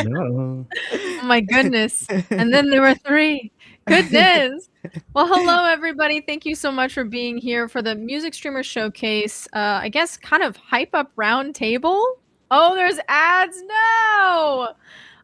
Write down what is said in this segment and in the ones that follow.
No. Oh my goodness. And then there were 3. Goodness. Well, hello everybody. Thank you so much for being here for the Music Streamer Showcase. I guess kind of hype up round table. Oh, there's ads. No.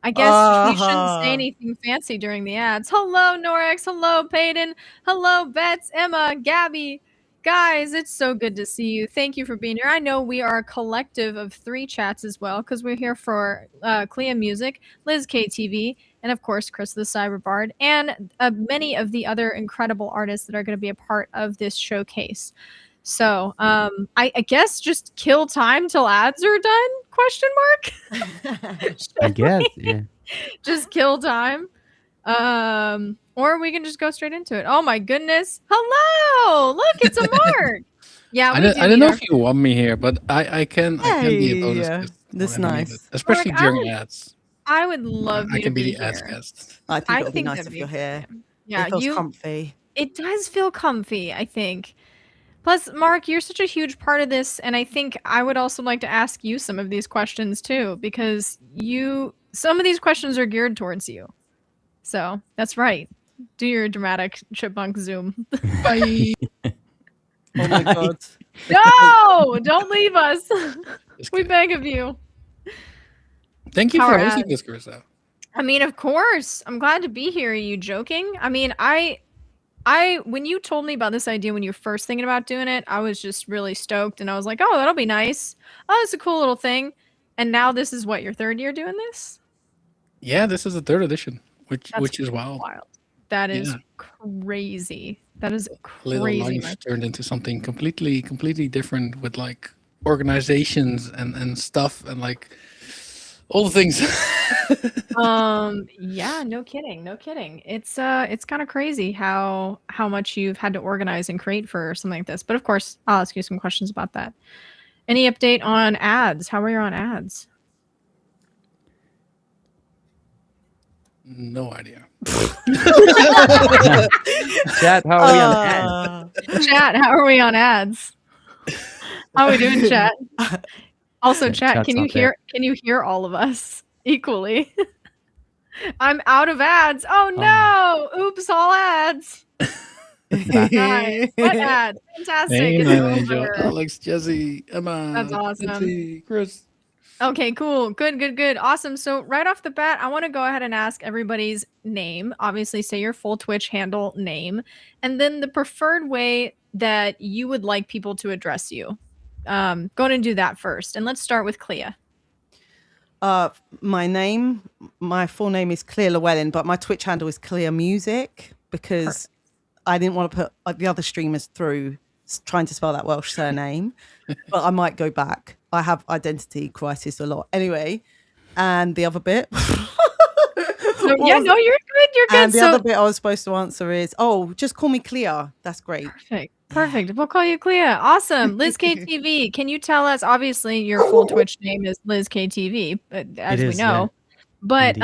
I guess we shouldn't say anything fancy during the ads. Hello, Norix. Hello, Peyton. Hello, Bets, Emma, Gabby. Guys, it's so good to see you. Thank you for being here. I know we are a collective of 3 chats as well because we're here for Clea Music, Liz KTV, and of course, Chris the Cyberbard, and many of the other incredible artists that are going to be a part of this showcase. So I guess just kill time till ads are done? Question mark? I guess, yeah. Just kill time. Or we can just go straight into it. Oh my goodness. Hello! Look, it's a Mark. Yeah, I don't know if you want me here, but I can be a bonus guest. That's nice. Especially Mark, during ads. I would love you I can to be the ads here. guest. I think it would be nice if you're here. Yeah, it feels comfy. It does feel comfy, I think. Plus, Mark, you're such a huge part of this, and I think I would also like to ask you some of these questions too, because some of these questions are geared towards you. So that's right. Do your dramatic chipmunk zoom. Bye. Oh my god. No! Don't leave us. We beg of you. Thank you for hosting this, Carissa. I mean, of course. I'm glad to be here. Are you joking? I mean, when you told me about this idea when you were first thinking about doing it, I was just really stoked, and I was like, oh, that'll be nice. Oh, it's a cool little thing. And now this is what, your 3rd year doing this? Yeah, this is the 3rd edition, which is wild. That is crazy. That is crazy. Little Life turned into something completely different with like organizations and stuff and like all the things. Yeah, no kidding. It's kind of crazy how much you've had to organize and create for something like this. But of course, I'll ask you some questions about that. Any update on ads? How are you on ads? No idea. Chat, how are we on ads? Chat, how are we on ads? How are we doing, chat? Also, chat, can you hear all of us equally? I'm out of ads. Oh no! Oops, all ads. Nice. What ad? Fantastic. Hey, Angel, Alex, Jesse, Emma. That's awesome. Nancy, Chris. Okay, cool. Good. Awesome. So right off the bat, I want to go ahead and ask everybody's name. Obviously, say your full Twitch handle name, and then the preferred way that you would like people to address you. Go ahead and do that first. And let's start with Clea. My full name is Clea Llewellyn, but my Twitch handle is Clea Music because I didn't want to put the other streamers through trying to spell that Welsh surname, but I might go back. I have identity crisis a lot. Anyway, and the other bit. You're good. And the other bit I was supposed to answer is, just call me Clea. That's great. Perfect. We'll call you Clea. Awesome. Liz KTV, can you tell us, obviously your full Twitch name is Liz KTV, as we know, but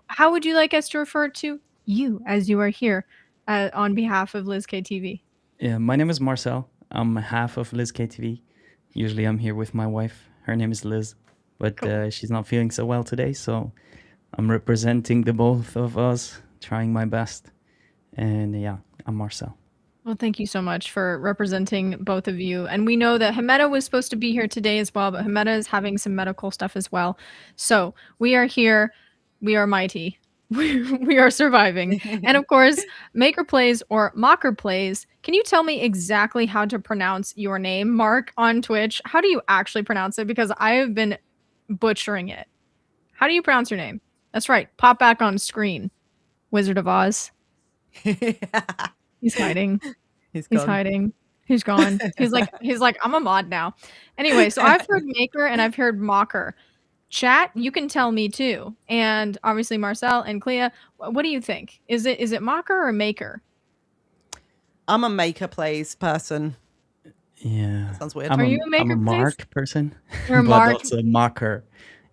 how would you like us to refer to you as you are here on behalf of Liz KTV? Yeah, my name is Marcel. I'm half of Liz KTV. Usually I'm here with my wife. Her name is Liz, but cool. She's not feeling so well today, so I'm representing the both of us, trying my best. And yeah, I'm Marcel. Well, thank you so much for representing both of you. And we know that Hemeta was supposed to be here today as well, but Hemeta is having some medical stuff as well. So we are here. We are mighty. We are surviving. And of course, Maker Plays or Mocker Plays. Can you tell me exactly how to pronounce your name, Mark, on Twitch? How do you actually pronounce it? Because I have been butchering it. How do you pronounce your name? That's right. Pop back on screen. Wizard of Oz. He's hiding. He's hiding. He's gone. He's like, I'm a mod now. Anyway, so I've heard Maker and I've heard Mocker. Chat, you can tell me too. And obviously Marcel and Clea, what do you think? Is it Mocker or Maker? I'm a Maker Plays person. Yeah. That sounds weird. Are you a Maker I'm a Mark person. You're a but Mark. also Mocker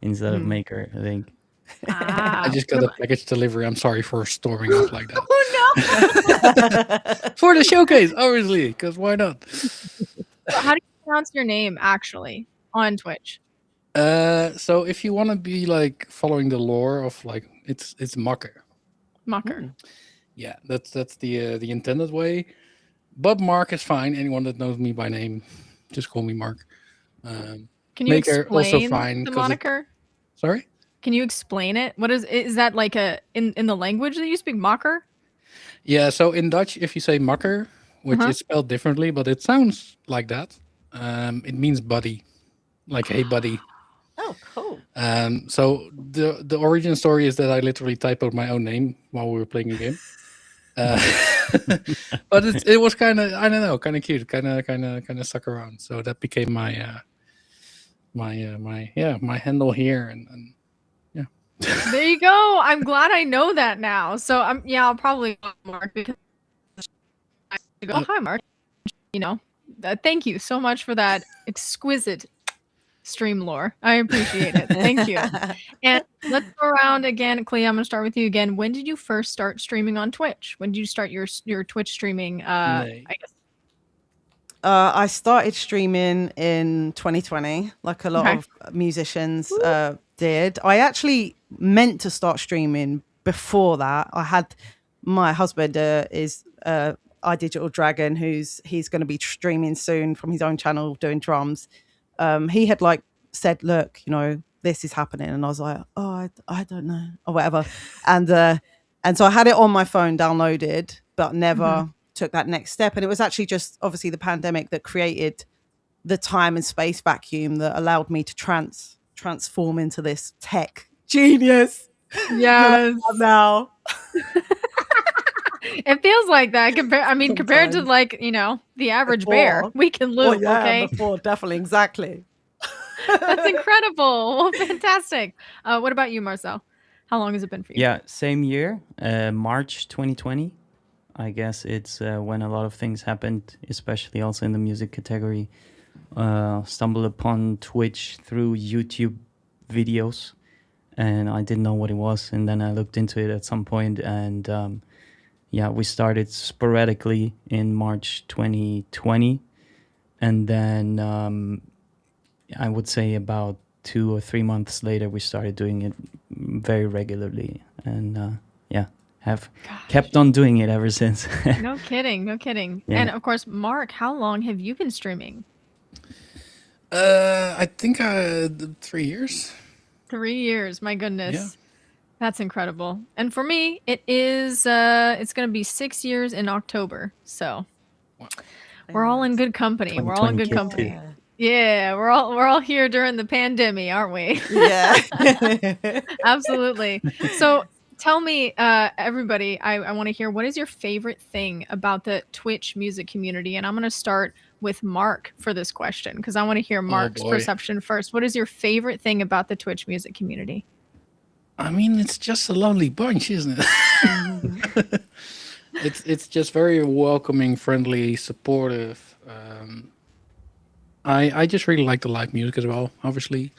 instead of Maker, I think. I just got a package delivery. I'm sorry for storming off like that. Oh no! For the showcase, obviously, because why not? So how do you pronounce your name actually on Twitch? So if you want to be like following the lore of like it's Makker. Mocker. Yeah, that's the intended way. But Mark is fine. Anyone that knows me by name, just call me Mark. Can you Maker also explain fine the because it. moniker? Sorry. Can you explain it? What is that like a in the language that you speak mocker? Yeah. So in Dutch, if you say Makker, which Uh-huh. is spelled differently, but it sounds like that, it means buddy, like hey buddy. Oh, cool. So the origin story is that I literally typoed my own name while we were playing a game. Uh, but it was kind of, I don't know, kind of cute, kind of stuck around. So that became my my handle here, and yeah. There you go. I'm glad I know that now. So I'll probably go Mark because I go, Uh, hi Mark. You know, thank you so much for that exquisite stream lore. I appreciate it. Thank you. And let's go around again. Clea, I'm gonna start with you again. When did you first start streaming on Twitch? When did you start your Twitch streaming? Nay. I guess. I started streaming in 2020, like a lot Okay. of musicians did. I actually meant to start streaming before that. I had my husband is iDigital Dragon, he's going to be streaming soon from his own channel doing drums. He had like said, "Look, this is happening," and I was like, "Oh, I don't know," or whatever, and so I had it on my phone downloaded, but never took that next step. And it was actually just obviously the pandemic that created the time and space vacuum that allowed me to transform into this tech genius Yes. now. It feels like that. Compared to Sometimes. like, the average bear, Before. we can Oh loop, yeah, okay? before, definitely, exactly. That's incredible. Well, fantastic. What about you, Marcel? How long has it been for you? Yeah, same year, March 2020. I guess it's when a lot of things happened, especially also in the music category. Stumbled upon Twitch through YouTube videos, and I didn't know what it was. And then I looked into it at some point, and we started sporadically in March 2020, and then I would say about 2 or 3 months later, we started doing it very regularly, and have kept on doing it ever since. No kidding. No kidding. Yeah. And of course, Mark, how long have you been streaming? I think 3 years. 3 years. My goodness. Yeah. That's incredible. And for me, it is it's going to be 6 years in October. So Wow. we're all in good company. We're all in good 2020 kid company. Yeah, we're all here during the pandemic, aren't we? Yeah. Absolutely. So tell me, everybody, I want to hear, what is your favorite thing about the Twitch music community? And I'm going to start with Mark for this question because I want to hear Mark's boy. perception first. What is your favorite thing about the Twitch music community? I mean, it's just a lovely bunch, isn't it? It's just very welcoming, friendly, supportive. I just really like the live music as well. Obviously,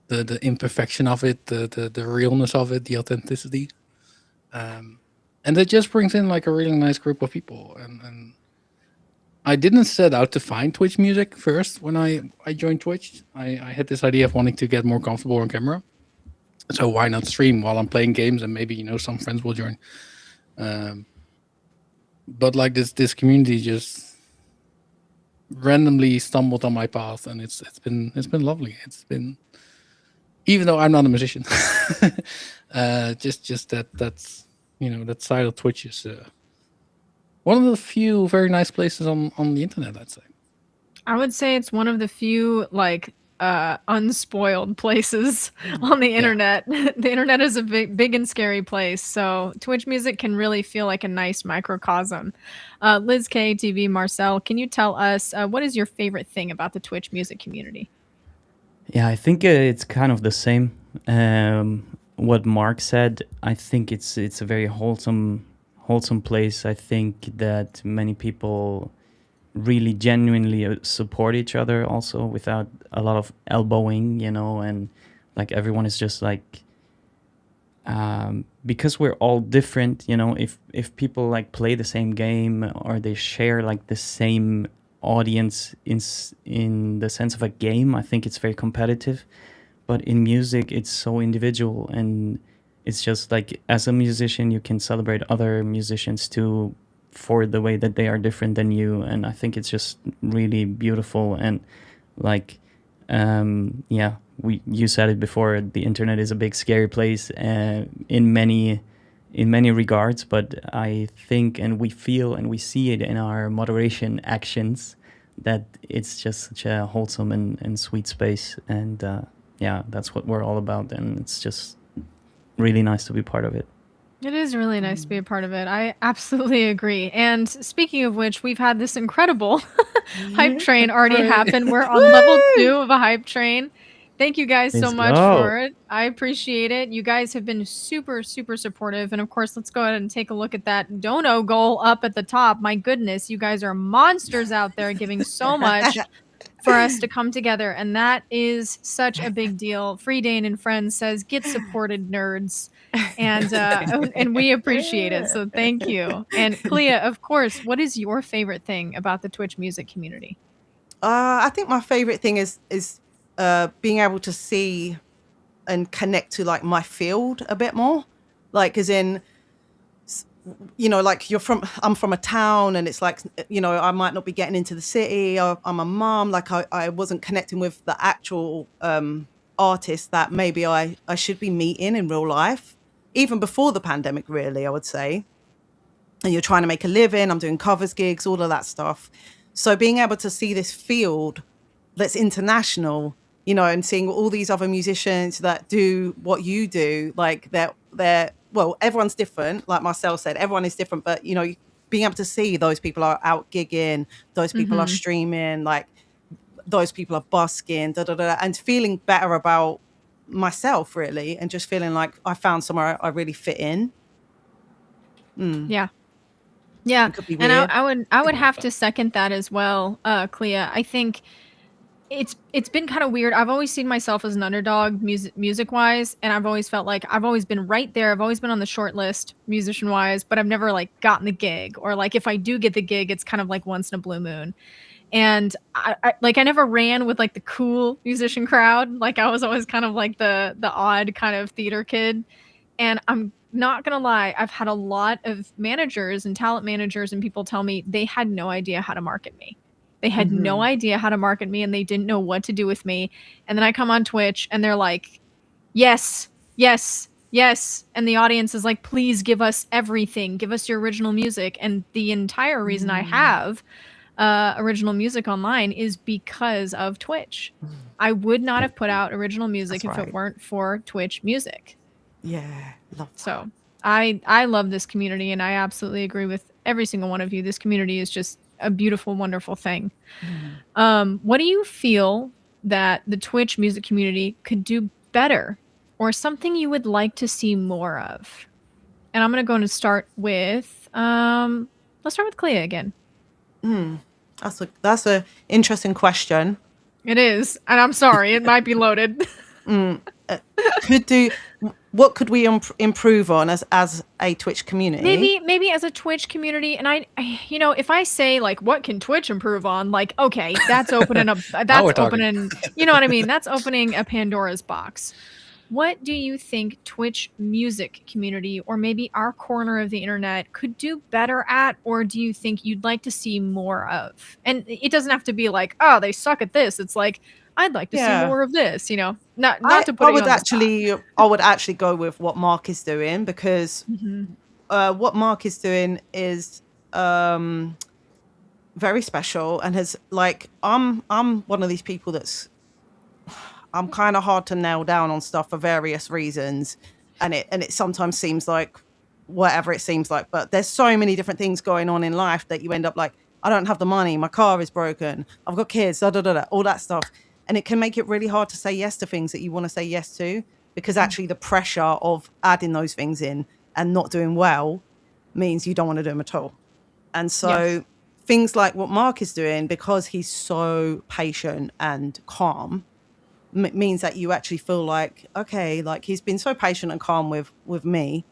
the imperfection of it, the realness of it, the authenticity, and it just brings in like a really nice group of people. And I didn't set out to find Twitch music first when I joined Twitch. I had this idea of wanting to get more comfortable on camera. So why not stream while I'm playing games, and maybe some friends will join. But like this community just randomly stumbled on my path, and it's been lovely. It's been, even though I'm not a musician, just that's that side of Twitch is one of the few very nice places on the internet, I'd say. I would say it's one of the few unspoiled places on the internet. The internet is a big and scary place. So Twitch music can really feel like a nice microcosm. Liz K, TV, Marcel, can you tell us what is your favorite thing about the Twitch music community? Yeah, I think it's kind of the same. What Mark said, I think it's a very wholesome place. I think that many people really genuinely support each other also without a lot of elbowing, and like everyone is just like, because we're all different, if people like play the same game or they share like the same audience in the sense of a game, I think it's very competitive. but in music it's so individual, and it's just like as a musician you can celebrate other musicians too for the way that they are different than you, and I think it's just really beautiful. And like yeah, you said it before, the internet is a big scary place in many regards, but I think, and we feel and we see it in our moderation actions, that it's just such a wholesome and sweet space. And yeah, that's what we're all about, and it's just really nice to be part of it. It is really nice to be a part of it. I absolutely agree. And speaking of which, we've had this incredible hype train already Right. happen. We're on level 2 of a hype train. Thank you guys so Let's much go. for it. I appreciate it. You guys have been super, super supportive. And of course, let's go ahead and take a look at that dono goal up at the top. My goodness, you guys are monsters out there giving so much for us to come together. And that is such a big deal. Free Dane and Friends says, get supported, nerds. And we appreciate it. So thank you. And Clea, of course, what is your favorite thing about the Twitch music community? I think my favorite thing is being able to see and connect to like my field a bit more, like as in, you know, like I'm from a town, and it's like, you know, I might not be getting into the city. I'm a mom, like I wasn't connecting with the actual artists that maybe I should be meeting in real life, even before the pandemic, really, I would say. And you're trying to make a living. I'm doing covers gigs, all of that stuff. So being able to see this field that's international, you know, and seeing all these other musicians that do what you do, like they're well, everyone's different. Like Marcel said, everyone is different, but you know, being able to see those people are out gigging, those people are streaming, like those people are busking, and feeling better about myself, really, and just feeling like I found somewhere I really fit in. Yeah. It could be And weird. I would have to second that as well, Clea. I think it's been kind of weird. I've always seen myself as an underdog music wise, and I've always felt like I've always been right there. I've always been on the short list musician wise, but I've never like gotten the gig, or like if I do get the gig, it's kind of like once in a blue moon. And I never ran with like the cool musician crowd. Like I was always kind of like the odd kind of theater kid. And I'm not gonna lie, I've had a lot of managers and talent managers and people tell me they had no idea how to market me. They had no idea how to market me, and they didn't know what to do with me. And then I come on Twitch and they're like, yes, yes, yes. And the audience is like, please give us everything. Give us your original music. And the entire reason I have original music online is because of Twitch. I would not have put out original music if it weren't for Twitch music. Yeah, love that. So I love this community, and I absolutely agree with every single one of you. This community is just a beautiful, wonderful thing. What do you feel that the Twitch music community could do better, or something you would like to see more of? And I'm going to start with let's start with Clea again. That's a interesting question. It is, and I'm sorry, it might be loaded. What could we improve on as a Twitch community? Maybe as a Twitch community, and I you know, if I say like, what can Twitch improve on? Like, okay, that's opening up, that's opening, you know what I mean? That's opening a Pandora's box. What do you think Twitch music community, or maybe our corner of the internet, could do better at, or do you think you'd like to see more of? And it doesn't have to be like, oh, they suck at this. It's like, I'd like to see more of this, you know, not to put you on the spot. I would actually go with what Mark is doing, because what Mark is doing is very special, and has like, I'm one of these people that's, I'm kind of hard to nail down on stuff for various reasons, and it sometimes seems like whatever it seems like, but there's so many different things going on in life that you end up like, I don't have the money, my car is broken, I've got kids, all that stuff. And it can make it really hard to say yes to things that you want to say yes to, because actually the pressure of adding those things in and not doing well means you don't want to do them at all. And so things like what Mark is doing, because he's so patient and calm, means that you actually feel like, okay, like he's been so patient and calm with me,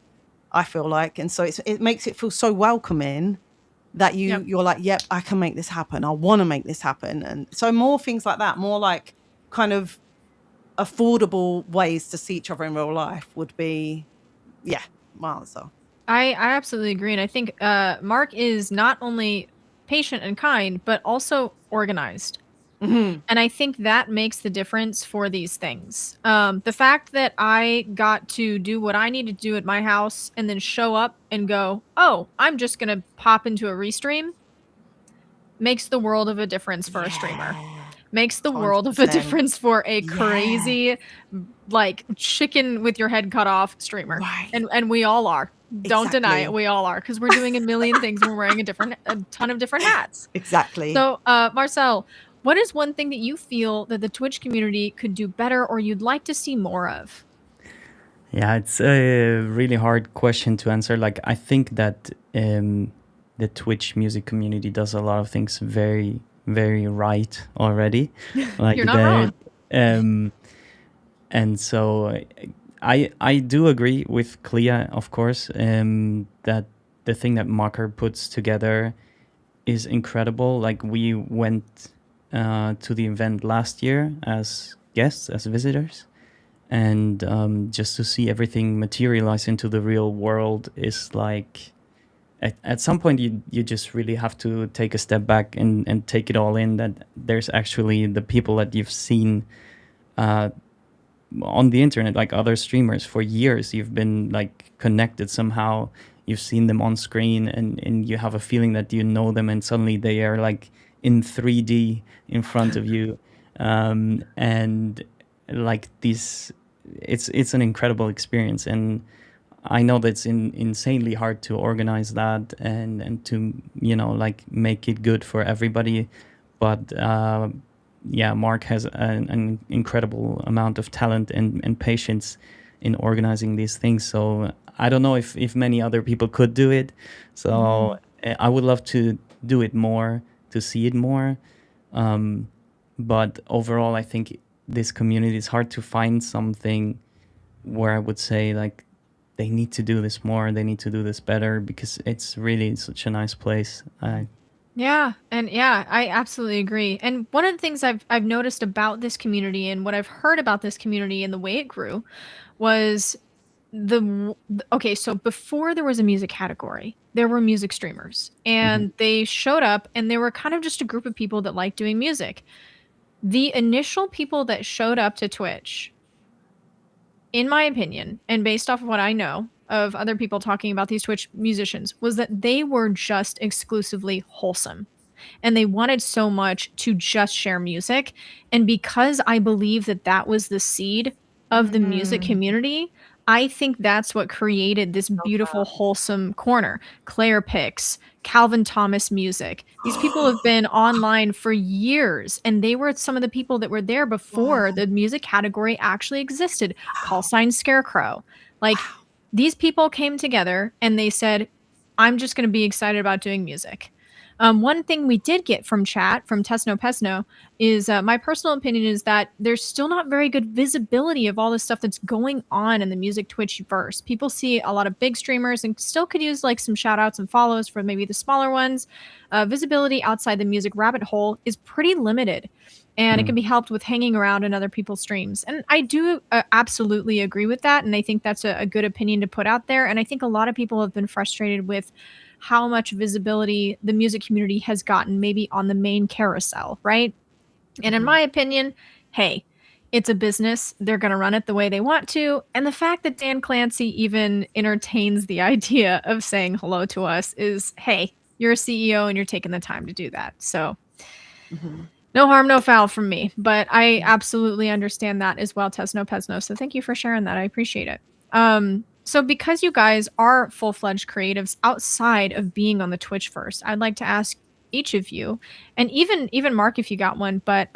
I feel like. And so it makes it feel so welcoming that you're like, yep, I can make this happen. I want to make this happen. And so more things like that, more like kind of affordable ways to see each other in real life would be, my answer. I absolutely agree. And I think Mark is not only patient and kind, but also organized. Mm-hmm. And I think that makes the difference for these things. The fact that I got to do what I need to do at my house and then show up and go, oh, I'm just going to pop into a restream, makes the world of a difference for a streamer. Makes the world of a 100%. difference for a crazy, like, chicken with your head cut off streamer. Right. And we all are. Don't deny Exactly. it. We all are, because we're doing a million things. We're wearing a ton of different hats. Exactly. So, Marcel, what is one thing that you feel that the Twitch community could do better or you'd like to see more of? Yeah, it's a really hard question to answer. Like, I think that the Twitch music community does a lot of things very, very right already. Like, You're not wrong. And so I do agree with Clea, of course, that the thing that Marker puts together is incredible. Like, we went to the event last year as guests, as visitors, and just to see everything materialize into the real world is like, at some point you just really have to take a step back and take it all in, that there's actually the people that you've seen on the internet, like other streamers for years. You've been like connected somehow, you've seen them on screen, and you have a feeling that you know them, and suddenly they are like in 3D in front of you, and like these, it's an incredible experience. And I know that it's insanely hard to organize that and to, you know, like make it good for everybody, but yeah, Mark has an incredible amount of talent and patience in organizing these things. So I don't know if many other people could do it. So I would love to do it more, to see it more. But overall, I think this community is hard to find something where I would say like they need to do this more, they need to do this better, because it's really such a nice place. Yeah, and yeah, I absolutely agree. And one of the things I've noticed about this community and what I've heard about this community and the way it grew was okay, so before there was a music category, there were music streamers, and they showed up and they were kind of just a group of people that liked doing music. The initial people that showed up to Twitch, in my opinion, and based off of what I know of other people talking about these Twitch musicians, was that they were just exclusively wholesome. And they wanted so much to just share music. And because I believe that that was the seed of the music community, I think that's what created this beautiful, wholesome corner. Claire Picks, Calvin Thomas music. These people have been online for years, and they were some of the people that were there before the music category actually existed. Call sign Scarecrow. Like, these people came together and they said, I'm just going to be excited about doing music. One thing we did get from chat, from Tesno Pesno, is my personal opinion is that there's still not very good visibility of all the stuff that's going on in the music Twitch verse. People see a lot of big streamers and still could use like some shout outs and follows for maybe the smaller ones. Visibility outside the music rabbit hole is pretty limited, and it can be helped with hanging around in other people's streams. And I do absolutely agree with that. And I think that's a good opinion to put out there. And I think a lot of people have been frustrated with how much visibility the music community has gotten maybe on the main carousel, right? And in my opinion, hey, it's a business. They're going to run it the way they want to. And the fact that Dan Clancy even entertains the idea of saying hello to us is, hey, you're a CEO and you're taking the time to do that. So no harm, no foul from me. But I absolutely understand that as well, Tesno Pesno. So thank you for sharing that. I appreciate it. So because you guys are full-fledged creatives outside of being on the Twitch first, I'd like to ask each of you, and even Mark if you got one, but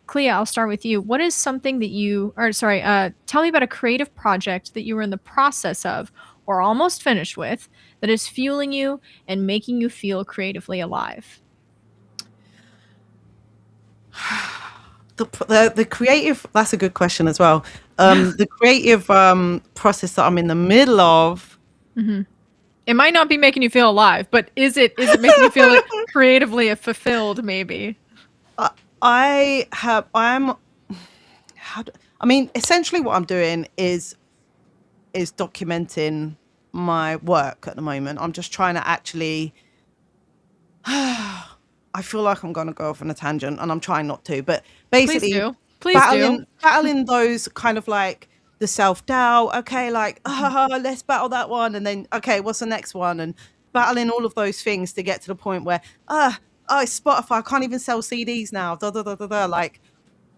Clea, I'll start with you. What is something that tell me about a creative project that you were in the process of or almost finished with that is fueling you and making you feel creatively alive? The creative, that's a good question as well. The creative process that I'm in the middle of, it might not be making you feel alive, but is it making you feel like creatively I mean, essentially what I'm doing is documenting my work at the moment. I'm just trying to actually I feel like I'm going to go off on a tangent, and I'm trying not to, but Please basically do. Please do. battling those kind of like the self-doubt. Okay, like let's battle that one, and then okay, what's the next one, and battling all of those things to get to the point where oh, it's Spotify, I can't even sell CDs now. Da, da, da, da, da. Like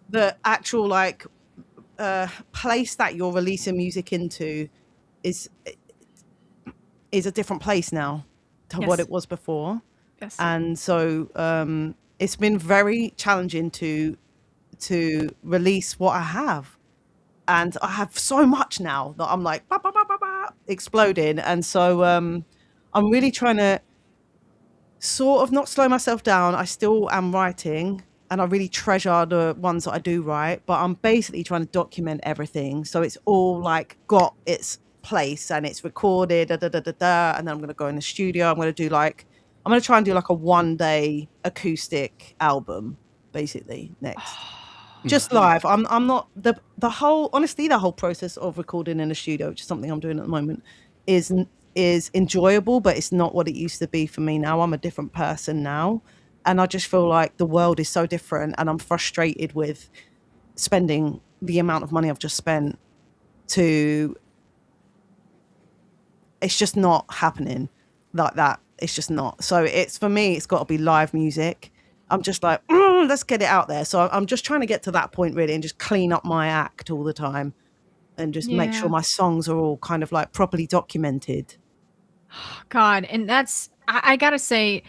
the actual like place that you're releasing music into is a different place now to what Yes. it was before. Yes. And so it's been very challenging to release what I have, and I have so much now that I'm like bah, bah, bah, bah, bah, exploding. And so I'm really trying to sort of not slow myself down. I still am writing, and I really treasure the ones that I do write, but I'm basically trying to document everything so it's all like got its place and it's recorded, da, da, da, da, da. And then I'm going to go in the studio. I'm going to try and do like a 1-day acoustic album basically next. Just live. I'm not the whole honestly the whole process of recording in the studio, which is something I'm doing at the moment, is enjoyable, but it's not what it used to be for me now. I'm a different person now, and I just feel like the world is so different, and I'm frustrated with spending the amount of money I've just spent to it's just not happening like that. It's just not. So it's for me, it's got to be live music. I'm just like, let's get it out there. So I'm just trying to get to that point really and just clean up my act all the time and just make sure my songs are all kind of like properly documented. God, and that's I gotta say,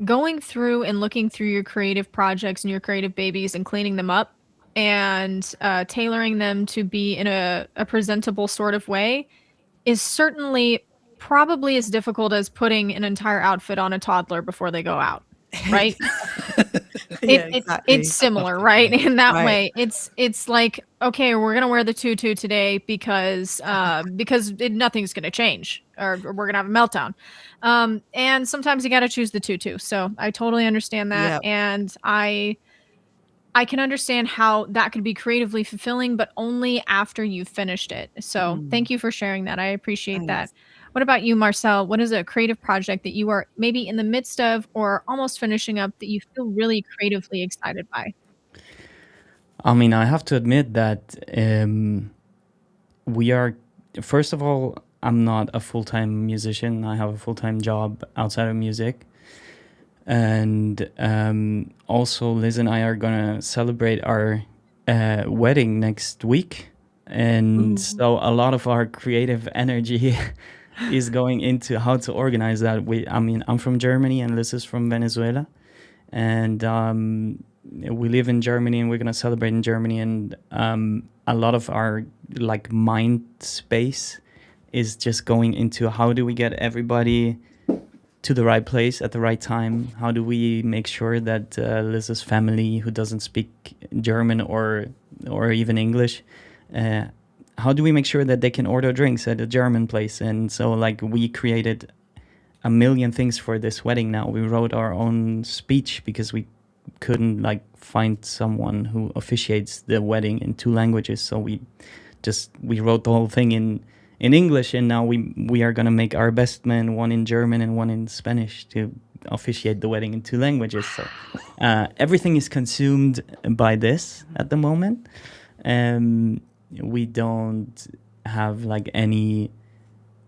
going through and looking through your creative projects and your creative babies and cleaning them up and tailoring them to be in a presentable sort of way is certainly probably as difficult as putting an entire outfit on a toddler before they go out, right? Exactly. It's similar, right? In that Right. way, it's like, okay, we're gonna wear the tutu today because nothing's gonna change, or we're gonna have a meltdown. And sometimes you got to choose the tutu. So I totally understand that, Yep. and I can understand how that could be creatively fulfilling, but only after you've finished it. So thank you for sharing that. I appreciate that. Thanks. What about you, Marcel? What is a creative project that you are maybe in the midst of or almost finishing up that you feel really creatively excited by? I mean, I have to admit that we are, first of all, I'm not a full time musician. I have a full time job outside of music. And also, Liz and I are going to celebrate our wedding next week. And so a lot of our creative energy is going into how to organize that. I mean, I'm from Germany and Liz is from Venezuela. And we live in Germany and we're going to celebrate in Germany. And a lot of our like mind space is just going into how do we get everybody to the right place at the right time? How do we make sure that Liz's family, who doesn't speak German or even English, how do we make sure that they can order drinks at a German place? And so, like, we created a million things for this wedding. Now we wrote our own speech because we couldn't like find someone who officiates the wedding in 2 languages. So we wrote the whole thing in English, and now we are going to make our best man, one in German and one in Spanish, to officiate the wedding in 2 languages. So everything is consumed by this at the moment. We don't have like any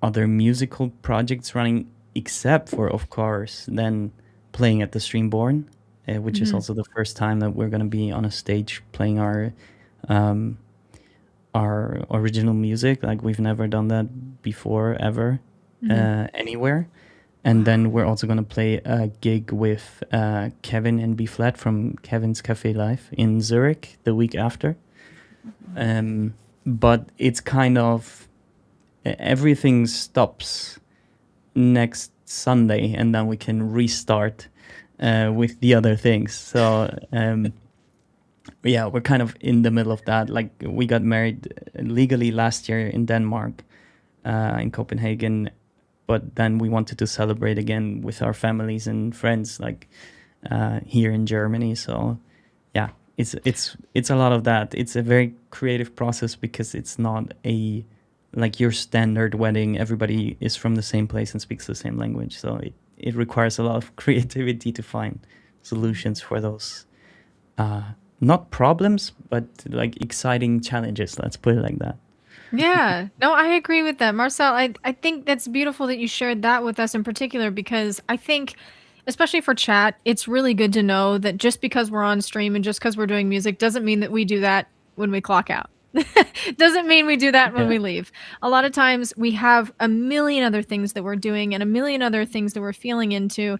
other musical projects running except for, of course, then playing at the Streamborn, which is also the first time that we're going to be on a stage playing our original music. Like, we've never done that before ever anywhere. And then we're also going to play a gig with Kevin and B Flat from Kevin's Cafe Live in Zurich the week after. But it's kind of everything stops next Sunday, and then we can restart with the other things. So yeah, we're kind of in the middle of that. Like, we got married legally last year in Denmark, in Copenhagen, but then we wanted to celebrate again with our families and friends, like here in Germany. So yeah, it's a lot of that. It's a very creative process because it's not a like your standard wedding. Everybody is from the same place and speaks the same language, so it requires a lot of creativity to find solutions for those not problems, but like exciting challenges. Let's put it like that. Yeah, no, I agree with that. Marcel, I think that's beautiful that you shared that with us in particular, because I think, especially for chat, it's really good to know that just because we're on stream and just because we're doing music doesn't mean that we do that when we clock out. Doesn't mean we do that when we leave. A lot of times we have a million other things that we're doing and a million other things that we're feeling into.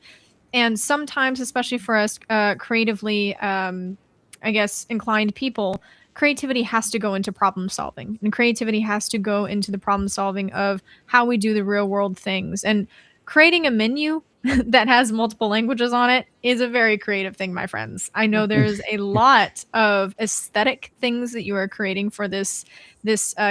And sometimes, especially for us creatively, I guess, inclined people, creativity has to go into problem solving, and creativity has to go into the problem solving of how we do the real world things. And creating a menu that has multiple languages on it is a very creative thing, my friends. I know there's a lot of aesthetic things that you are creating for this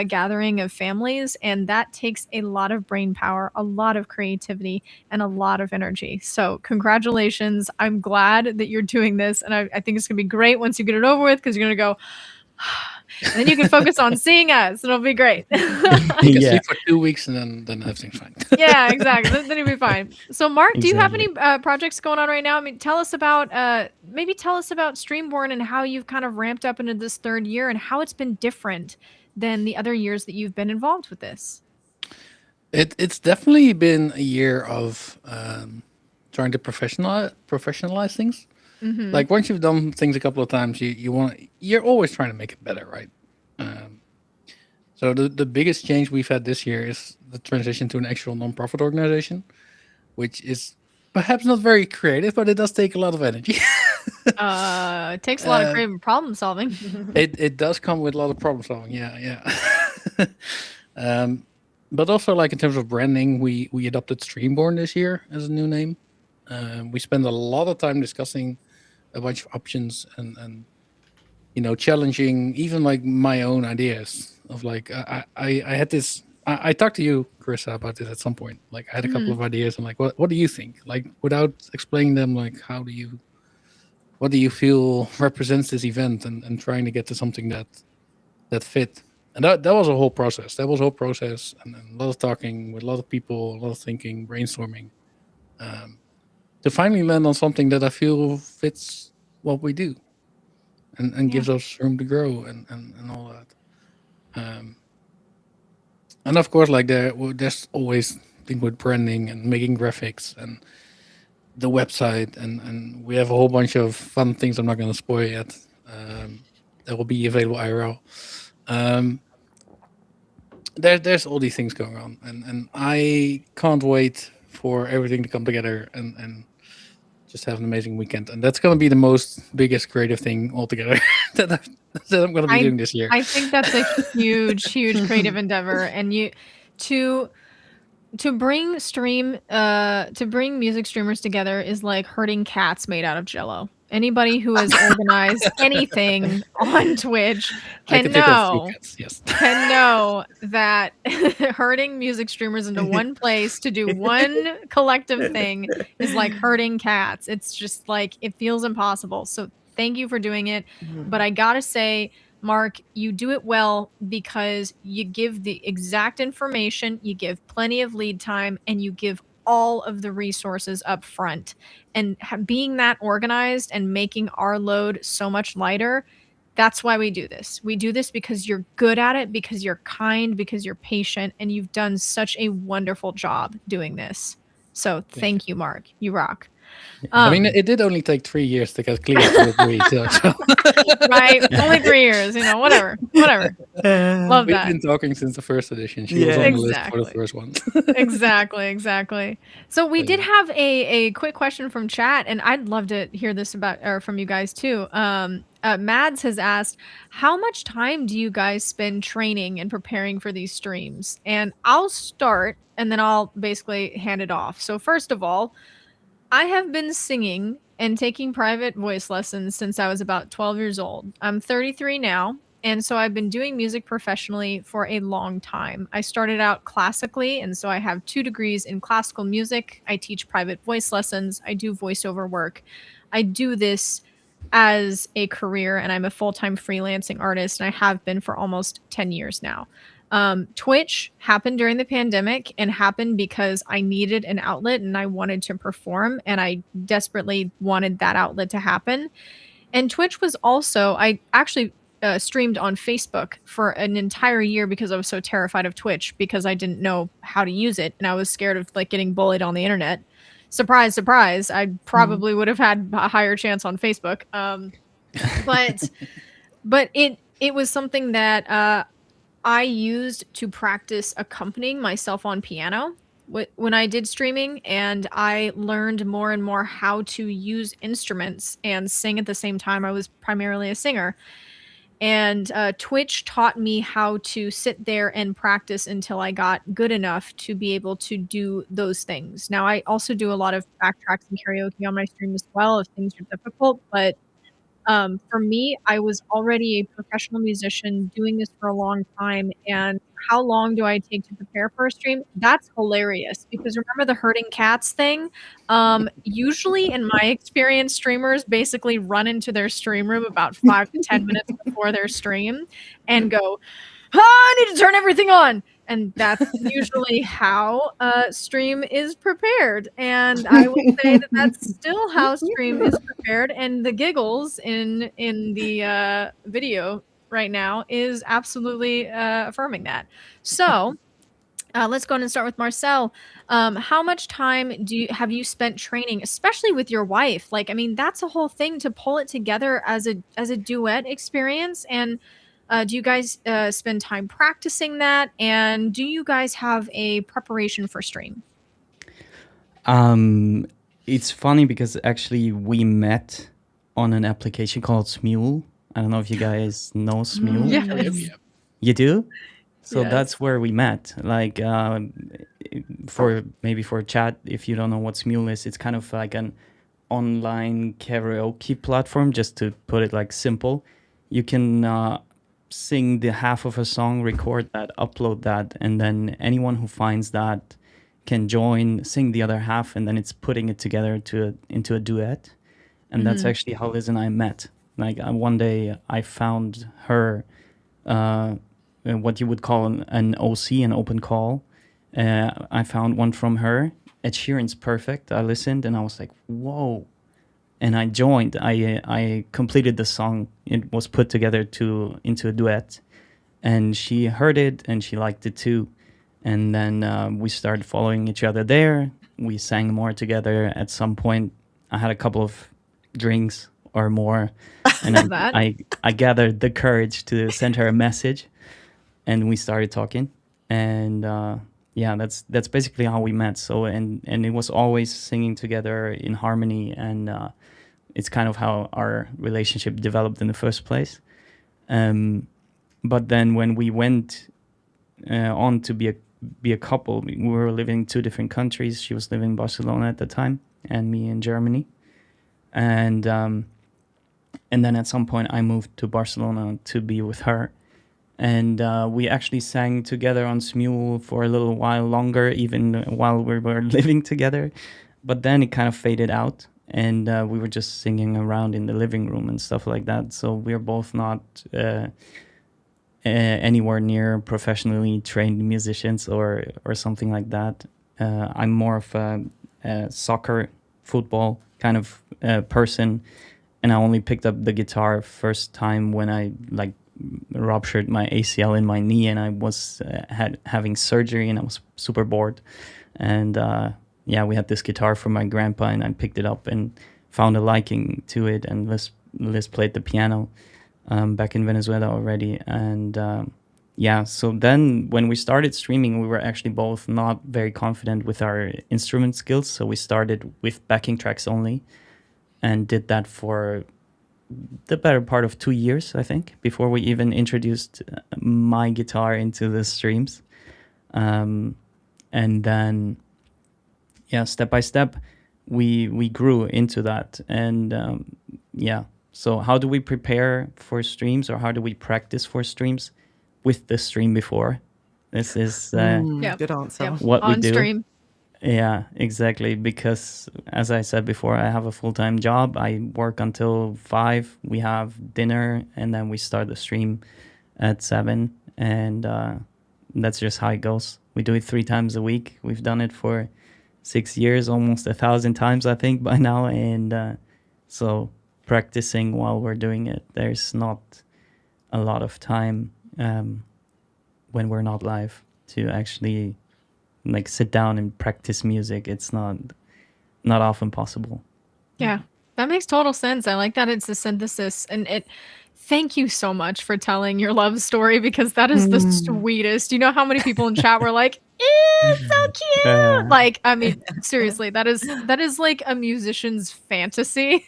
gathering of families, and that takes a lot of brain power, a lot of creativity, and a lot of energy. So congratulations. I'm glad that you're doing this, and I think it's gonna be great once you get it over with, because you're gonna go and then you can focus on seeing us. It'll be great. You can Yeah. sleep for 2 weeks and then everything's fine. Yeah, exactly. Then you'll be fine. So, Mark, do you have Exactly. any projects going on right now? I mean, tell us about Streamborn and how you've kind of ramped up into this third year and how it's been different than the other years that you've been involved with this. It's definitely been a year of trying to professionalize things. Like once you've done things a couple of times, you're always trying to make it better, right? So the biggest change we've had this year is the transition to an actual nonprofit organization, which is perhaps not very creative, but it does take a lot of energy. It takes a lot of creative problem solving. It does come with a lot of problem solving. Yeah. But also, like in terms of branding, we adopted Streamborn this year as a new name. We spend a lot of time discussing a bunch of options and challenging even like my own ideas of like I had this. I talked to you, Carissa, about this at some point. Like I had a couple of ideas. I'm like, what do you think? Like without explaining them, like what do you feel represents this event, and trying to get to something that fit. And that was a whole process. That was a whole process, and a lot of talking with a lot of people, a lot of thinking, brainstorming, to finally land on something that I feel fits what we do, and gives us room to grow and all that. And of course, like there's always thing with branding and making graphics and the website, and we have a whole bunch of fun things I'm not going to spoil yet. That will be available IRL. There's all these things going on, and I can't wait for everything to come together and just have an amazing weekend. And that's going to be the biggest creative thing altogether that I'm going to be doing this year. I think that's a huge creative endeavor, and to bring music streamers together is like herding cats made out of Jello. Anybody who has organized anything on Twitch can know that herding music streamers into one place to do one collective thing is like herding cats. It's just like, it feels impossible. So thank you for doing it. But I gotta say, Mark, you do it well because you give the exact information, you give plenty of lead time, and you give all of the resources up front. And being that organized and making our load so much lighter, that's why we do this. We do this because you're good at it, because you're kind, because you're patient, and you've done such a wonderful job doing this. So thank you, Mark. You rock. I mean, it did only take 3 years to get clear to agree. Right? Only 3 years, whatever. Love that. We've been talking since the first edition. She was on the list for the first one. Exactly. So we did have a quick question from chat, and I'd love to hear this from you guys too. Mads has asked, how much time do you guys spend training and preparing for these streams? And I'll start, and then I'll basically hand it off. So first of all, I have been singing and taking private voice lessons since I was about 12 years old. I'm 33 now, and so I've been doing music professionally for a long time. I started out classically, and so I have 2 degrees in classical music. I teach private voice lessons. I do voiceover work. I do this as a career, and I'm a full-time freelancing artist, and I have been for almost 10 years now. Twitch happened during the pandemic and happened because I needed an outlet and I wanted to perform, and I desperately wanted that outlet to happen. And Twitch was also, I actually streamed on Facebook for an entire year because I was so terrified of Twitch because I didn't know how to use it and I was scared of like getting bullied on the internet. Surprise, surprise! I probably would have had a higher chance on Facebook. But it was something that I used to practice accompanying myself on piano when I did streaming, and I learned more and more how to use instruments and sing at the same time. I was primarily a singer, and Twitch taught me how to sit there and practice until I got good enough to be able to do those things. Now, I also do a lot of backtracks and karaoke on my stream as well if things are difficult, but for me, I was already a professional musician doing this for a long time. And how long do I take to prepare for a stream? That's hilarious because remember the herding cats thing? Usually, in my experience, streamers basically run into their stream room about 5 to 10 minutes before their stream and go, I need to turn everything on. And that's usually how stream is prepared. And I would say that that's still how stream is prepared. And the giggles in the video right now is absolutely affirming that. So let's go ahead and start with Marcel. How much time have you spent training, especially with your wife? Like, I mean, that's a whole thing to pull it together as a duet experience. And do you guys spend time practicing that? And do you guys have a preparation for stream? It's funny because actually we met on an application called Smule. I don't know if you guys know Smule. Yes. You do? So Yes. that's where we met. Like for chat, if you don't know what Smule is, it's kind of like an online karaoke platform. Just to put it like simple, you can sing the half of a song, record that, upload that, and then anyone who finds that can join, sing the other half, and then it's putting it together into a duet. And that's actually how Liz and I met. Like one day I found her, what you would call an OC, an open call. I found one from her. Ed Sheeran's Perfect. I listened and I was like, whoa. And I joined. I completed the song. It was put together into a duet. And she heard it and she liked it too. And then we started following each other there. We sang more together. At some point, I had a couple of drinks or more. And Love that. I gathered the courage to send her a message. And we started talking. And yeah, that's basically how we met. So and it was always singing together in harmony. And it's kind of how our relationship developed in the first place. But then when we went on to be a couple, we were living in two different countries. She was living in Barcelona at the time, and me in Germany. And then at some point, I moved to Barcelona to be with her. And we actually sang together on Smule for a little while longer, even while we were living together. But then it kind of faded out, and we were just singing around in the living room and stuff like that. So we're both not anywhere near professionally trained musicians or something like that. I'm more of a soccer, football kind of person, and I only picked up the guitar first time when I like ruptured my ACL in my knee, and I was having surgery, and I was super bored. And yeah, we had this guitar from my grandpa, and I picked it up and found a liking to it. And Liz played the piano back in Venezuela already. And yeah, so then when we started streaming, we were actually both not very confident with our instrument skills. So we started with backing tracks only and did that for the better part of 2 years, I think, before we even introduced my guitar into the streams. And then, yeah, step by step, we grew into that. And yeah, so how do we prepare for streams, or how do we practice for streams with the stream before? This is Yep. Good answer. Yep. what we On do. stream. Yeah, exactly. Because as I said before, I have a full-time job. I work until 5. We have dinner, and then we start the stream at 7. And that's just how it goes. We do it 3 times a week. We've done it for 6 years, almost 1,000 times, I think, by now. And so practicing while we're doing it, there's not a lot of time when we're not live to actually like sit down and practice music. It's not often possible. Yeah, that makes total sense. I like that it's a synthesis. And thank you so much for telling your love story because that is the sweetest. You know how many people in chat were like, it's so cute. Like, I mean, seriously, that is like a musician's fantasy.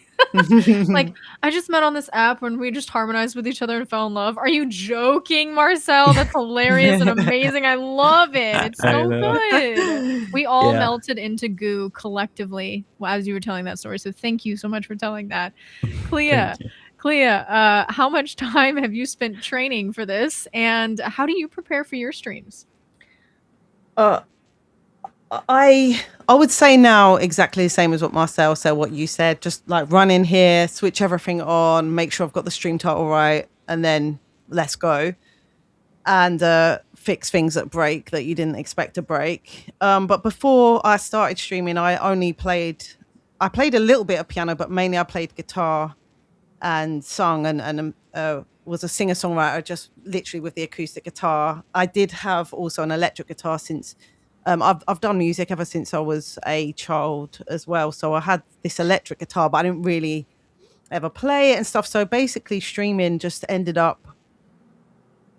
Like, I just met on this app when we just harmonized with each other and fell in love. Are you joking, Marcel? That's hilarious and amazing. I love it. It's I so know. good. We all Yeah. melted into goo collectively as you were telling that story. So thank you so much for telling that. Clea, Thank you. how much time have you spent training for this? And how do you prepare for your streams? I would say now exactly the same as what Marcel said, what you said. Just like run in here, switch everything on, make sure I've got the stream title right, and then let's go. And fix things that break that you didn't expect to break. But before I started streaming, I played a little bit of piano, but mainly I played guitar and sung and was a singer-songwriter just literally with the acoustic guitar. I did have also an electric guitar since I've done music ever since I was a child as well. So I had this electric guitar, but I didn't really ever play it and stuff. So basically streaming just ended up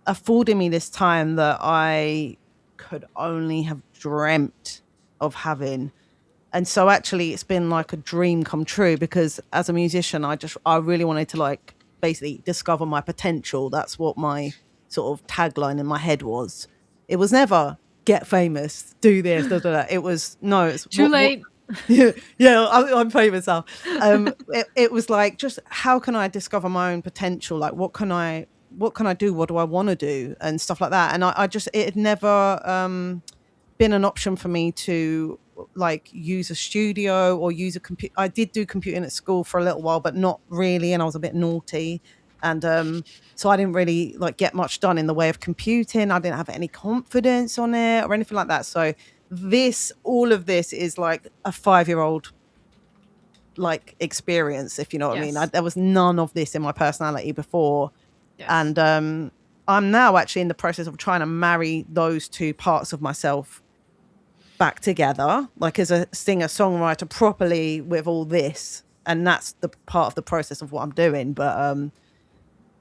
affording me this time that I could only have dreamt of having. And so actually it's been like a dream come true because as a musician, I really wanted to like basically discover my potential. That's what my sort of tagline in my head was. It was never get famous, do this, da, da, da. It was no, it's Too late. yeah, I'm famous now. It was like just how can I discover my own potential? Like what can I do? What do I want to do? And stuff like that. And I just it had never been an option for me to like use a studio or use a computer. I did do computing at school for a little while, but not really. And I was a bit naughty. And so I didn't really like get much done in the way of computing. I didn't have any confidence on it or anything like that. So all of this is like a 5-year-old like experience, if you know what I mean. There was none of this in my personality before. Yes. And I'm now actually in the process of trying to marry those two parts of myself back together, like as a singer-songwriter properly with all this. And that's the part of the process of what I'm doing. But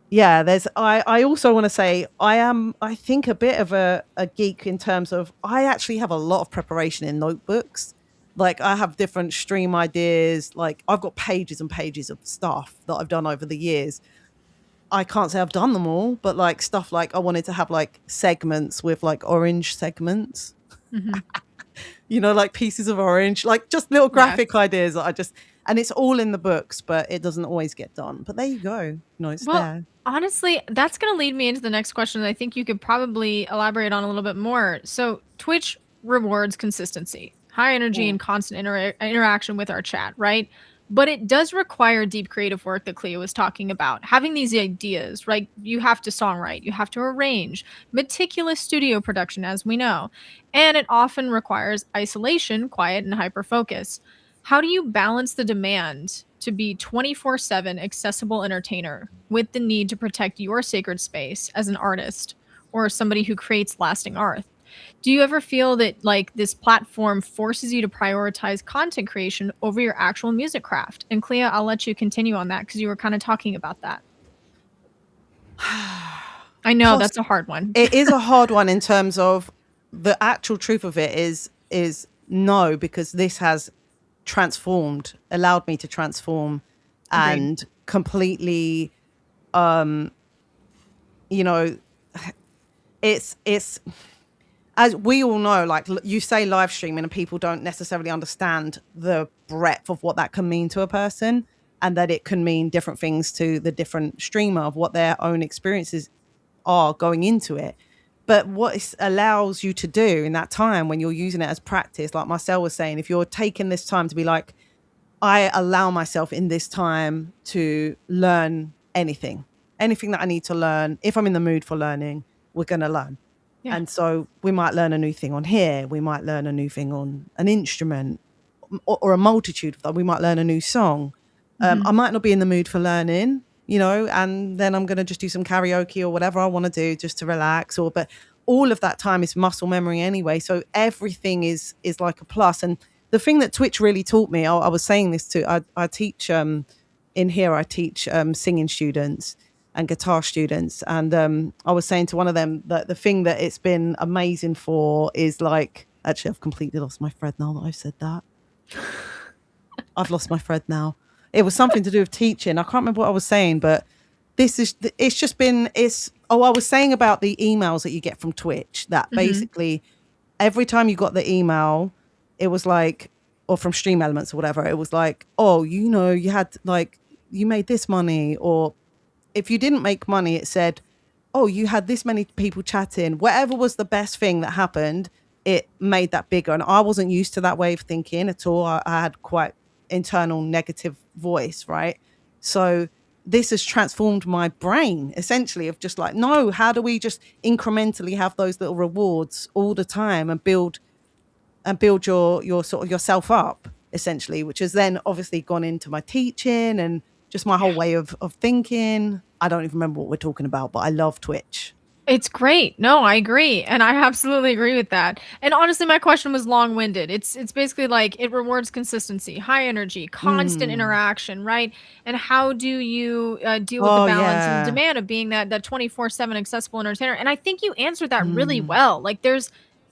yeah, I also want to say I think a bit of a geek in terms of I actually have a lot of preparation in notebooks. Like I have different stream ideas. Like I've got pages and pages of stuff that I've done over the years. I can't say I've done them all, but like stuff like I wanted to have like segments with like orange segments, you know, like pieces of orange, like just little graphic ideas that and it's all in the books, but it doesn't always get done. But there you go. You know, it's there. Honestly, that's going to lead me into the next question that I think you could probably elaborate on a little bit more. So Twitch rewards consistency, high energy, and constant interaction with our chat, right? But it does require deep creative work that Cleo was talking about. Having these ideas, right? You have to songwrite, you have to arrange, meticulous studio production, as we know. And it often requires isolation, quiet, and hyper focus. How do you balance the demand to be 24/7 accessible entertainer with the need to protect your sacred space as an artist or somebody who creates lasting art? Do you ever feel that like this platform forces you to prioritize content creation over your actual music craft? And Clea, I'll let you continue on that because you were kind of talking about that. I know that's a hard one. It is a hard one in terms of the actual truth of it is no, because this has allowed me to transform and completely, you know, it's as we all know, like you say live streaming and people don't necessarily understand the breadth of what that can mean to a person and that it can mean different things to the different streamer of what their own experiences are going into it. But what it allows you to do in that time when you're using it as practice, like Marcel was saying, if you're taking this time to be like, I allow myself in this time to learn anything that I need to learn. If I'm in the mood for learning, we're going to learn. Yeah. And so we might learn a new thing on here. We might learn a new thing on an instrument or a multitude of them. We might learn a new song. I might not be in the mood for learning, you know, and then I'm going to just do some karaoke or whatever I want to do just to relax. But all of that time is muscle memory anyway. So everything is like a plus. And the thing that Twitch really taught me, I was saying this to, I teach in here, I teach singing students and guitar students. And I was saying to one of them that the thing that it's been amazing for is like, actually, I've completely lost my thread now that I've said that. I've lost my thread now. It was something to do with teaching. I can't remember what I was saying, but I was saying about the emails that you get from Twitch, that basically every time you got the email, it was like, or from Stream Elements or whatever, it was like, oh, you know, you had like, you made this money. Or if you didn't make money, it said, oh, you had this many people chatting. Whatever was the best thing that happened, it made that bigger. And I wasn't used to that way of thinking at all. I had quite internal negative voice, right? So this has transformed my brain essentially of just like, no, how do we just incrementally have those little rewards all the time and build your sort of yourself up essentially, which has then obviously gone into my teaching and just my whole way of thinking. I don't even remember what we're talking about, but I love Twitch. It's great. No, I agree. And I absolutely agree with that. And honestly, my question was long-winded. It's basically like it rewards consistency, high energy, constant interaction, right? And how do you deal with the balance and the demand of being that 24/7 accessible entertainer? And I think you answered that really well. Like there's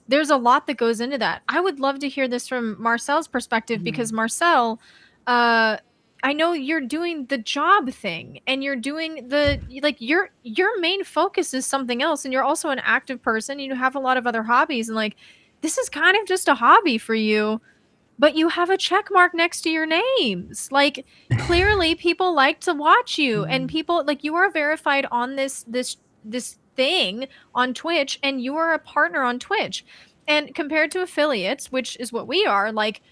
a lot that goes into that. I would love to hear this from Marcel's perspective because Marcel, I know you're doing the job thing and you're doing your main focus is something else, and you're also an active person. You have a lot of other hobbies, and like this is kind of just a hobby for you, but you have a check mark next to your names. Like clearly people like to watch you, and people like you are verified on this thing on Twitch, and you are a partner on Twitch. And compared to affiliates, which is what we are, like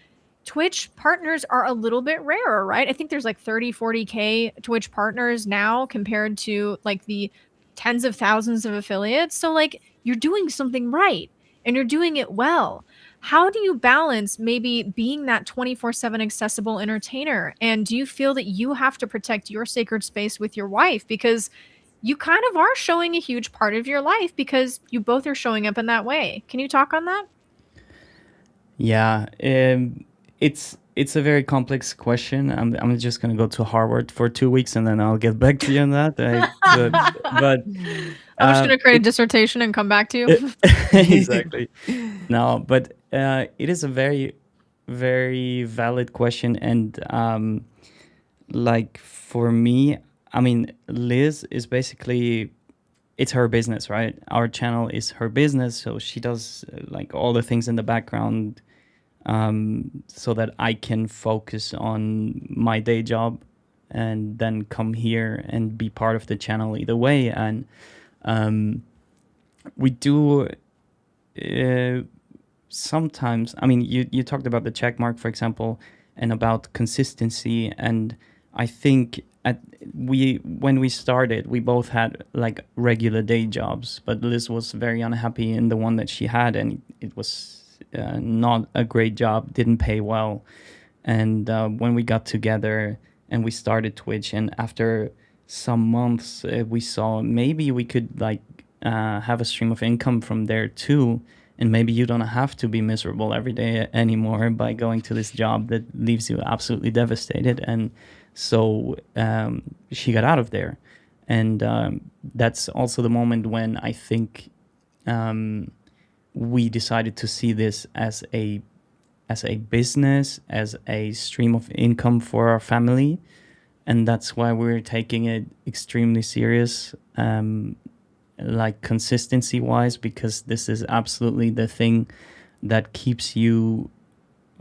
Twitch partners are a little bit rarer, right? I think there's like 30, 40K Twitch partners now compared to like the tens of thousands of affiliates. So like you're doing something right and you're doing it well. How do you balance maybe being that 24/7 accessible entertainer? And do you feel that you have to protect your sacred space with your wife? Because you kind of are showing a huge part of your life because you both are showing up in that way. Can you talk on that? Yeah, it's a very complex question. I'm just gonna go to Harvard for 2 weeks and then I'll get back to you on that. But I'm just gonna create a dissertation and come back to you. exactly. No, but it is a very, very valid question, and like for me, I mean, Liz is basically it's her business, right? Our channel is her business, so she does like all the things in the background, so that I can focus on my day job and then come here and be part of the channel either way. And we do sometimes, I mean, you talked about the check mark, for example, and about consistency. And I think when we started, we both had like regular day jobs, but Liz was very unhappy in the one that she had, and it was not a great job, didn't pay well. And when we got together and we started Twitch, and after some months, we saw maybe we could like have a stream of income from there too. And maybe you don't have to be miserable every day anymore by going to this job that leaves you absolutely devastated. And so she got out of there. And that's also the moment when I think we decided to see this as a business, as a stream of income for our family. And that's why we're taking it extremely serious, like consistency wise, because this is absolutely the thing that keeps you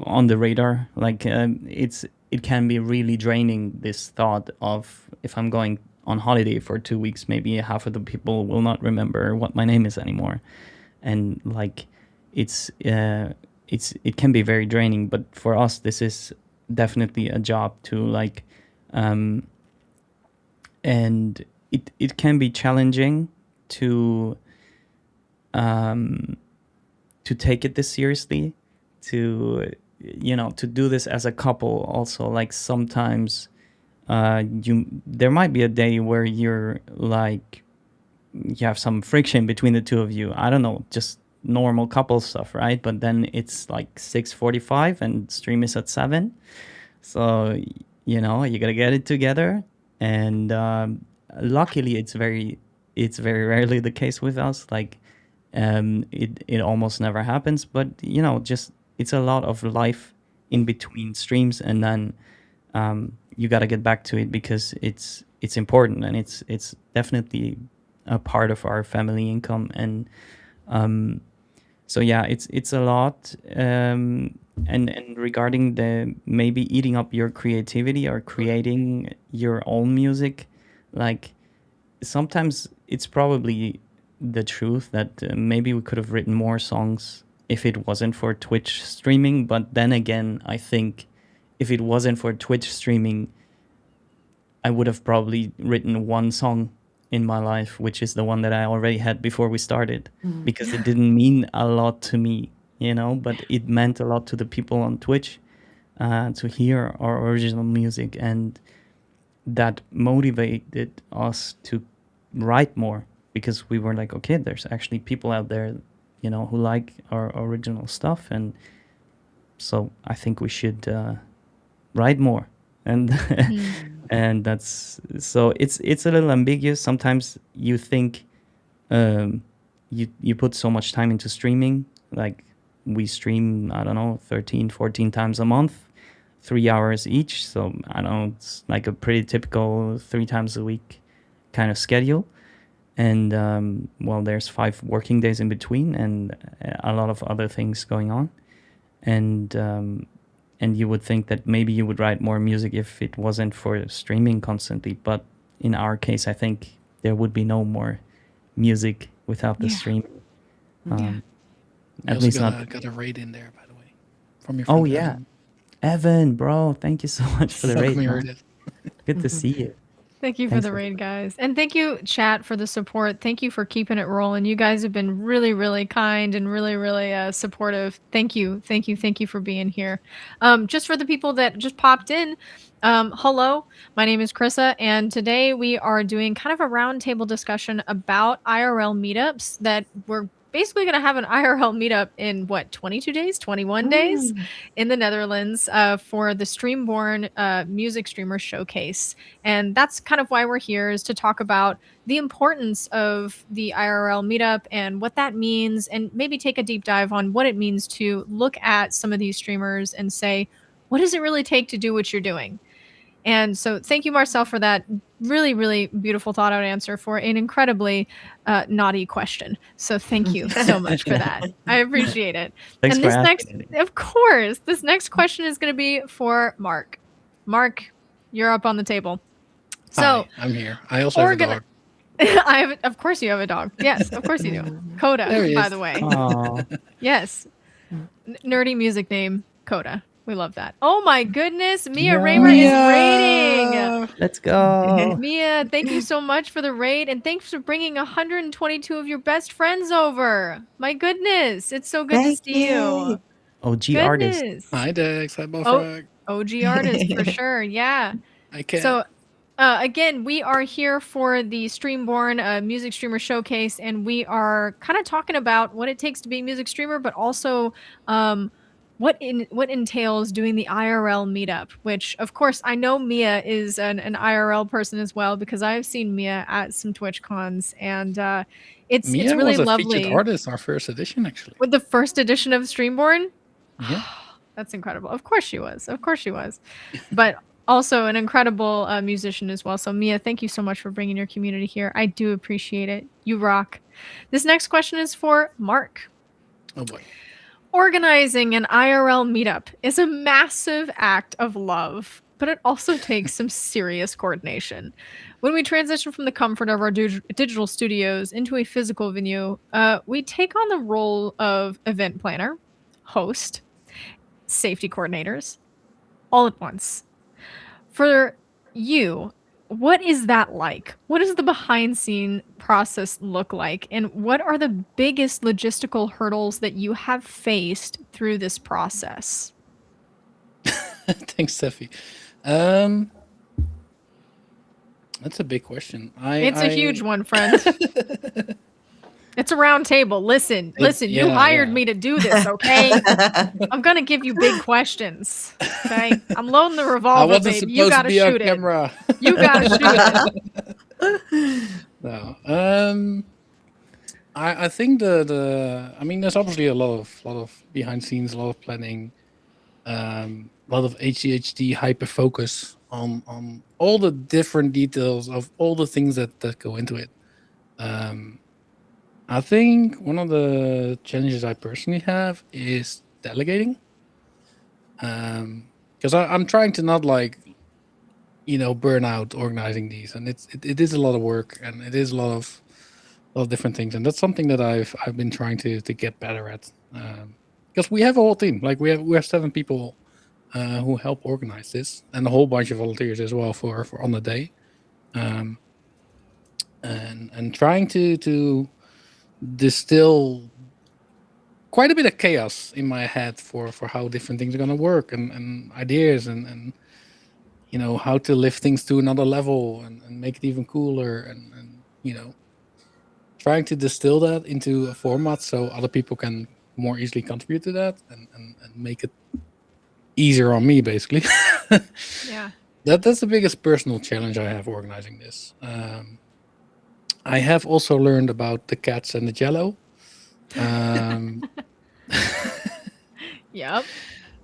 on the radar. Like it can be really draining, this thought of if I'm going on holiday for 2 weeks, maybe half of the people will not remember what my name is anymore. And like it can be very draining, but for us this is definitely a job to like and it can be challenging to take it this seriously, to to do this as a couple also. Like sometimes there might be a day where you're like you have some friction between the two of you. I don't know, just normal couple stuff, right? But then it's like 6:45 and stream is at 7. So, you gotta get it together. And luckily, it's very rarely the case with us. Like, it almost never happens. But just it's a lot of life in between streams, and then you gotta get back to it because it's important, and it's definitely a part of our family income. And so yeah, it's a lot. And regarding the maybe eating up your creativity or creating your own music, like sometimes it's probably the truth that maybe we could have written more songs if it wasn't for Twitch streaming. But then again, I think if it wasn't for Twitch streaming, I would have probably written one song in my life, which is the one that I already had before we started, because it didn't mean a lot to me, but it meant a lot to the people on Twitch to hear our original music, and that motivated us to write more, because we were like, okay, there's actually people out there, who like our original stuff, and so I think we should write more. And and that's so it's a little ambiguous. Sometimes you think you put so much time into streaming, like we stream, I don't know, 13 14 times a month, 3 hours each. So I don't know, it's like a pretty typical 3 times a week kind of schedule. And well, there's 5 working days in between, and a lot of other things going on. And you would think that maybe you would write more music if it wasn't for streaming constantly. But in our case, I think there would be no more music without the stream. You At also least got a raid in there, by the way, from your Oh friend yeah, Evan. Evan, bro, thank you so much for the How raid, come you man. heard it? Good to see you. Thank you for Thanks the for raid, guys. And thank you, chat, for the support. Thank you for keeping it rolling. You guys have been really, really kind and really, really supportive. Thank you. Thank you. Thank you for being here. Just for the people that just popped in, hello, my name is Krissa, and today we are doing kind of a roundtable discussion about IRL meetups that we're basically going to have an IRL meetup in 22 days, 21 days in the Netherlands for the Streamborn music streamer showcase. And that's kind of why we're here, is to talk about the importance of the IRL meetup and what that means, and maybe take a deep dive on what it means to look at some of these streamers and say, what does it really take to do what you're doing? And so thank you, Marcel, for that really, really beautiful thought out answer for an incredibly naughty question. So thank you so much for that. I appreciate it. Thanks And for this next, asking. of course, this next question is going to be for Mark. Mark, you're up on the table. So Hi, I'm here. I also have a dog. of course you have a dog. Yes, of course you do. Coda, There he by is. the way. Aw. Yes. Nerdy music name, Coda. We love that. Oh my goodness. Mia Yeah. Raymer is raiding. Let's go. Mia, thank you so much for the raid, and thanks for bringing 122 of your best friends over. My goodness. It's so good to Thank see you. you. OG artist. Goodness. Hi, Dex. Hi, Bullfrog. OG artist for sure. Yeah. Hi, Kat. So again, we are here for the Streamborn music streamer showcase, and we are kind of talking about what it takes to be a music streamer, but also what entails doing the IRL meetup, which of course I know Mia is an IRL person as well, because I've seen Mia at some Twitch cons, and it's Mia really was a lovely. featured artist our first edition, actually. With the first edition of Streamborn? Yeah. That's incredible. Of course she was. Of course she was. But also an incredible musician as well. So Mia, thank you so much for bringing your community here. I do appreciate it. You rock. This next question is for Mark. Oh boy. Organizing an IRL meetup is a massive act of love, but it also takes some serious coordination. When we transition from the comfort of our digital studios into a physical venue, we take on the role of event planner, host, safety coordinators, all at once. For you, what is that like? What does the behind scene process look like? And what are the biggest logistical hurdles that you have faced through this process? Thanks, Steffi. Um, that's a big question. It's a huge one, friend. It's a round table. Listen, you hired me to do this, okay? I'm going to give you big questions, okay? I'm loading the I revolver, wasn't babe. You supposed got to to be on shoot it. camera. You got to shoot it. No. I think I mean, there's obviously a lot of behind scenes, a lot of planning, a lot of HDHD hyper focus on all the different details of all the things that go into it. I think one of the challenges I personally have is delegating, because I'm trying to not like burn out organizing these, and it is a lot of work, and it is a lot of different things, and that's something that I've been trying to get better at, because we have a whole team. Like we have 7 people who help organize this, and a whole bunch of volunteers as well for on the day, and trying to distill quite a bit of chaos in my head for how different things are going to work, and ideas, and how to lift things to another level, and make it even cooler, and trying to distill that into a format so other people can more easily contribute to that, and make it easier on me, basically. Yeah. That's the biggest personal challenge I have organizing this. I have also learned about the cats and the jello. Yep.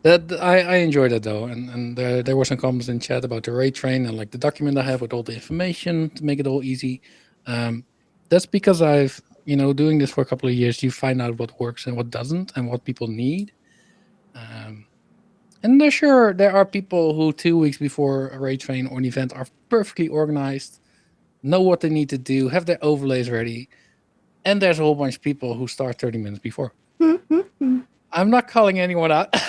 That I enjoy that though, and there were some comments in chat about the raid train and like the document I have with all the information to make it all easy. That's because I've doing this for a couple of years. You find out what works and what doesn't, and what people need. And there are people who 2 weeks before a raid train or an event are perfectly organized, know what they need to do, have their overlays ready, and there's a whole bunch of people who start 30 minutes before. I'm not calling anyone out. 10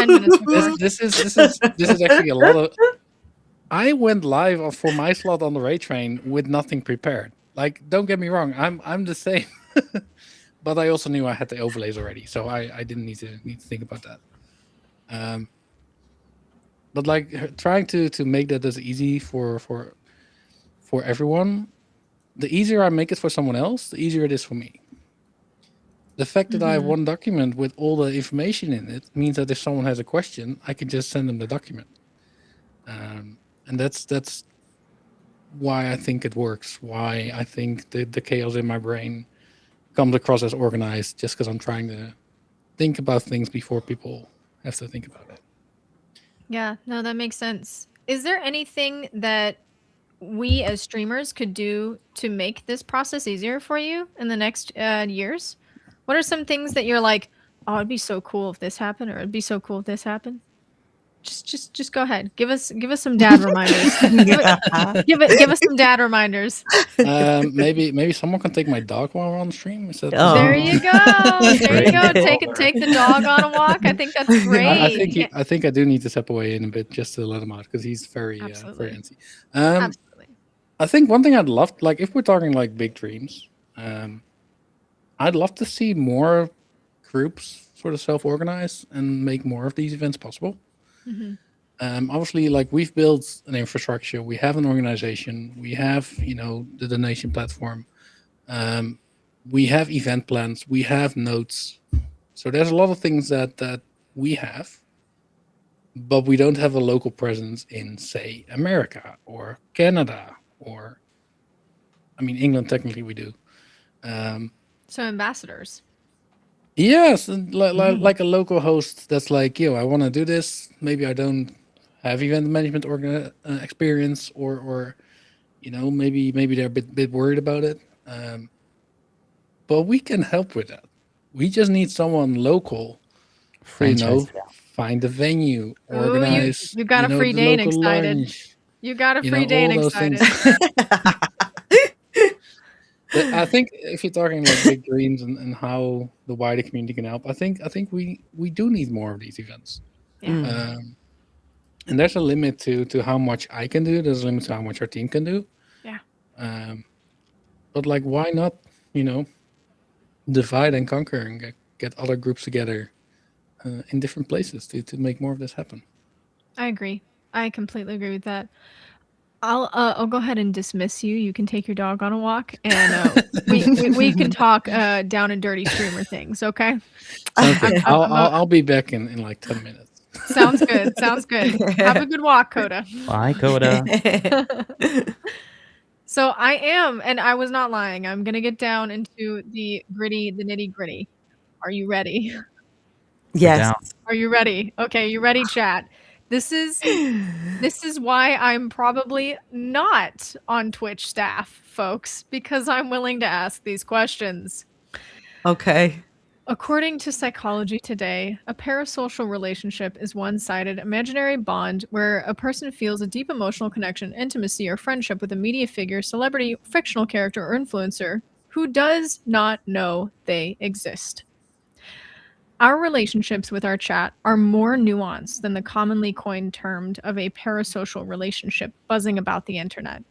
minutes before. This is actually a lot of. I went live for my slot on the raid train with nothing prepared. Like, don't get me wrong, I'm the same, but I also knew I had the overlays already, so I didn't need to think about that. But like trying to make that as easy for everyone. The easier I make it for someone else, the easier it is for me. The fact that I have one document with all the information in it means that if someone has a question, I can just send them the document. And that's why I think it works. Why I think the chaos in my brain comes across as organized, just because I'm trying to think about things before people have to think about it. Yeah, no, that makes sense. Is there anything that we as streamers could do to make this process easier for you in the next years? What are some things that you're like, oh, it'd be so cool if this happened, or it'd be so cool if this happened? Just go ahead. Give us some dad reminders. give us some dad reminders. Maybe someone can take my dog while we're on the stream. Is that There you go. That's There you great. go. Take the dog on a walk. I think that's great. I think I do need to step away in a bit just to let him out, because he's very Absolutely. very antsy. Absolutely. I think one thing I'd love, like if we're talking like big dreams, I'd love to see more groups sort of self-organize and make more of these events possible. Obviously, like we've built an infrastructure, we have an organization, we have the donation platform, we have event plans, we have notes. So there's a lot of things that we have, but we don't have a local presence in, say, America or Canada, or I mean, England technically we do. So ambassadors. Yes, and like a local host that's like, yo, I want to do this. Maybe I don't have event management experience, or maybe they're a bit worried about it. But we can help with that. We just need someone local, Franchise. find a venue, Ooh, organize, you got a free the day and local excited. lunch, You got a free day all and those things. excited. I think if you're talking like big dreams and how the wider community can help, I think we do need more of these events. Yeah. And there's a limit to how much I can do. There's a limit to how much our team can do. Yeah. But like, why not? Divide and conquer and get other groups together in different places to make more of this happen. I agree. I completely agree with that. I'll go ahead and dismiss you. You can take your dog on a walk, and we can talk down and dirty streamer things. Okay. Sounds good. I'm I'll be back in like 10 minutes. Sounds good. Sounds good. Have a good walk, Coda. Bye, Coda. So I am, and I was not lying. I'm gonna get down into the nitty gritty. Are you ready? Yes. down. Are you ready? Okay, you ready, chat? This is why I'm probably not on Twitch staff, folks, because I'm willing to ask these questions. Okay. According to Psychology Today, a parasocial relationship is one-sided imaginary bond where a person feels a deep emotional connection, intimacy, or friendship with a media figure, celebrity, fictional character, or influencer who does not know they exist. Our relationships with our chat are more nuanced than the commonly coined term of a parasocial relationship buzzing about the internet.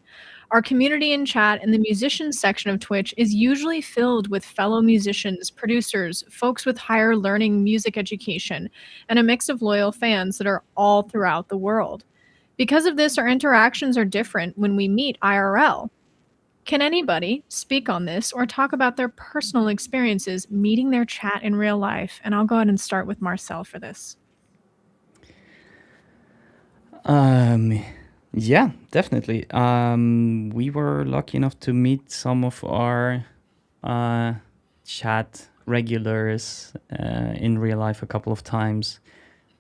Our community in chat and the musicians section of Twitch is usually filled with fellow musicians, producers, folks with higher learning music education, and a mix of loyal fans that are all throughout the world. Because of this, our interactions are different when we meet IRL. Can anybody speak on this or talk about their personal experiences meeting their chat in real life? And I'll go ahead and start with Marcel for this. Yeah, definitely. We were lucky enough to meet some of our chat regulars in real life a couple of times.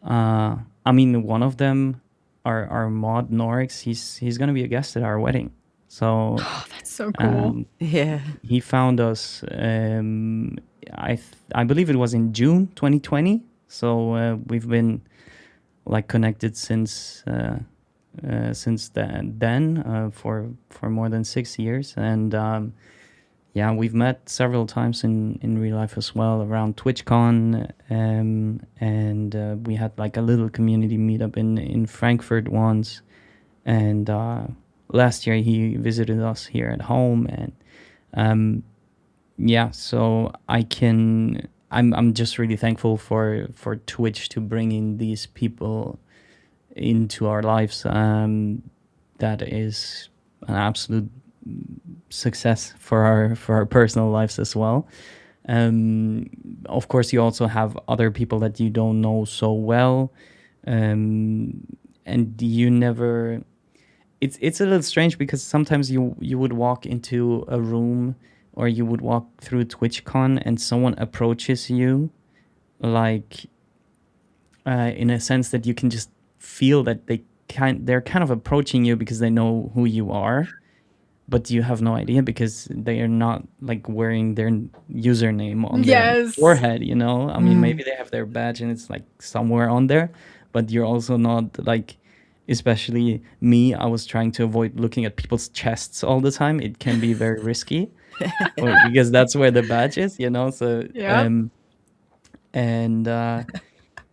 I mean, one of them, our mod Norix, he's gonna be a guest at our wedding. So Oh, that's so cool. Yeah. he found us. I believe it was in June 2020. So we've been like connected since then for more than 6 years, and yeah, we've met several times in real life as well around TwitchCon, and we had like a little community meetup in Frankfurt once, and last year he visited us here at home, and yeah, so I'm just really thankful for Twitch to bring in these people into our lives. That is an absolute success for our personal lives as well. Of course, you also have other people that you don't know so well, and you never. It's a little strange because sometimes you would walk into a room or you would walk through TwitchCon and someone approaches you, like in a sense that you can just feel that they're kind of approaching you because they know who you are, but you have no idea because they are not like wearing their username on their forehead, you know? I mean, maybe they have their badge and it's like somewhere on there, but you're also not like, especially me, I was trying to avoid looking at people's chests all the time. It can be very risky because that's where the badge is, you know? So, Yep. and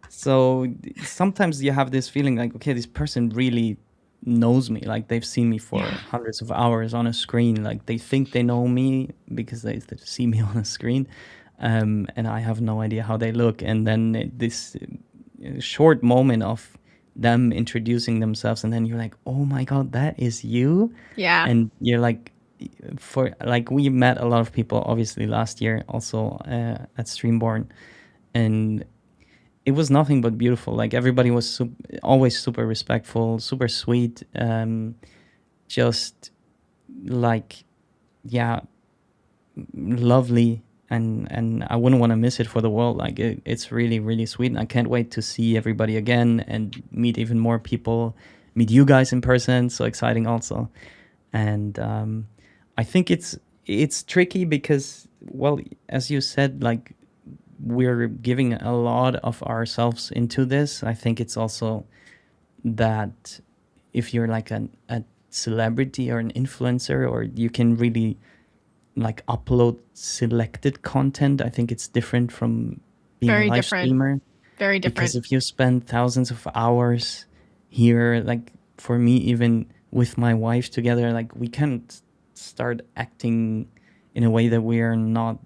so sometimes you have this feeling like, okay, this person really knows me. Like they've seen me for hundreds of hours on a screen. Like they think they know me because they see me on a screen, and I have no idea how they look. And then this short moment of them introducing themselves, and then you're like, oh my god, that is you. Yeah. And you're like, we met a lot of people obviously last year also at Streamborn, and it was nothing but beautiful. Like everybody was always super respectful, super sweet, just like, yeah, lovely, and I wouldn't want to miss it for the world. Like it's really, really sweet, and I can't wait to see everybody again and meet even more people, meet you guys in person. So exciting also. And I think it's tricky because, well, as you said, like we're giving a lot of ourselves into this. I think it's also that if you're like a celebrity or an influencer, or you can really like upload selected content, I think it's different from being Very a live different. streamer. Very Because different. if you spend thousands of hours here, like for me, even with my wife together, like we can't start acting in a way that we are not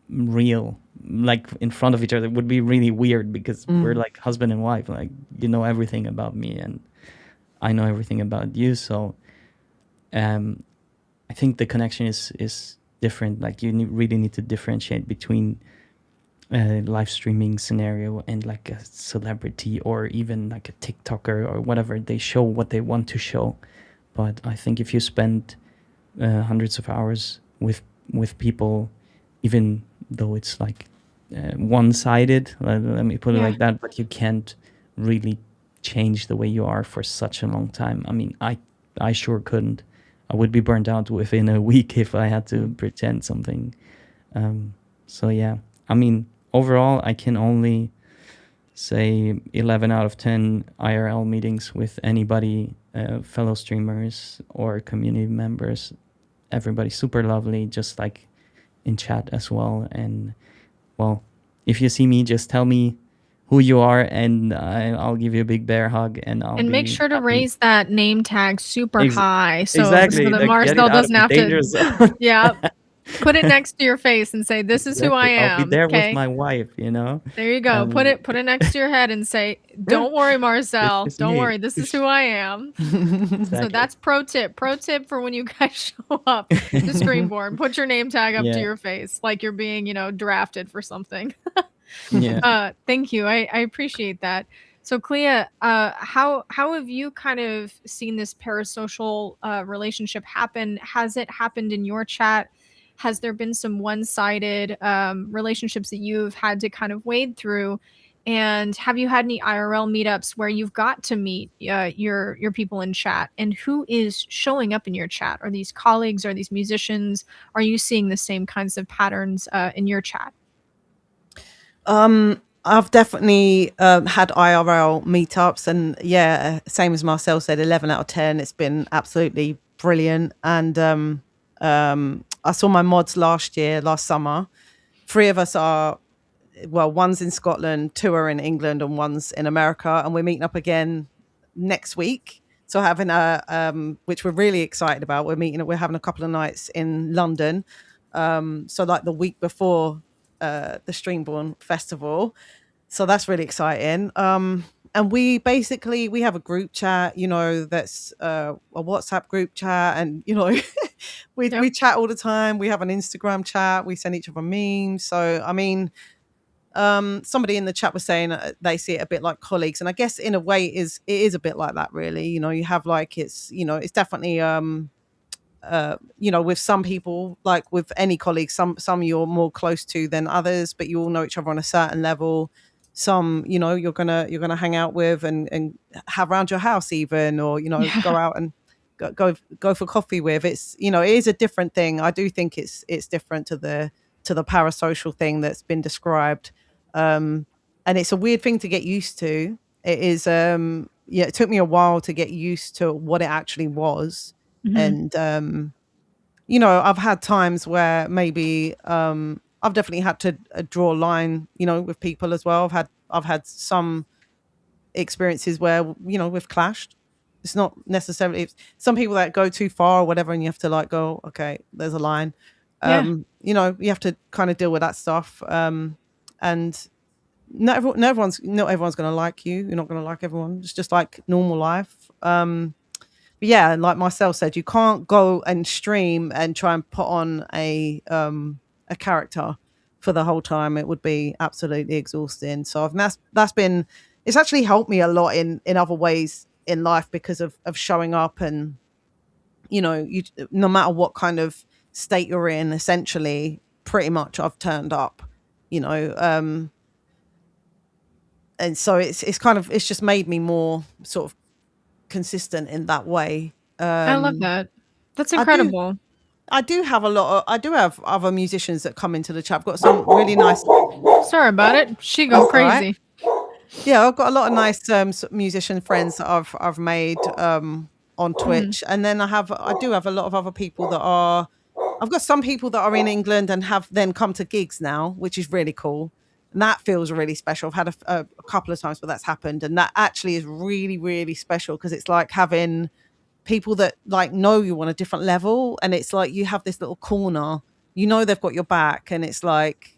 real, like in front of each other. It would be really weird because we're like husband and wife, like you know everything about me and I know everything about you. So I think the connection is different. Like you really need to differentiate between a live streaming scenario and like a celebrity or even like a TikToker or whatever. They show what they want to show. But I think if you spend hundreds of hours with people, even though it's like one-sided, let me put it like that, but you can't really change the way you are for such a long time. I mean, I sure couldn't. I would be burnt out within a week if I had to pretend something. So yeah, I mean, overall, I can only say 11 out of 10 IRL meetings with anybody, fellow streamers or community members. Everybody super lovely, just like in chat as well. And well, if you see me, just tell me who you are, and I'll give you a big bear hug, and I'll And be make sure to happy. raise that name tag super high, so Exactly, that like, get it Marcel out of doesn't the have danger to. zone. Yeah, put it next to your face and say, "This is who I Exactly. I'll be am." there with Okay, my wife, you know. there you go. Put it next to your head and say, "Don't worry, This Marcel. is Don't me. worry. This is who I am." So Exactly. that's pro tip. Pro tip for when you guys show up to Streamborn. Put your name tag up to Yeah. your face like you're being, drafted for something. Yeah. Thank you. I appreciate that. So Clea, how have you kind of seen this parasocial relationship happen? Has it happened in your chat? Has there been some one-sided relationships that you've had to kind of wade through? And have you had any IRL meetups where you've got to meet your people in chat? And who is showing up in your chat? Are these colleagues? Are these musicians? Are you seeing the same kinds of patterns in your chat? I've definitely had IRL meetups, and yeah, same as Marcel said, 11 out of 10. It's been absolutely brilliant. And I saw my mods last summer. 3 of us are, well, one's in Scotland, 2 are in England, and one's in America, and we're meeting up again next week. So having which we're really excited about. We're having a couple of nights in London. So like the week before the Streamborn Festival. So that's really exciting. And we have a group chat, that's a WhatsApp group chat, and we chat all the time. We have an Instagram chat. We send each other memes. So I mean, somebody in the chat was saying they see it a bit like colleagues, and I guess in a way it is a bit like that, really. You have like it's definitely with some people, like with any colleagues, some you're more close to than others, but you all know each other on a certain level. Some you're gonna hang out with and have around your house even, or go out and go for coffee with. It's it is a different thing. I do think it's different to the parasocial thing that's been described, and it's a weird thing to get used to. It is it took me a while to get used to what it actually was. Mhm. And I've had times where maybe I've definitely had to draw a line with people as well. I've had some experiences where we've clashed. It's not necessarily some people that go too far or whatever, and you have to like go, okay, there's a line. Yeah. You have to kind of deal with that stuff. And not everyone's going to like you. You're not going to like everyone. It's just like normal life. But yeah, like Marcel said, you can't go and stream and try and put on a character for the whole time. It would be absolutely exhausting. So that's been, it's actually helped me a lot in other ways in life because of showing up, and you, no matter what kind of state you're in, essentially pretty much I've turned up, and so it's kind of, it's just made me more sort of consistent in that way. I love that. That's I do incredible. I do have other musicians that come into the chat. I've got some really nice Sorry about it. She go That's all right. crazy. Yeah, I've got a lot of nice musician friends that I've made on Twitch, and then I do have a lot of other people that are. I've got some people that are in England and have then come to gigs now, which is really cool, and that feels really special. I've had a couple of times where that's happened, and that actually is really really special because it's like having people that like know you on a different level, and it's like you have this little corner, you know, they've got your back, and it's like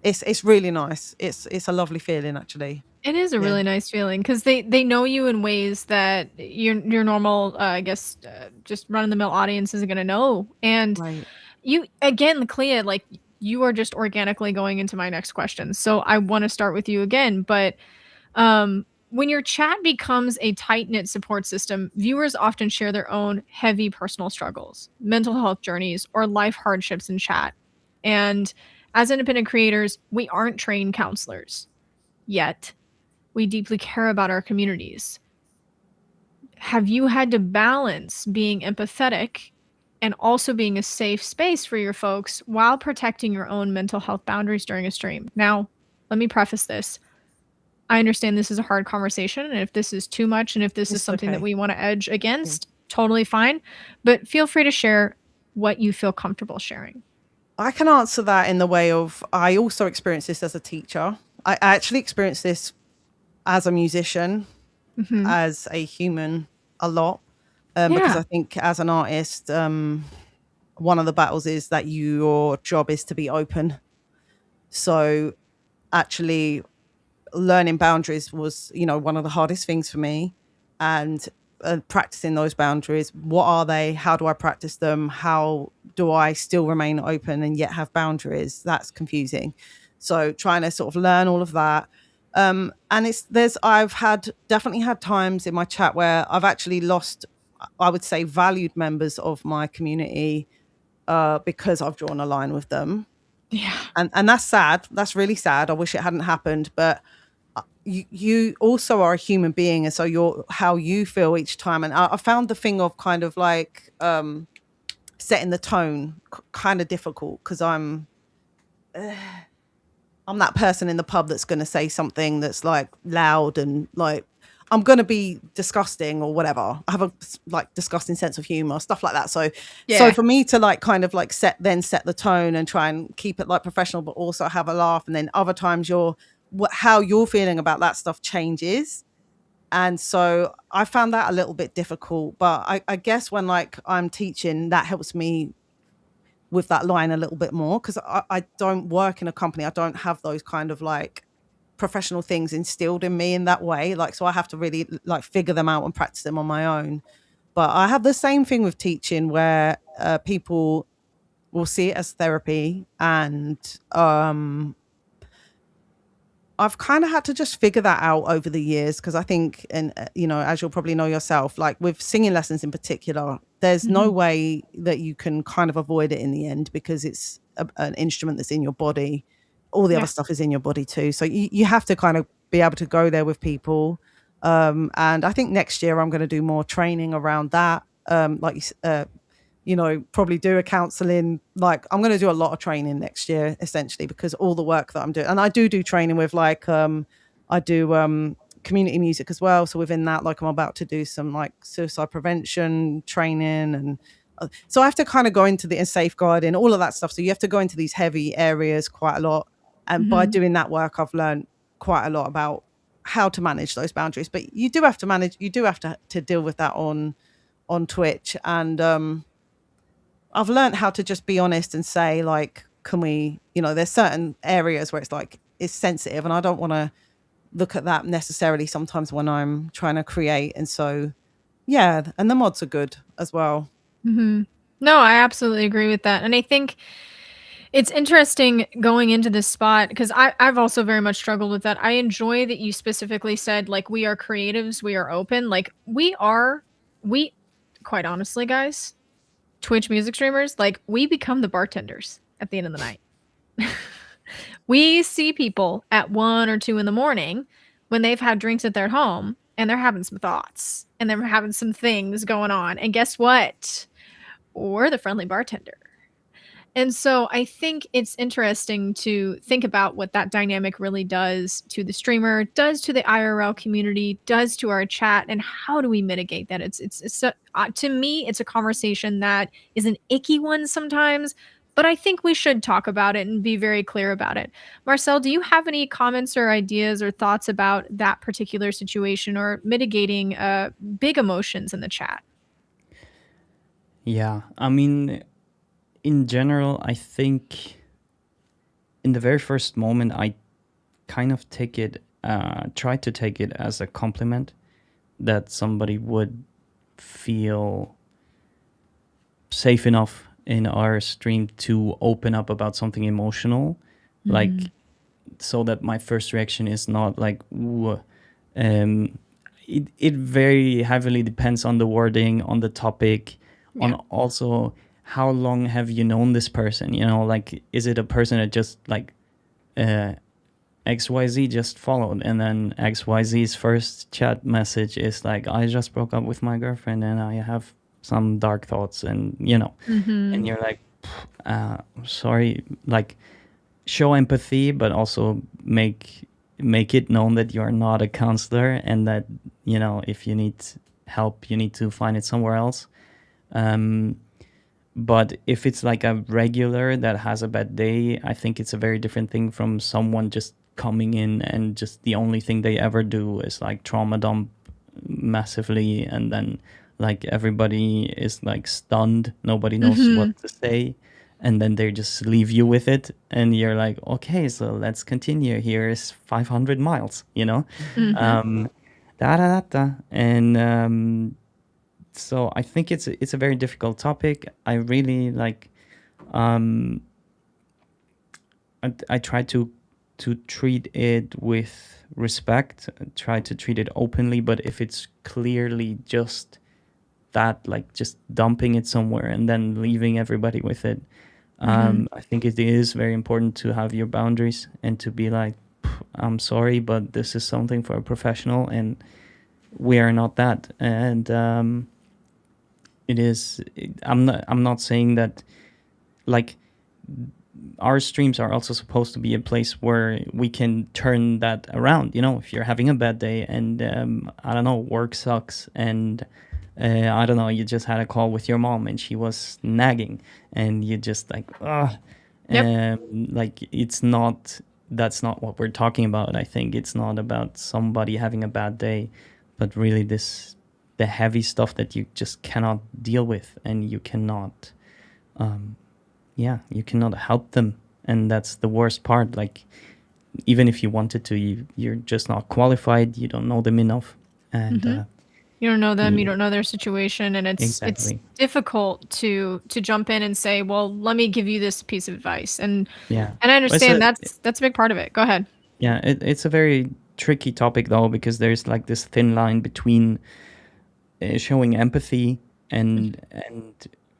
it's really nice. It's a lovely feeling actually. It is a Yeah. really nice feeling because they know you in ways that your normal, I guess, just run of the mill audience isn't gonna know. And Right. you again, Clea, like you are just organically going into my next question. So I want to start with you again, but when your chat becomes a tight knit support system, viewers often share their own heavy personal struggles, mental health journeys, or life hardships in chat. And as independent creators, we aren't trained counselors yet. We deeply care about our communities. Have you had to balance being empathetic and also being a safe space for your folks while protecting your own mental health boundaries during a stream? Now, let me preface this. I understand this is a hard conversation, and if this is too much and if this is It's something that okay. we want to edge against, totally fine. But feel free to share what you feel comfortable sharing. I can answer that in the way of I also experienced this as a teacher. I actually experienced this as a musician, as a human, a lot. Because Yeah. I think as an artist, one of the battles is that your job is to be open. So actually learning boundaries was, you know, one of the hardest things for me, and practicing those boundaries. What are they? How do I practice them? How do I still remain open and yet have boundaries? That's confusing. So trying to sort of learn all of that. And I've definitely had times in my chat where I've actually lost, I would say, valued members of my community because I've drawn a line with them. Yeah. And that's sad. That's really sad. I wish it hadn't happened, but you also are a human being, and so you're how you feel each time. And I found the thing of kind of like setting the tone kind of difficult because I'm that person in the pub that's going to say something that's like loud and like I'm going to be disgusting or whatever. I have a like disgusting sense of humor, stuff like that. So for me to like kind of like set the tone and try and keep it like professional, but also have a laugh. And then other times how you're feeling about that stuff changes. And so I found that a little bit difficult, but I guess when like I'm teaching, that helps me with that line a little bit more because I don't work in a company. I don't have those kind of like professional things instilled in me in that way. Like, so I have to really like figure them out and practice them on my own. But I have the same thing with teaching where people will see it as therapy, and I've kind of had to just figure that out over the years because I think, and you know, as you'll probably know yourself, like with singing lessons in particular, there's no way that you can kind of avoid it in the end because it's an instrument that's in your body. All the other stuff is in your body too. So you have to kind of be able to go there with people. And I think next year I'm going to do more training around that. You know, probably do a counseling. Like I'm going to do a lot of training next year, essentially, because all the work that I'm doing, and I do training with like, I do community music as well. So within that, like I'm about to do some like suicide prevention training. And so I have to kind of go into the safeguarding, all of that stuff. So you have to go into these heavy areas quite a lot. And by doing that work, I've learned quite a lot about how to manage those boundaries. But you do have to deal with that on Twitch. And I've learned how to just be honest and say, like, can we, you know, there's certain areas where it's like, it's sensitive and I don't want to look at that necessarily sometimes when I'm trying to create. And so, yeah, and the mods are good as well. No, I absolutely agree with that. And I think it's interesting going into this spot because I've also very much struggled with that. I enjoy that you specifically said, like, we are creatives, we are open. Like, we quite honestly, guys, Twitch music streamers, like we become the bartenders at the end of the night. We see people at 1 or 2 in the morning when they've had drinks at their home and they're having some thoughts and they're having some things going on. And guess what? We're the friendly bartender. And so I think it's interesting to think about what that dynamic really does to the streamer, does to the IRL community, does to our chat, and how do we mitigate that? To me, it's a conversation that is an icky one sometimes, but I think we should talk about it and be very clear about it. Marcel, do you have any comments or ideas or thoughts about that particular situation or mitigating big emotions in the chat? Yeah, I mean, in general, I think in the very first moment, I kind of try to take it as a compliment that somebody would feel safe enough in our stream to open up about something emotional, like, so that my first reaction is not like, ooh. It very heavily depends on the wording, on the topic, on Yeah. also how long have you known this person, like, is it a person that just like XYZ just followed, and then XYZ's first chat message is like, I just broke up with my girlfriend and I have some dark thoughts, and and you're like, sorry, like, show empathy, but also make it known that you're not a counselor, and that if you need help, you need to find it somewhere else. But if it's like a regular that has a bad day, I think it's a very different thing from someone just coming in and just the only thing they ever do is like trauma dump massively, and then like everybody is like stunned, nobody knows what to say, and then they just leave you with it, and you're like, okay, so let's continue. Here is 500 miles, da da da da. And so I think it's a very difficult topic. I really like I try to treat it with respect, try to treat it openly, but if it's clearly just that, like just dumping it somewhere and then leaving everybody with it, I think it is very important to have your boundaries and to be like, I'm sorry, but this is something for a professional, and we are not that. And I'm not saying that, like, our streams are also supposed to be a place where we can turn that around. If you're having a bad day and I don't know, work sucks, and I don't know, you just had a call with your mom and she was nagging, and you just like, Yep. like, that's not what we're talking about. I think it's not about somebody having a bad day, but really the heavy stuff that you just cannot deal with, and you cannot you cannot help them, and that's the worst part. Like, even if you wanted to, you're just not qualified, you don't know them enough, and You don't know them, you yeah, don't know their situation, and it's exactly. difficult to jump in and say, well, let me give you this piece of advice. Yeah, And I but it's understand that's a big part of it. Go ahead. it's a very tricky topic though, because there's like this thin line between showing empathy and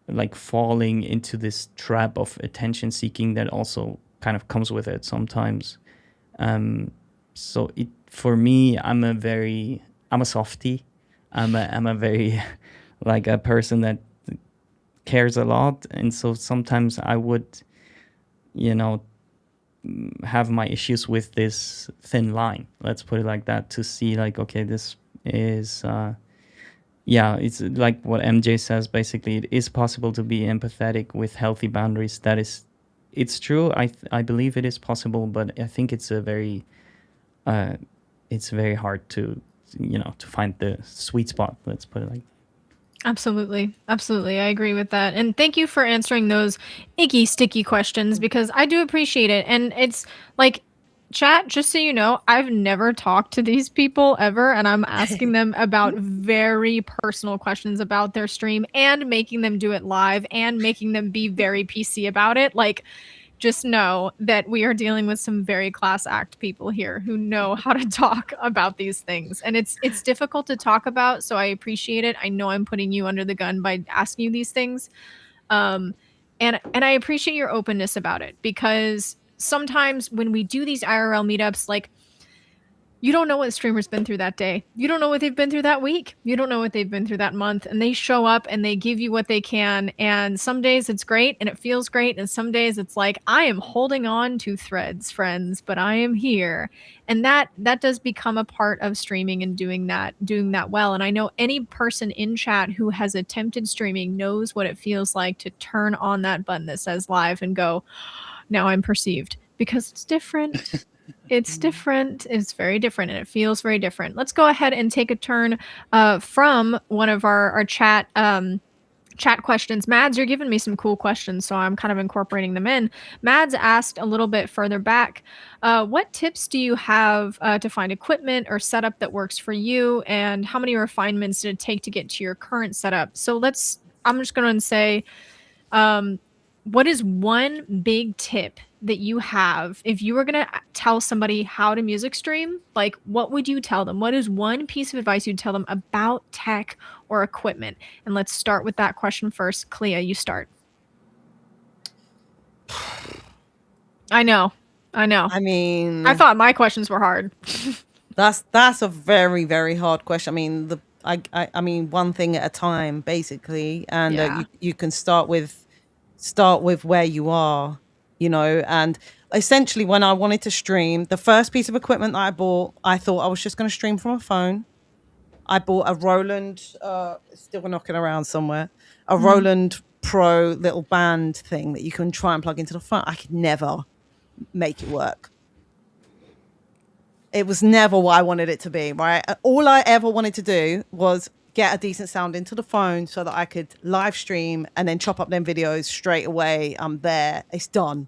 like falling into this trap of attention seeking that also kind of comes with it sometimes. So for me, I'm a softie. I'm a very like a person that cares a lot, and so sometimes I would, you know, have my issues with this thin line. Let's put it like that, to see like, okay, this is yeah, it's like what MJ says. Basically, it is possible to be empathetic with healthy boundaries. It's true. I believe it is possible, but I think uh, it's very hard to to find the sweet spot. Let's put it like Absolutely. Absolutely. I agree with that. And thank you for answering those icky, sticky questions because I do appreciate it. And it's like, chat, just so you know, I've never talked to these people ever. And I'm asking them about very personal questions about their stream and making them do it live and making them be very PC about it. Like, just know that we are dealing with some very class act people here who know how to talk about these things, and it's difficult to talk about, so I appreciate it. I know I'm putting you under the gun by asking you these things, um and I appreciate your openness about it, because sometimes when we do these IRL meetups, like, You don't know what the streamer's been through that day. You don't know what they've been through that week. You don't know what they've been through that month. And they show up and they give you what they can. And some days it's great and it feels great. And some days it's like, I am holding on to threads, friends, but I am here. And that does become a part of streaming and doing that well. And I know any person in chat who has attempted streaming knows what it feels like to turn on that button that says live and go, now I'm perceived, because it's different. It's different. It's very different, and it feels very different. Let's go ahead and take a turn from one of our chat questions. Mads, you're giving me some cool questions, so I'm kind of incorporating them in. Mads asked a little bit further back, what tips do you have to find equipment or setup that works for you, and how many refinements did it take to get to your current setup? So I'm just going to say, what is one big tip that you have if you were going to tell somebody how to music stream? Like, what would you tell them? What is one piece of advice you'd tell them about tech or equipment? And let's start with that question first. Clea, you start. I know. I mean, I thought my questions were hard. that's a very, very hard question. I mean, I mean, one thing at a time, basically, and Yeah. you can start with where you are, you know. And essentially, when I wanted to stream, the first piece of equipment that I bought, I thought I was just going to stream from a phone. I bought a Roland, still knocking around somewhere, a Roland Pro little band thing that you can try and plug into the phone. I could never make it work. It was never what I wanted it to be, right? All I ever wanted to do was get a decent sound into the phone so that I could live stream and then chop up them videos straight away. I'm there. It's done.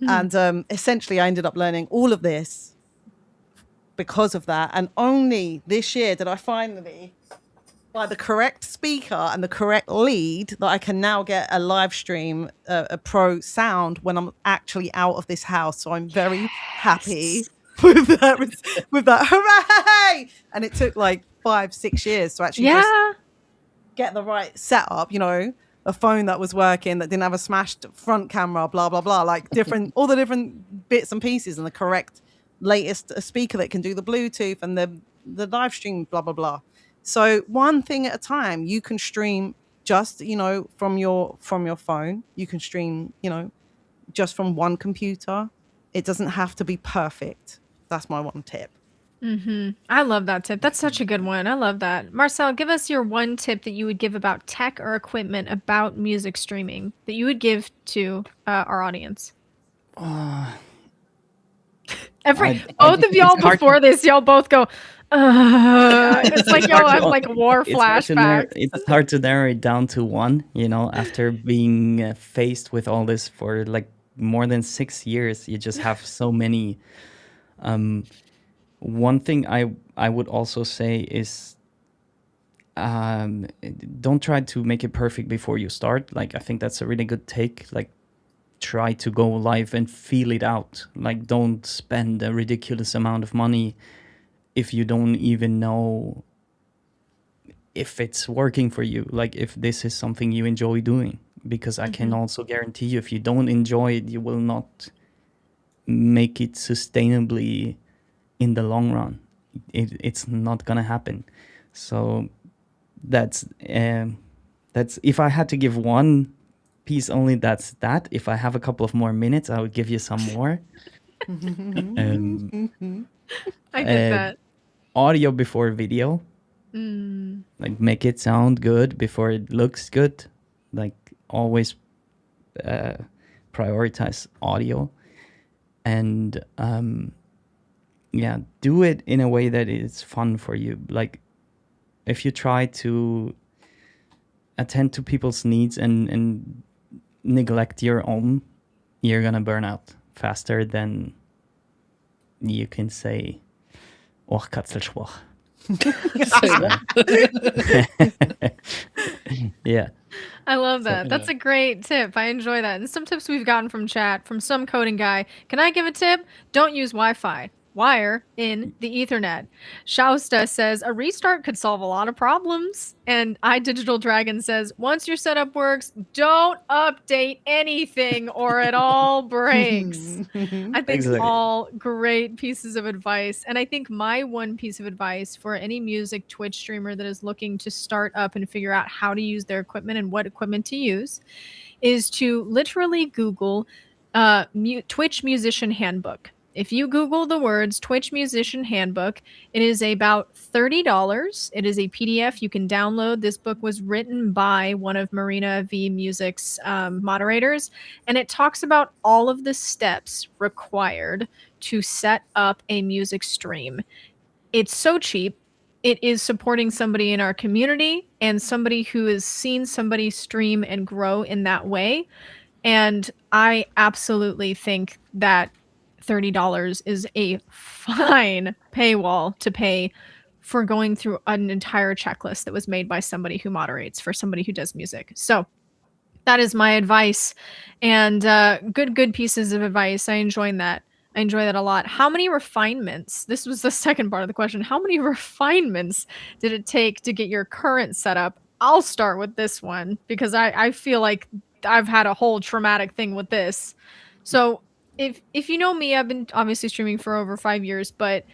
And essentially, I ended up learning all of this because of that. And only this year did I finally buy the correct speaker and the correct lead that I can now get a live stream, a pro sound when I'm actually out of this house. So I'm very happy with that. Hooray! And it took like 5-6 years to actually just get the right setup, you know, a phone that was working, that didn't have a smashed front camera, blah, blah, blah, like all the different bits and pieces, and the correct latest speaker that can do the Bluetooth and the live stream, blah, blah, blah. So one thing at a time. You can stream just, you know, from your phone. You can stream, you know, just from one computer. It doesn't have to be perfect. That's my one tip. I love that tip. That's such a good one. I love that. Marcel, give us your one tip that you would give about tech or equipment about music streaming that you would give to our audience. Both of y'all before this, y'all both go, it's like y'all have like war flashbacks. It's hard to narrow it down to one, you know, after being faced with all this for like more than 6 years. You just have so many. One thing I would also say is don't try to make it perfect before you start. Like, I think that's a really good take. Like, try to go live and feel it out. Like, don't spend a ridiculous amount of money if you don't even know if it's working for you, like if this is something you enjoy doing. Because I can also guarantee you, if you don't enjoy it, you will not make it sustainably in the long run. It's not gonna happen. So that's if I had to give one piece only, that's that. If I have a couple of more minutes, I would give you some more. I get that. Audio before video. Like, make it sound good before it looks good. Like, always prioritize audio. And do it in a way that is fun for you. Like, if you try to attend to people's needs and neglect your own, you're gonna burn out faster than you can say, "Oh, Katzelschwach." Yeah. I love that. That's a great tip. I enjoy that. And some tips we've gotten from chat, from some coding guy. Can I give a tip? Don't use Wi-Fi. wire in the Ethernet. Shausta says a restart could solve a lot of problems. And iDigital Dragon says once your setup works, don't update anything or it all breaks. I think Exactly. all great pieces of advice. And I think my one piece of advice for any music Twitch streamer that is looking to start up and figure out how to use their equipment and what equipment to use is to literally Google Twitch Musician Handbook. If you Google the words Twitch Musician Handbook, it is about $30. It is a PDF you can download. This book was written by one of Marina V Music's moderators, and it talks about all of the steps required to set up a music stream. It's so cheap. It is supporting somebody in our community and somebody who has seen somebody stream and grow in that way. And I absolutely think that $30 is a fine paywall to pay for going through an entire checklist that was made by somebody who moderates for somebody who does music. So that is my advice. And good pieces of advice. I enjoy that. I enjoy that a lot. How many refinements? This was the second part of the question. How many refinements did it take to get your current setup? I'll start with this one because I feel like I've had a whole traumatic thing with this. So if you know me, I've been obviously streaming for over 5 years, but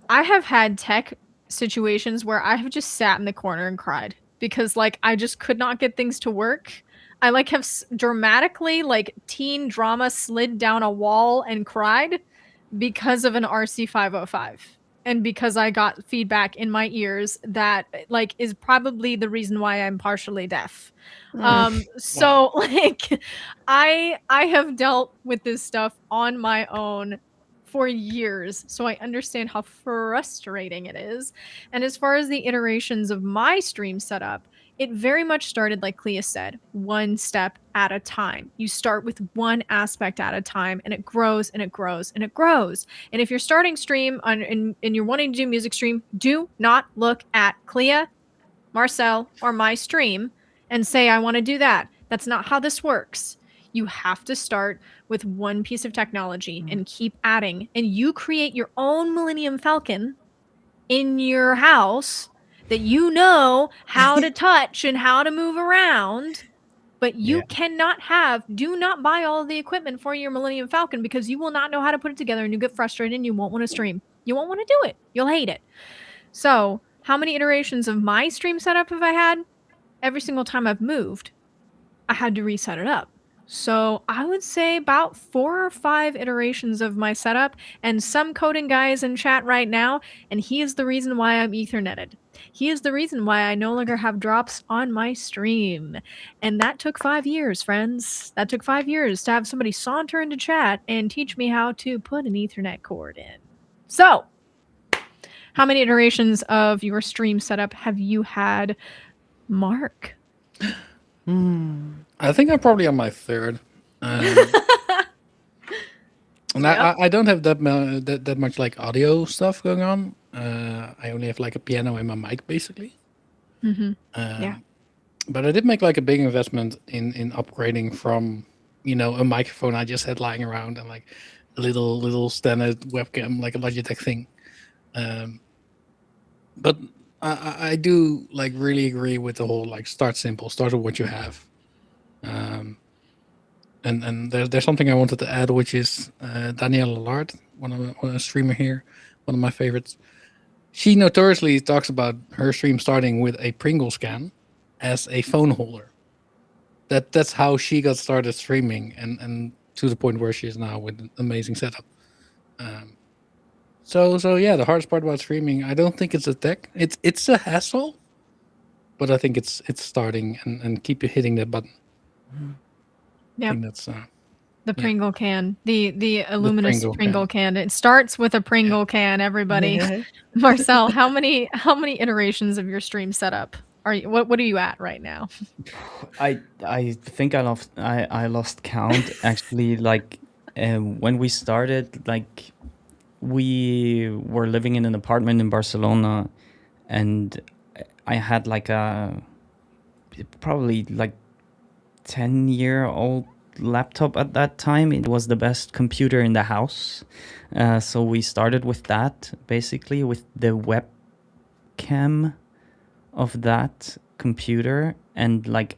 I have had tech situations where I have just sat in the corner and cried because like I just could not get things to work. I like have dramatically like teen drama slid down a wall and cried because of an RC505 and because I got feedback in my ears that like is probably the reason why I'm partially deaf. So like I have dealt with this stuff on my own for years, so I understand how frustrating it is. And as far as the iterations of my stream setup, it very much started, like Clea said, one step at a time. You start with one aspect at a time, and it grows and it grows and it grows. And if you're starting stream and you're wanting to do music stream, do not look at Clea, Marcel, or my stream and say, I want to do that. That's not how this works. You have to start with one piece of technology and keep adding. And you create your own Millennium Falcon in your house that you know how to touch and how to move around. But you do not buy all of the equipment for your Millennium Falcon because you will not know how to put it together and you get frustrated and you won't want to stream. You won't want to do it. You'll hate it. So, how many iterations of my stream setup have I had? Every single time I've moved, I had to reset it up. So I would say about 4 or 5 iterations of my setup, and some coding guy is in chat right now, and he is the reason why I'm Etherneted. He is the reason why I no longer have drops on my stream. And that took 5 years, friends. That took 5 years to have somebody saunter into chat and teach me how to put an Ethernet cord in. So, how many iterations of your stream setup have you had, Mark? I think I'm probably on my third. And I don't have that much like audio stuff going on. I only have like a piano and my mic basically. But I did make like a big investment in upgrading from, you know, a microphone I just had lying around and like a little standard webcam, like a Logitech thing. But I do like really agree with the whole like start simple, start with what you have. And there's something I wanted to add, which is Danielle Allard, one of a streamer here, one of my favorites. She notoriously talks about her stream starting with a Pringles can as a phone holder. That's how she got started streaming, and to the point where she is now with an amazing setup. So yeah, the hardest part about streaming, I don't think it's the tech. It's a hassle, but I think it's starting and keep hitting that button. Yeah, I think that's the Pringle can, the luminous Pringle can. It starts with a Pringle can. Everybody, Marcel, how many iterations of your stream setup are you? What are you at right now? I think I lost count actually. Like when we started, like we were living in an apartment in Barcelona, and I had like a probably like 10-year-old laptop at that time. It was the best computer in the house. So we started with that, basically, with the webcam of that computer. And like,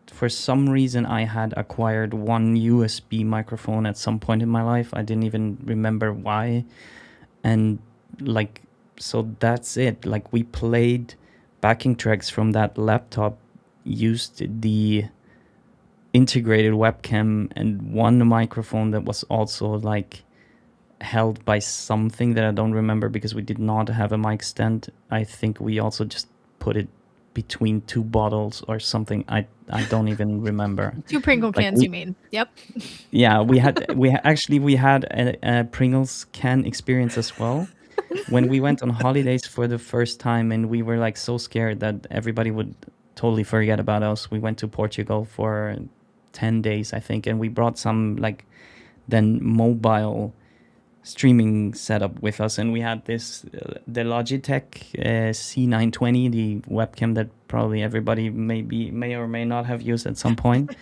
for some reason, I had acquired one USB microphone at some point in my life. I didn't even remember why. And like, so that's it. Like, we played backing tracks from that laptop, used the integrated webcam and one microphone that was also like held by something that I don't remember, because we did not have a mic stand. I think we also just put it between two bottles or something. I don't even remember. 2 Pringle Like cans, you mean? Yep. Yeah, we had a Pringles can experience as well. When we went on holidays for the first time, and we were like so scared that everybody would totally forget about us. We went to Portugal for 10 days, I think, and we brought some like then mobile streaming setup with us, and we had this the Logitech C920, the webcam that probably everybody may or may not have used at some point.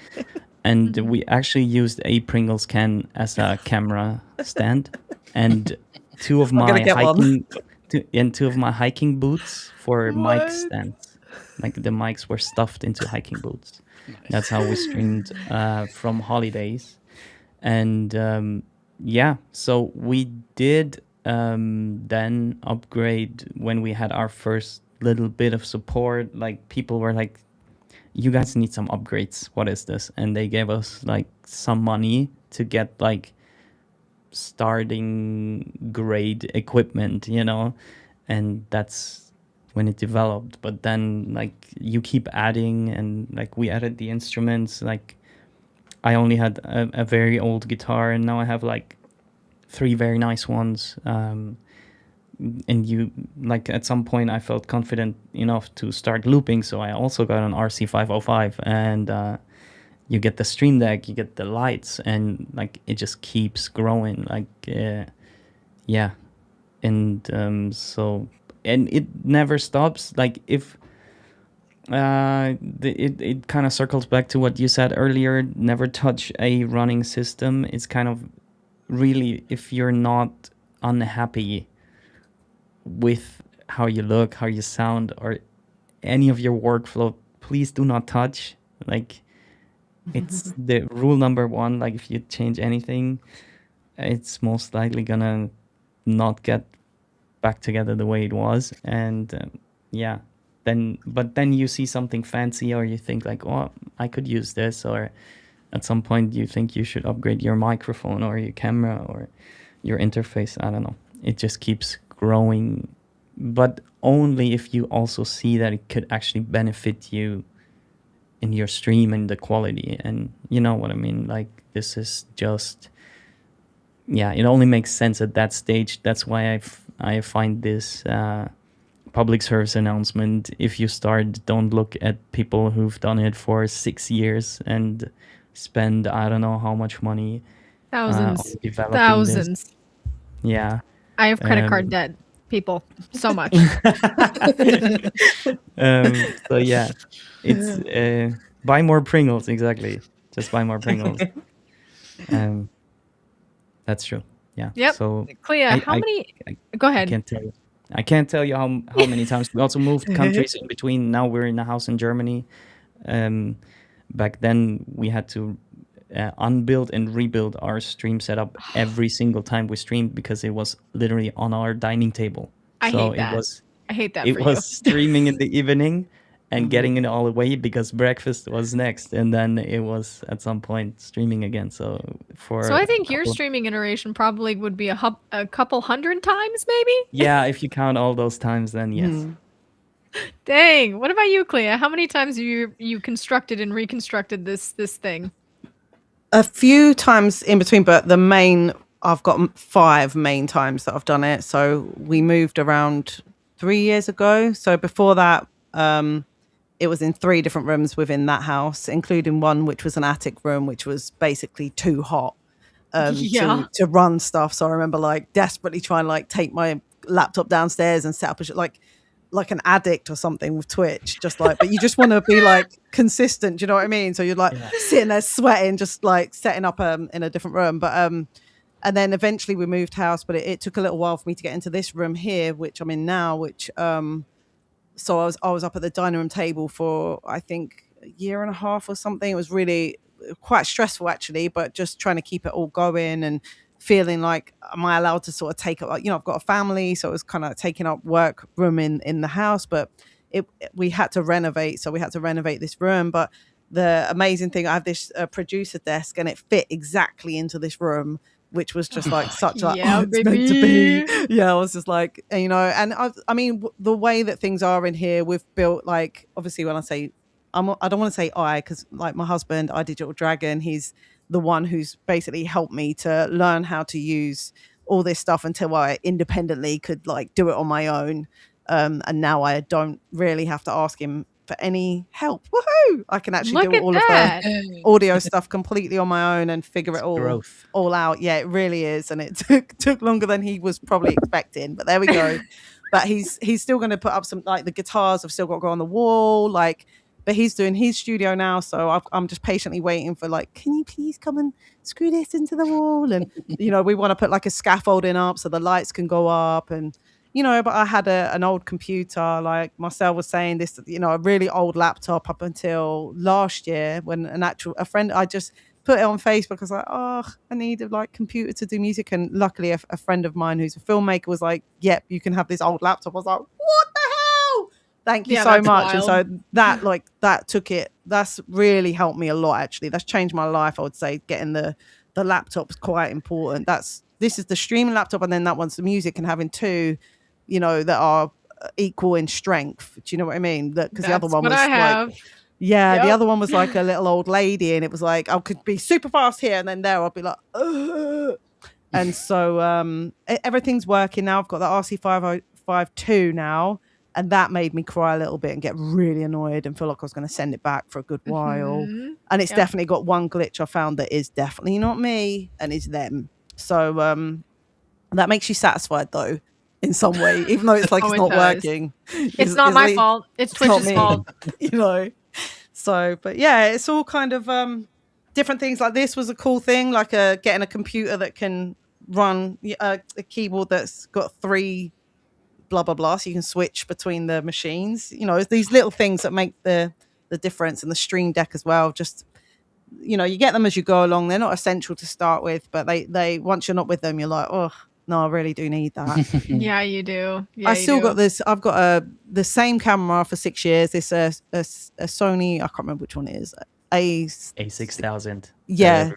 And we actually used a Pringles can as a camera stand, and two of my hiking boots for mic stands. Like, the mics were stuffed into hiking boots. Nice. That's how we streamed from holidays. And yeah, so we did then upgrade when we had our first little bit of support. Like, people were like, you guys need some upgrades. What is this? And they gave us like some money to get like starting grade equipment, you know, and that's when it developed. But then like you keep adding, and like we added the instruments. Like, I only had a very old guitar, and now I have like 3 very nice ones. And you, like, at some point I felt confident enough to start looping, so I also got an RC505, and you get the Stream Deck, you get the lights, and like it just keeps growing. Like, yeah, and so, and it never stops. Like, if it kind of circles back to what you said earlier, never touch a running system. It's kind of really, if you're not unhappy with how you look, how you sound, or any of your workflow, please do not touch. Like, it's the rule number 1. Like, if you change anything, it's most likely gonna not get back together the way it was. And yeah, but then you see something fancy, or you think like, oh, I could use this, or at some point you think you should upgrade your microphone or your camera or your interface. I don't know. It just keeps growing, but only if you also see that it could actually benefit you in your stream and the quality. And you know what I mean? Like, this is just, yeah, it only makes sense at that stage. That's why I find this public service announcement: if you start, don't look at people who've done it for 6 years and spend I don't know how much money on developing this. Yeah. I have credit card debt, people, so much. So yeah, it's buy more Pringles. Exactly, just buy more Pringles. That's true. Yeah. Yep. So Clea, how many? Go ahead. I can't tell you how many times we also moved countries in between. Now we're in a house in Germany. Back then we had to unbuild and rebuild our stream setup every single time we streamed, because it was literally on our dining table. I hate that. It was streaming in the evening and getting it all away because breakfast was next, and then it was at some point streaming again. So I think your streaming iteration probably would be a couple hundred times, maybe. Yeah, if you count all those times, then yes. Dang. What about you, Clea? How many times have you constructed and reconstructed this thing? A few times in between, but I've got 5 main times that I've done it. So we moved around 3 years ago. So before that, it was in 3 different rooms within that house, including one which was an attic room, which was basically too hot to run stuff. So I remember like desperately trying to like take my laptop downstairs and set up like like an addict or something with Twitch, just like, but you just want to be like consistent. Do you know what I mean? So you're like sitting there sweating, just like setting up in a different room. But and then eventually we moved house, but it took a little while for me to get into this room here, which I'm in now, which so I was up at the dining room table for I think a year and a half or something. It was really quite stressful actually, but just trying to keep it all going and feeling like, am I allowed to sort of take up, like, I've got a family, so it was kind of taking up work room in the house, but we had to renovate, so we had to renovate this room. But the amazing thing, I have this producer desk, and it fit exactly into this room, which was just like such like, Yeah, it's meant to be. Yeah, I was just like, and I mean, the way that things are in here, we've built, like, obviously when I say I don't want to say because like my husband, I Digital Dragon, he's the one who's basically helped me to learn how to use all this stuff until I independently could like do it on my own. And now I don't really have to ask him for any help. Woohoo! I can actually Look do at all that. of the audio stuff completely on my own and figure it Growth. all out. Yeah, it really is. And it took longer than he was probably expecting, but there we go. But he's still going to put up some, like, the guitars have still got to go on the wall, like, but he's doing his studio now, so I'm just patiently waiting for, like, can you please come and screw this into the wall? And we want to put like a scaffolding up so the lights can go up. And but I had an old computer, like Marcel was saying, this, a really old laptop up until last year, when a friend, I just put it on Facebook. I was like, oh, I need a like computer to do music. And luckily a friend of mine who's a filmmaker was like, yep, you can have this old laptop. I was like, what the hell? Thank you so much. Wild. And so that's really helped me a lot, actually. That's changed my life. I would say getting the laptop's quite important. This is the streaming laptop, and then that one's the music, and having two, that are equal in strength. Do you know what I mean? Because the other one was like, the other one was like a little old lady, and it was like I could be super fast here, and then there I'll be like, ugh. And so everything's working now. I've got the RC552 now, and that made me cry a little bit and get really annoyed and feel like I was going to send it back for a good while. And it's definitely got one glitch I found that is definitely not me and is them. So that makes you satisfied though, in some way, even though it's like it's not working. It's not my fault. It's Twitch's fault. So, but yeah, it's all kind of different things. Like this was a cool thing, like getting a computer that can run a keyboard that's got 3 blah blah blah, so you can switch between the machines. These little things that make the difference. And the Stream Deck as well, just you get them as you go along. They're not essential to start with, but they once you're not with them, you're like, oh no, I really do need that. Yeah, you do. Yeah, I still got this. I've got the same camera for 6 years. This a Sony, I can't remember which one it is. A6000. Yeah.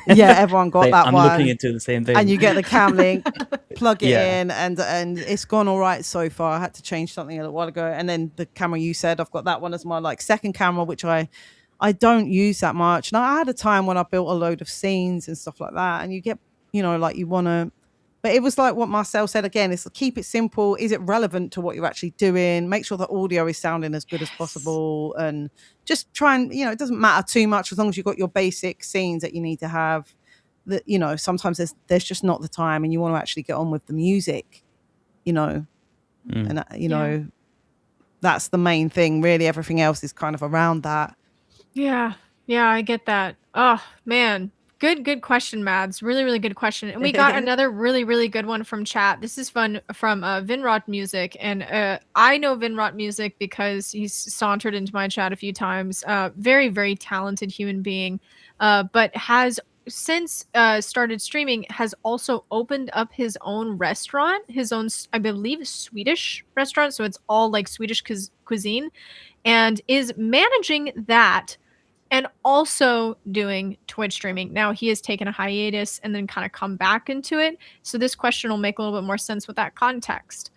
Yeah, everyone got that I'm one. looking into the same thing. And you get the cam link, plug it in, and it's gone all right so far. I had to change something a little while ago. And then the camera you said, I've got that one as my like second camera, which I don't use that much. Now I had a time when I built a load of scenes and stuff like that, and you get, like you want to, but it was like what Marcel said again, is keep it simple. Is it relevant to what you're actually doing? Make sure the audio is sounding as good as possible, and just try and, it doesn't matter too much as long as you've got your basic scenes that you need to have. That, sometimes there's just not the time, and you want to actually get on with the music, and that's the main thing. Really, everything else is kind of around that. Yeah, I get that. Oh man, good question, Mads. Really, really good question. And we got another really, really good one from chat. This is fun from Vinrod Music, and I know Vinrod Music because he's sauntered into my chat a few times. Very, very talented human being, but has since started streaming, has also opened up his own restaurant, his own, I believe, Swedish restaurant. So it's all like Swedish cuisine, and is managing that and also doing Twitch streaming. Now he has taken a hiatus and then kind of come back into it. So this question will make a little bit more sense with that context.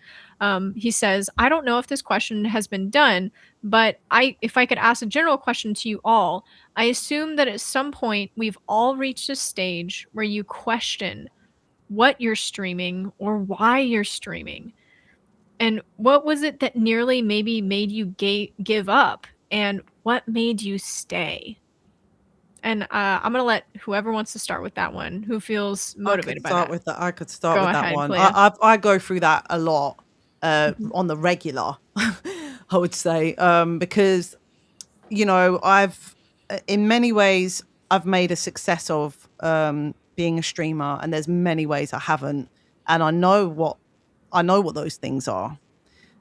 He says, I don't know if this question has been done, but if I could ask a general question to you all, I assume that at some point we've all reached a stage where you question what you're streaming or why you're streaming. And what was it that nearly maybe made you give up? And what made you stay? And I'm going to let whoever wants to start with that one, who feels motivated by that. I could start with that one. Please. I go through that a lot. on the regular, I would say, because I've in many ways I've made a success of being a streamer, and there's many ways I haven't, and I know what those things are,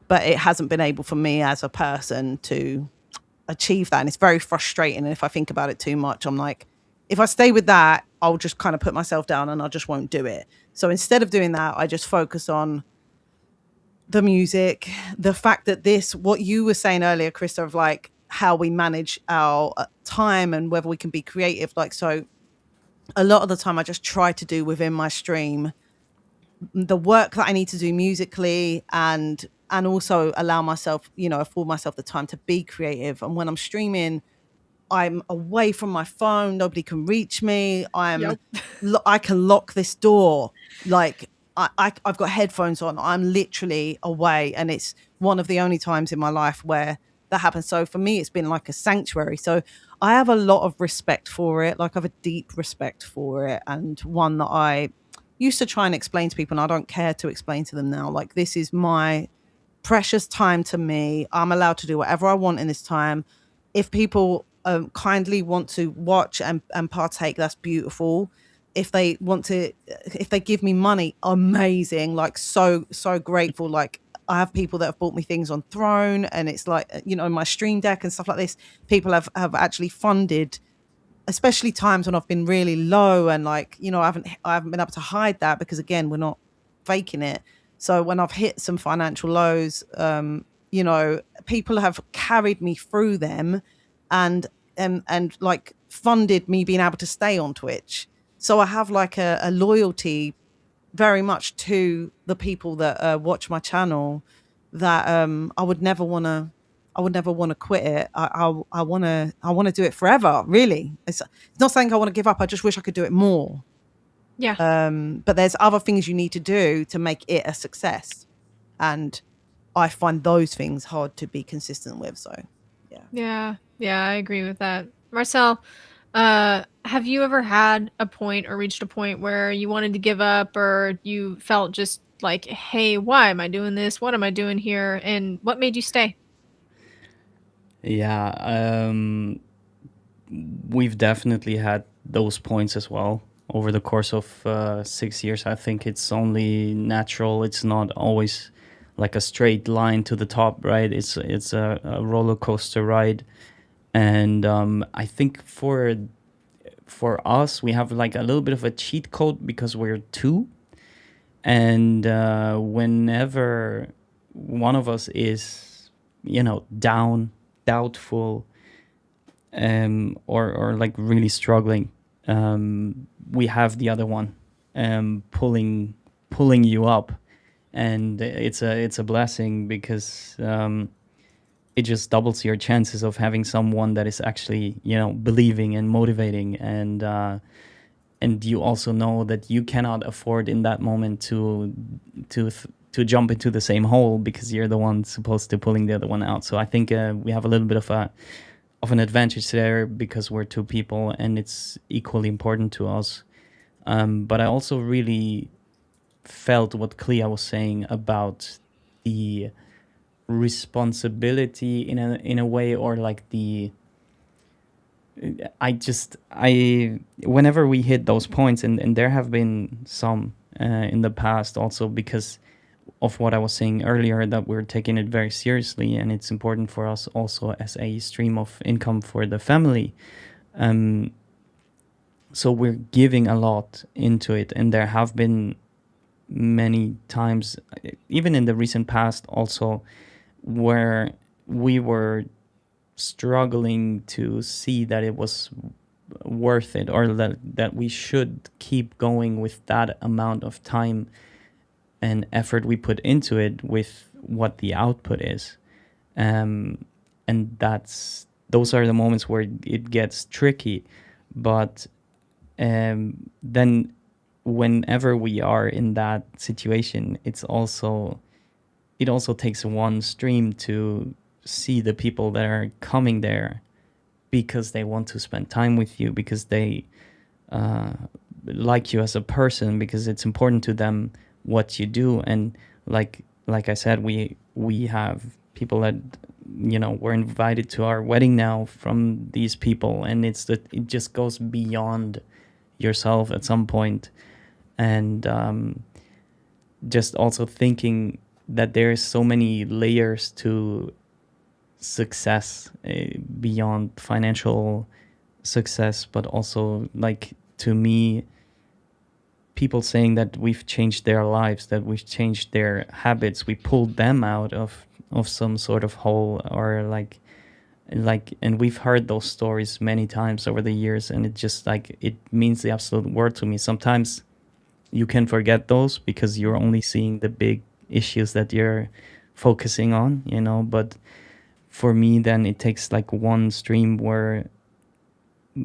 but it hasn't been able for me as a person to achieve that, and it's very frustrating. And if I think about it too much, I'm like, if I stay with that, I'll just kind of put myself down and I just won't do it. So instead of doing that, I just focus on the music, the fact that what you were saying earlier, Krista, of like how we manage our time and whether we can be creative. Like, so a lot of the time I just try to do within my stream the work that I need to do musically, and also allow myself, afford myself the time to be creative. And when I'm streaming, I'm away from my phone. Nobody can reach me. Yep. I can lock this door. Like I've got headphones on. I'm literally away, and it's one of the only times in my life where that happens. So for me, it's been like a sanctuary. So I have a lot of respect for it. Like I have a deep respect for it, and one that I used to try and explain to people, and I don't care to explain to them now. Like, this is my precious time to me. I'm allowed to do whatever I want in this time. If people kindly want to watch and partake, that's beautiful. If they want to, if they give me money, amazing. Like, so grateful. Like, I have people that have bought me things on Throne, and it's like, my Stream Deck and stuff like this. People have actually funded, especially times when I've been really low, and like, I haven't been able to hide that, because again, we're not faking it. So when I've hit some financial lows, people have carried me through them, and like funded me being able to stay on Twitch. So I have like a loyalty very much to the people that watch my channel, that I would never want to quit it. I want to do it forever. Really, it's not saying I want to give up. I just wish I could do it more. Yeah. But there's other things you need to do to make it a success, and I find those things hard to be consistent with. So Yeah, I agree with that. Marcel, have you ever had a point or reached a point where you wanted to give up, or you felt just like, hey, why am I doing this? What am I doing here? And what made you stay? Yeah, we've definitely had those points as well over the course of 6 years. I think it's only natural. It's not always like a straight line to the top, right? It's a roller coaster ride, and I think for us, we have like a little bit of a cheat code because we're two, and whenever one of us is, down, doubtful, or like really struggling, we have the other one pulling you up, and it's a blessing, because it just doubles your chances of having someone that is actually, believing and motivating, and you also know that you cannot afford in that moment to jump into the same hole, because you're the one supposed to pulling the other one out. So I think we have a little bit of an advantage there, because we're two people, and it's equally important to us. But I also really felt what Clea was saying about the responsibility in a way, or like I whenever we hit those points, and there have been some in the past also, because of what I was saying earlier, that we're taking it very seriously, and it's important for us also as a stream of income for the family. So we're giving a lot into it, and there have been many times, even in the recent past also, where we were struggling to see that it was worth it, or that we should keep going with that amount of time and effort we put into it with what the output is. And those are the moments where it gets tricky. But then whenever we are in that situation, it also takes one stream to see the people that are coming there because they want to spend time with you, because they like you as a person, because it's important to them what you do. And like like I said, we have people that, you know, were invited to our wedding now from these people, and it just goes beyond yourself at some point. And just also thinking that there's so many layers to success, beyond financial success, but also, like, to me, people saying that we've changed their lives, that we've changed their habits, we pulled them out of some sort of hole, or like, and we've heard those stories many times over the years, and it just, like, it means the absolute world to me. Sometimes you can forget those because you're only seeing the big issues that you're focusing on, you know. But for me, then it takes like one stream where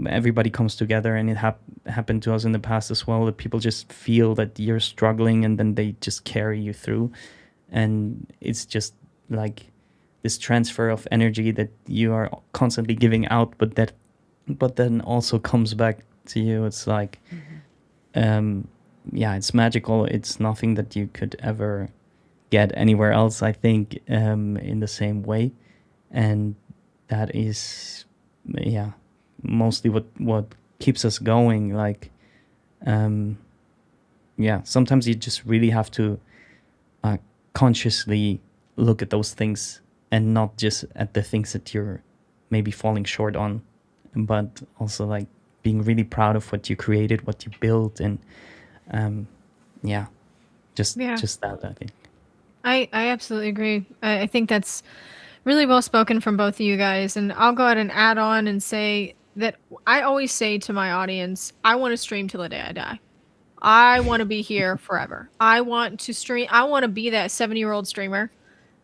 everybody comes together, and it happened to us in the past as well, that people just feel that you're struggling, and then they just carry you through. And it's just like this transfer of energy that you are constantly giving out, but then also comes back to you. It's like, yeah, it's magical. It's nothing that you could ever get anywhere else, I think, in the same way. And that is, yeah, mostly what keeps us going. Like, yeah, sometimes you just really have to consciously look at those things, and not just at the things that you're maybe falling short on, but also like being really proud of what you created, what you built. And yeah, just that, I think. I absolutely agree. I think that's really well spoken from both of you guys. And I'll go ahead and add on and say that I always say to my audience, I want to stream till the day I die. I want to be here forever. I want to stream. I want to be that 70-year-old streamer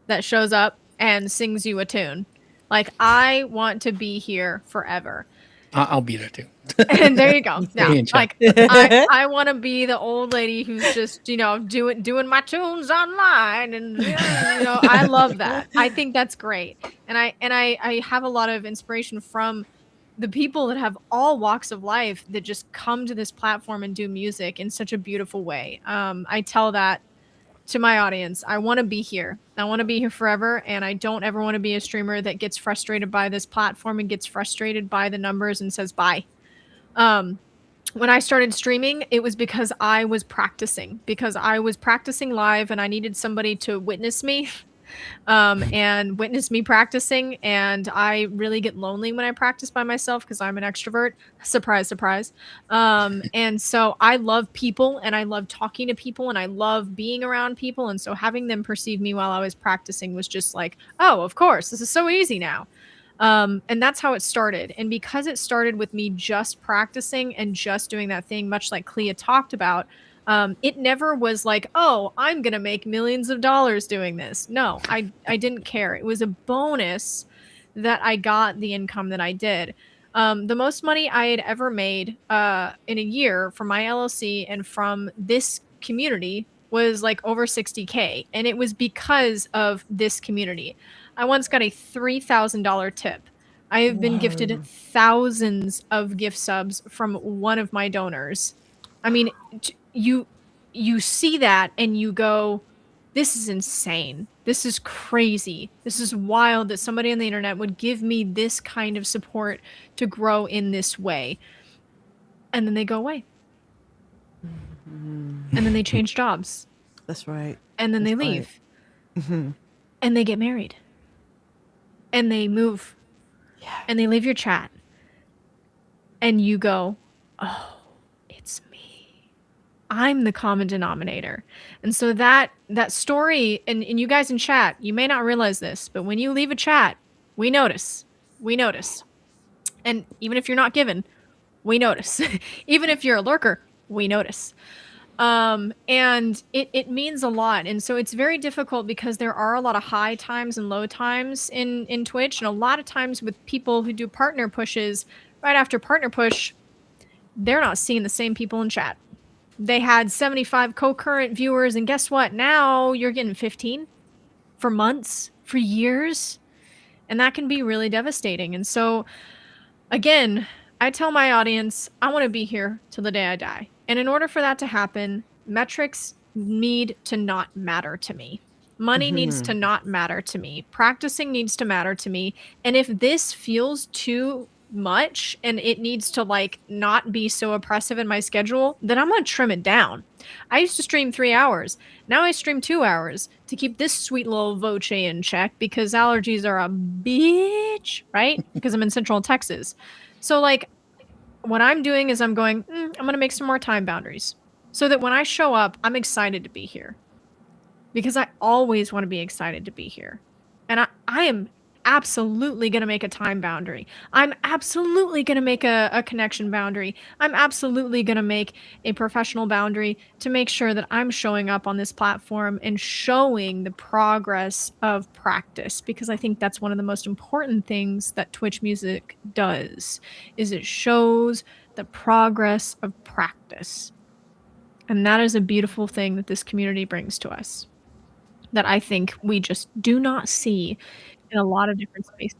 that shows up and sings you a tune. Like, I want to be here forever. I'll be there too. And there you go. Yeah, Me and Chad. like I want to be the old lady who's just, you know, doing my tunes online, and you know, I love that. I think that's great, and I have a lot of inspiration from the people that have all walks of life that just come to this platform and do music in such a beautiful way. I tell that to my audience. I want to be here. I want to be here forever, and I don't ever want to be a streamer that gets frustrated by this platform and gets frustrated by the numbers and says bye. When I started streaming, it was because I was practicing live, and I needed somebody to witness me, and witness me practicing. And I really get lonely when I practice by myself because I'm an extrovert. Surprise, surprise. And so I love people, and I love talking to people, and I love being around people. And so having them perceive me while I was practicing was just like, oh, of course, this is so easy now. And that's how it started. And because it started with me just practicing and just doing that thing, much like Clea talked about, it never was like, oh, I'm going to make millions of dollars doing this. No, I didn't care. It was a bonus that I got the income that I did. The most money I had ever made in a year from my LLC and from this community was like over 60K. And it was because of this community. I once got a $3,000 tip. I have been gifted thousands of gift subs from one of my donors. I mean, you see that and you go, this is insane. This is crazy. This is wild that somebody on the internet would give me this kind of support to grow in this way. And then they go away. And then they change jobs. That's right. And then they leave. And they get married. And they move. Yeah. And they leave your chat. And you go, oh, it's me. I'm the common denominator. And so that story, and you guys in chat, you may not realize this, but when you leave a chat, we notice. We notice. And even if you're not given, we notice. Even if you're a lurker, we notice. And it means a lot. And so it's very difficult because there are a lot of high times and low times in Twitch. And a lot of times with people who do partner pushes, right after partner push, they're not seeing the same people in chat. They had 75 concurrent viewers, and guess what? Now you're getting 15 for months, for years. And that can be really devastating. And so again, I tell my audience, I want to be here till the day I die. And in order for that to happen, metrics need to not matter to me. Money needs to not matter to me. Practicing needs to matter to me. And if this feels too much and it needs to like not be so oppressive in my schedule, then I'm going to trim it down. I used to stream 3 hours. Now I stream 2 hours to keep this sweet little voce in check because allergies are a bitch, right? Because I'm in Central Texas. So like what I'm doing is I'm going, I'm going to make some more time boundaries so that when I show up, I'm excited to be here because I always want to be excited to be here. And I am absolutely going to make a time boundary. I'm absolutely going to make a connection boundary. I'm absolutely going to make a professional boundary to make sure that I'm showing up on this platform and showing the progress of practice, because I think that's one of the most important things that Twitch music does, is it shows the progress of practice. And that is a beautiful thing that this community brings to us, that I think we just do not see in a lot of different spaces.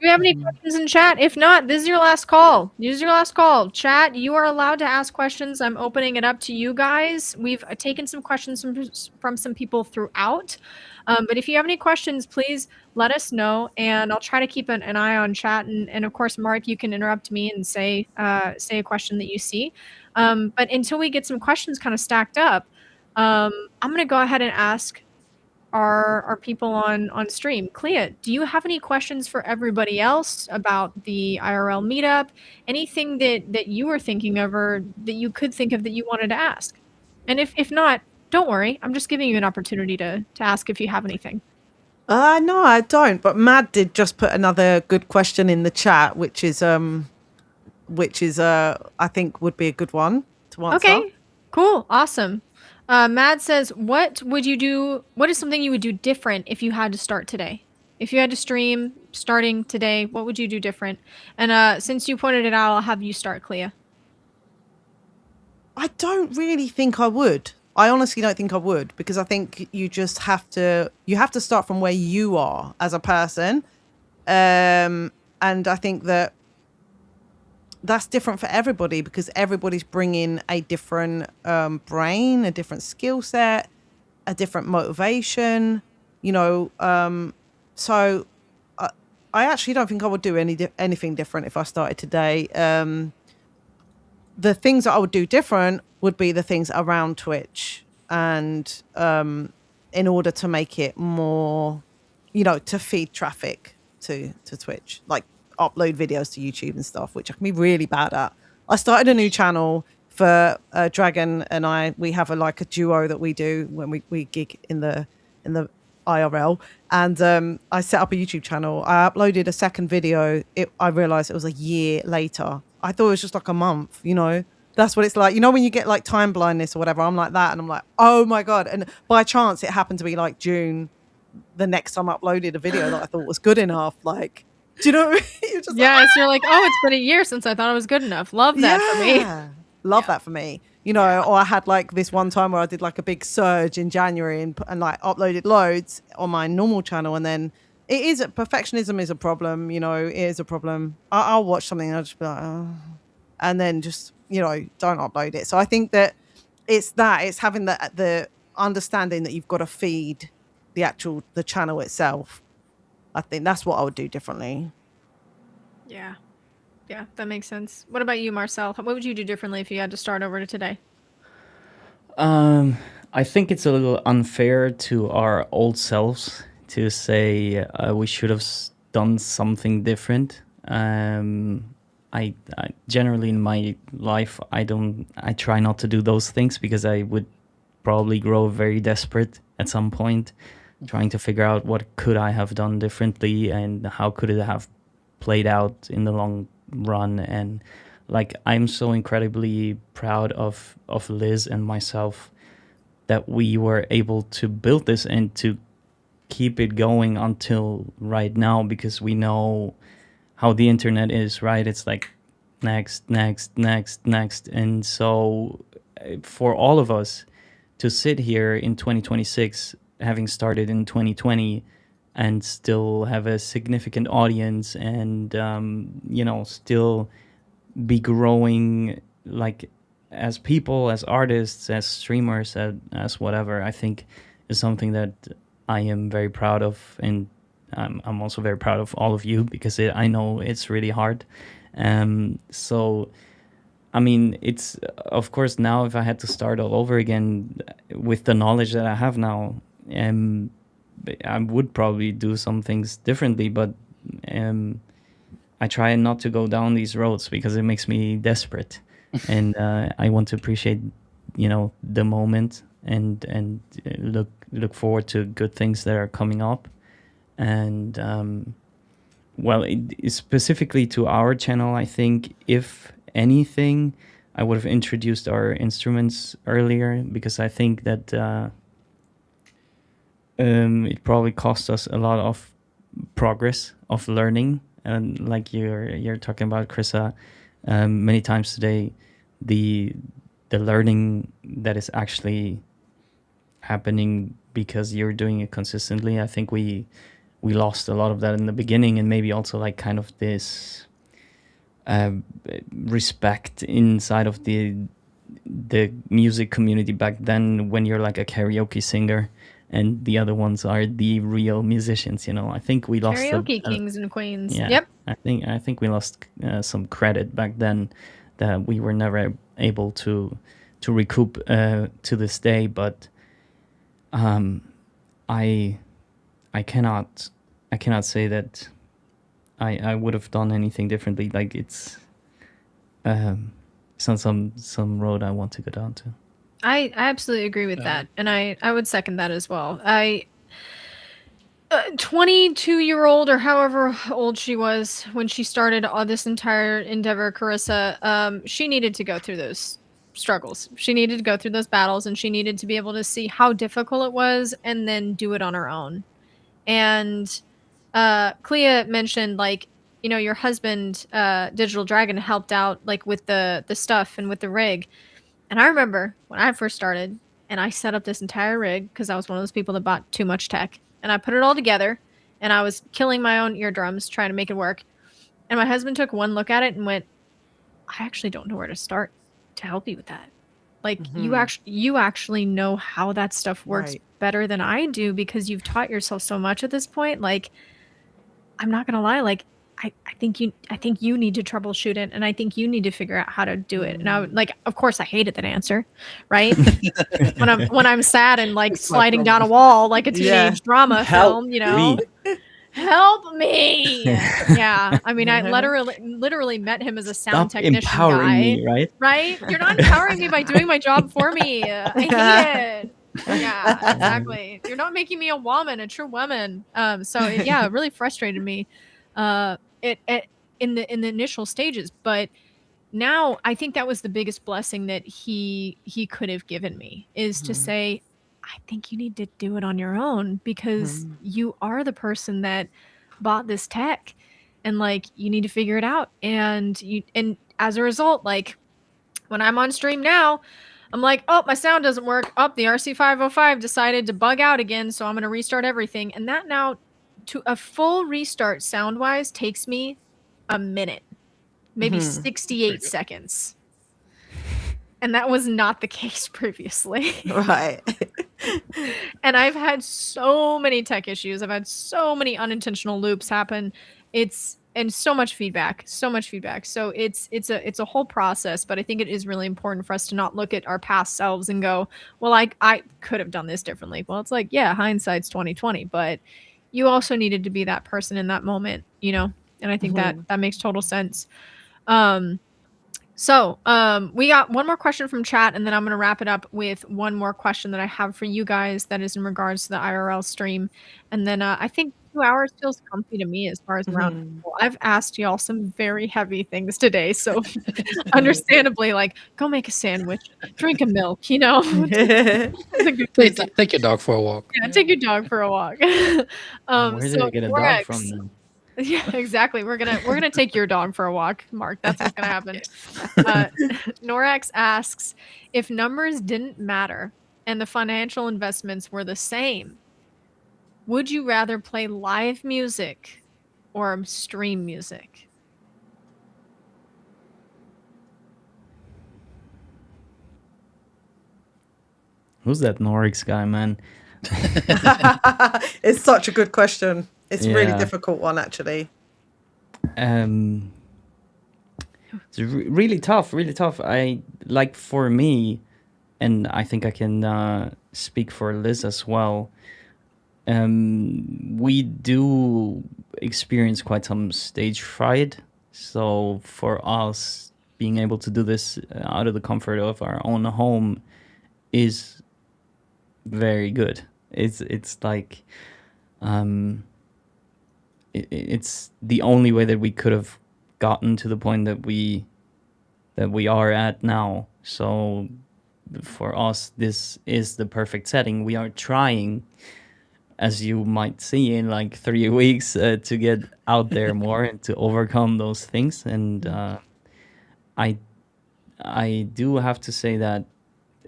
Do we have any questions in chat? If not, this is your last call. This is your last call. Chat, you are allowed to ask questions. I'm opening it up to you guys. We've taken some questions from some people throughout. But if you have any questions, please let us know, and I'll try to keep an eye on chat. And of course, Mark, you can interrupt me and say a question that you see. But until we get some questions kind of stacked up, I'm going to go ahead and ask our people on stream. Clea, do you have any questions for everybody else about the IRL meetup? Anything that you were thinking of or that you could think of that you wanted to ask? And if not, don't worry. I'm just giving you an opportunity to ask if you have anything. No, I don't. But Mad did just put another good question in the chat, which is I think would be a good one to answer. Okay, cool, awesome. Mad says, what would you do? What is something you would do different if you had to start today? If you had to stream starting today, what would you do different? And since you pointed it out, I'll have you start, Clea. I don't really think I would. I honestly don't think I would, because I think you just have to start from where you are as a person. And I think that's different for everybody, because everybody's bringing a different brain, a different skill set, a different motivation, so I actually don't think I would do anything different if I started today. The things that I would do different would be the things around Twitch, and in order to make it more, to feed traffic to Twitch, like upload videos to YouTube and stuff, which I can be really bad at. I started a new channel for Dragon and I. We have a duo that we do when we gig in the IRL, and I set up a YouTube channel. I uploaded a second video. I realized it was a year later. I thought it was just like a month, That's what it's like. When you get like time blindness or whatever, I'm like that. And I'm like, oh my God. And by chance, it happened to be like June, the next time I uploaded a video that I thought was good enough. Like, do you know what I mean? You're just yes, you're like, oh, it's been a year since I thought it was good enough. Love that for me. Love that for me. Or I had like this one time where I did like a big surge in January and like uploaded loads on my normal channel. And then perfectionism is a problem, it is a problem. I'll watch something and I'll just be like, oh, and then just, don't upload it. So I think that it's having the understanding that you've got to feed the channel itself. I think that's what I would do differently. Yeah, that makes sense. What about you, Marcel? What would you do differently if you had to start over to today? I think it's a little unfair to our old selves to say we should have done something different. I generally in my life, I try not to do those things, because I would probably grow very desperate at some point, trying to figure out what could I have done differently and how could it have played out in the long run. And like, I'm so incredibly proud of Liz and myself that we were able to build this and to keep it going until right now, because we know how the internet is, right? It's like next. And so for all of us to sit here in 2026, having started in 2020, and still have a significant audience and, still be growing, like, as people, as artists, as streamers, as whatever, I think is something that I am very proud of, and I'm also very proud of all of you because I know it's really hard. So I mean, it's of course now if I had to start all over again with the knowledge that I have now, um, I would probably do some things differently, but um, I try not to go down these roads because it makes me desperate, and I want to appreciate, the moment and look forward to good things that are coming up, and well, specifically to our channel, I think if anything, I would have introduced our instruments earlier because I think that it probably cost us a lot of progress of learning, and like you're talking about, Krissa, many times today, the the learning that is actually happening because you're doing it consistently. I think we lost a lot of that in the beginning, and maybe also like kind of this uh, respect inside of the music community back then when you're like a karaoke singer and the other ones are the real musicians. I think we lost Karaoke kings and queens. yeah, Yep. I think we lost some credit back then that we were never able to recoup to this day. But um, I I cannot say that I would have done anything differently. Like it's not some road I want to go down to. I absolutely agree with that, and I would second that as well. I 22-year-old or however old she was when she started all this entire endeavor, Carissa, she needed to go through those struggles. She needed to go through those battles, and she needed to be able to see how difficult it was and then do it on her own. And Clea mentioned, like, your husband, Digital Dragon, helped out like with the stuff and with the rig. And I remember when I first started and I set up this entire rig because I was one of those people that bought too much tech, and I put it all together and I was killing my own eardrums trying to make it work. And my husband took one look at it and went, I actually don't know where to start to help you with that. Like, you actually know how that stuff works Right. better than I do because you've taught yourself so much at this point. Like, I'm not gonna lie, like, I think you need to troubleshoot it, and I think you need to figure out how to do it. And I would, like, of course I hated that answer, right? when I'm sad and like It's my sliding down a problem. wall like a Yeah. teenage drama Help film, me. help me. Yeah. I mean, I literally met him as a sound Stop technician empowering guy, me, right? right? You're not empowering me by doing my job for me. I hate it. Yeah, exactly. You're not making me a woman, a true woman. So it really frustrated me, it in the initial stages. But now I think that was the biggest blessing that he could have given me, is to say, I think you need to do it on your own because you are the person that bought this tech, and like you need to figure it out. And as a result, like when I'm on stream now, I'm like, oh, my sound doesn't work. Oh, the RC505 decided to bug out again, so I'm going to restart everything. And that now, to a full restart sound wise, takes me a minute, maybe 68 good. seconds. And that was not the case previously. Right. And I've had so many tech issues. I've had so many unintentional loops happen. And so much feedback. So it's a whole process, but I think it is really important for us to not look at our past selves and go, well, I could have done this differently. Well, it's like, yeah, hindsight's 2020, but you also needed to be that person in that moment, And I think that makes total sense. So we got one more question from chat, and then I'm going to wrap it up with one more question that I have for you guys that is in regards to the IRL stream. And then I think 2 hours feels comfy to me as far as around people. I've asked y'all some very heavy things today, so understandably, like, go make a sandwich, drink a milk, It's a good place. Take your dog for a walk. Yeah, take your dog for a walk. Where did So I get a dog Norex, from then? yeah, exactly. We're gonna take your dog for a walk, Mark. That's what's gonna happen. Norex asks, if numbers didn't matter and the financial investments were the same, would you rather play live music or stream music? Who's that Norix guy, man? It's such a good question. It's a really Yeah. difficult one, actually. It's really tough, really tough. I like for me, and I think I can speak for Liz as well. We do experience quite some stage fright. So for us, being able to do this out of the comfort of our own home is very good. It's like it's the only way that we could have gotten to the point that we are at now. So for us, this is the perfect setting. We are trying, as you might see in like 3 weeks, to get out there more and to overcome those things. And I do have to say that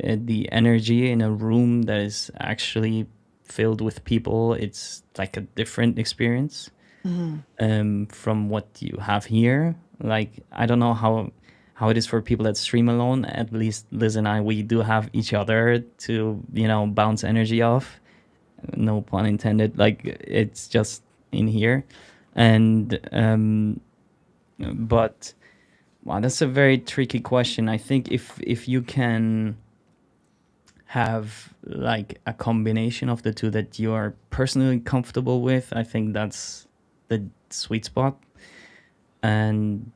the energy in a room that is actually filled with people, it's like a different experience from what you have here. Like, I don't know how it is for people that stream alone. At least Liz and I, we do have each other to, bounce energy off. No pun intended. Like, it's just in here. And but wow, that's a very tricky question. I think if you can have like a combination of the two that you are personally comfortable with, I think that's the sweet spot. And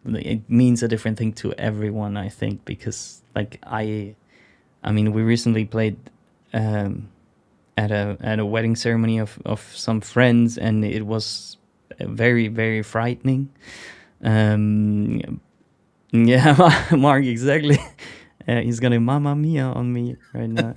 it means a different thing to everyone, I think, because like I mean, we recently played at a wedding ceremony of some friends, and it was very, very frightening. Yeah, Mark, exactly. He's gonna Mamma Mia on me right now.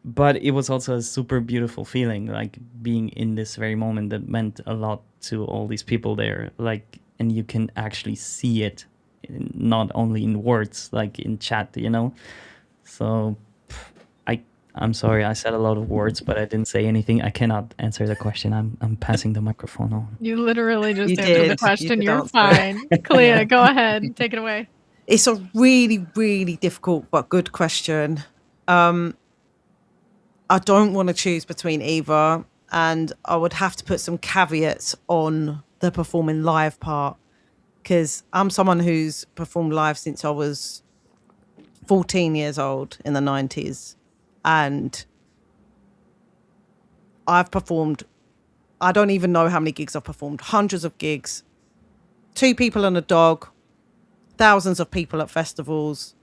But it was also a super beautiful feeling, like being in this very moment that meant a lot to all these people there. Like, and you can actually see it, not only in words, like in chat, So, I'm sorry, I said a lot of words, but I didn't say anything. I cannot answer the question. I'm passing the microphone on. You literally just You answered the did. question. You did You're answer it. fine. Clea, go ahead. Take it away. It's a really, really difficult but good question. I don't want to choose between either, and I would have to put some caveats on the performing live part, because I'm someone who's performed live since I was 14 years old in the 90s, and I've performed, I don't even know how many gigs I've performed, hundreds of gigs, 2 people and a dog, thousands of people at festivals.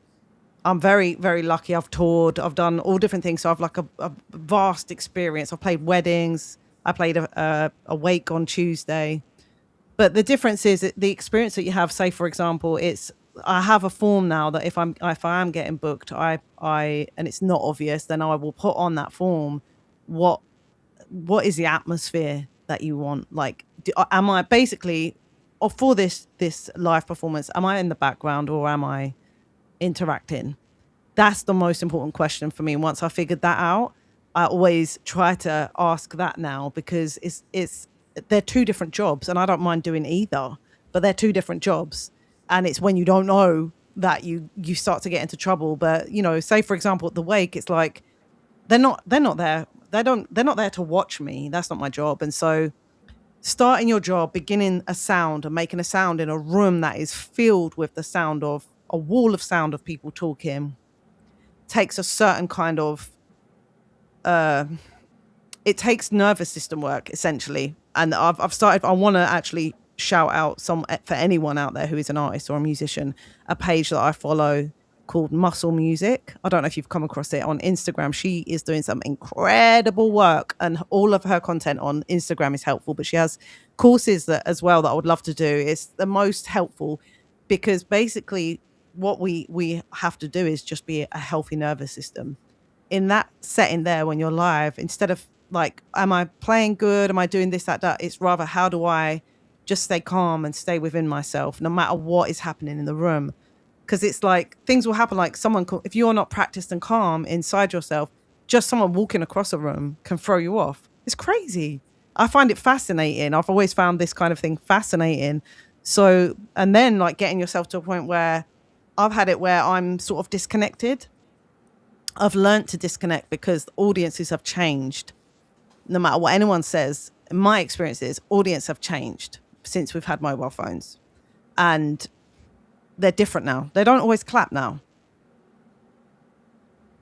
I'm very, very lucky. I've toured. I've done all different things. So I've like a vast experience. I've played weddings. I played a wake on Tuesday. But the difference is that the experience that you have, say, for example, I have a form now that if I am getting booked, I and it's not obvious, then I will put on that form what is the atmosphere that you want? Like, am I basically, or for this live performance, am I in the background or am I interacting? That's the most important question for me. Once I figured that out, I always try to ask that now, because they're 2 different jobs, and I don't mind doing either, but they're 2 different jobs, and it's when you don't know that you start to get into trouble. But say for example at the wake, it's like they're not there. They're not there to watch me. That's not my job. And so starting your job, beginning a sound and making a sound in a room that is filled with the sound of a wall of sound of people talking, takes a certain kind of it takes nervous system work, essentially. And I've started, I want to actually shout out for anyone out there who is an artist or a musician, a page that I follow called Muscle Music. I don't know if you've come across it on Instagram. She is doing some incredible work, and all of her content on Instagram is helpful, but she has courses that I would love to do. It's the most helpful, because basically what we have to do is just be a healthy nervous system in that setting there. When you're live, instead of like, am I playing good? Am I doing this, that? It's rather, how do I just stay calm and stay within myself, no matter what is happening in the room? Because it's like things will happen. Like if you're not practiced and calm inside yourself, just someone walking across a room can throw you off. It's crazy. I find it fascinating. I've always found this kind of thing fascinating. So, and then like getting yourself to a point where I've had it where I'm sort of disconnected. I've learned to disconnect because audiences have changed. No matter what anyone says, in my experiences, audience have changed since we've had mobile phones, and they're different now. They don't always clap now.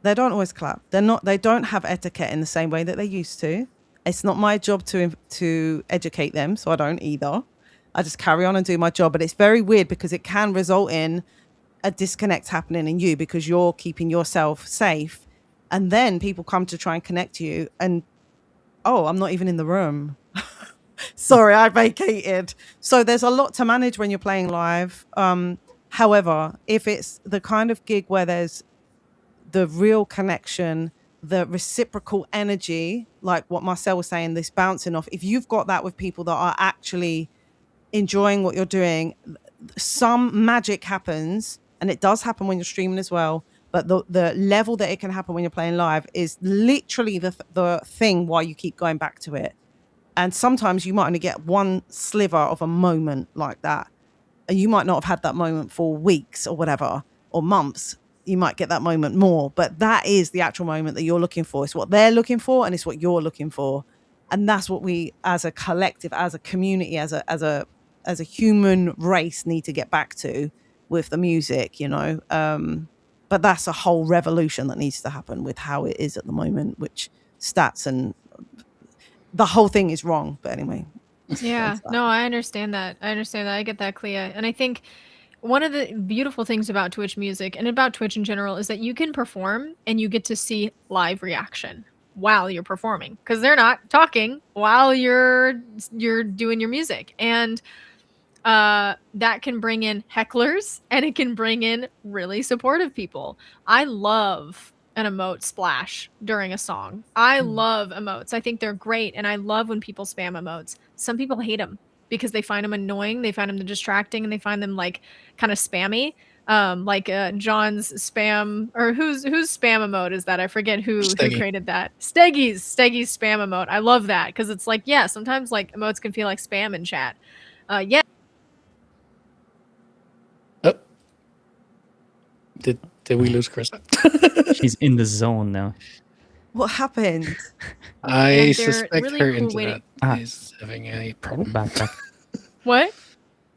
They don't always clap. They don't have etiquette in the same way that they used to. It's not my job to educate them, so I don't either. I just carry on and do my job. But it's very weird because it can result in a disconnect happening in you because you're keeping yourself safe. And then people come to try and connect to you and, oh, I'm not even in the room. Sorry, I vacated. So there's a lot to manage when you're playing live. However, if it's the kind of gig where there's the real connection, the reciprocal energy, like what Marcel was saying, this bouncing off, if you've got that with people that are actually enjoying what you're doing, some magic happens, and it does happen when you're streaming as well. But the level that it can happen when you're playing live is literally the thing why you keep going back to it. And sometimes you might only get one sliver of a moment like that. And you might not have had that moment for weeks or whatever, or months. You might get that moment more, but that is the actual moment that you're looking for. It's what they're looking for, and it's what you're looking for. And that's what we, as a collective, as a community, as a human race, need to get back to with the music, you know. But that's a whole revolution that needs to happen with how it is at the moment, which stats and the whole thing is wrong. But anyway. Yeah, no, I understand that. I get that, Clea. And I think one of the beautiful things about Twitch music and about Twitch in general is that you can perform and you get to see live reaction while you're performing, because they're not talking while you're doing your music. And that can bring in hecklers and it can bring in really supportive people. I love an emote splash during a song. I love emotes. I think they're great, and I love when people spam emotes. Some people hate them because they find them annoying, they find them distracting, and they find them like kind of spammy. Like John's spam, or whose spam emote is that? I forget who created that. Steggy's spam emote. I love that because it's like, yeah, sometimes like emotes can feel like spam in chat. Yeah. Oh. Did we lose Chris? She's in the zone now. What happened? I suspect really her cool internet is having a problem. Back. What?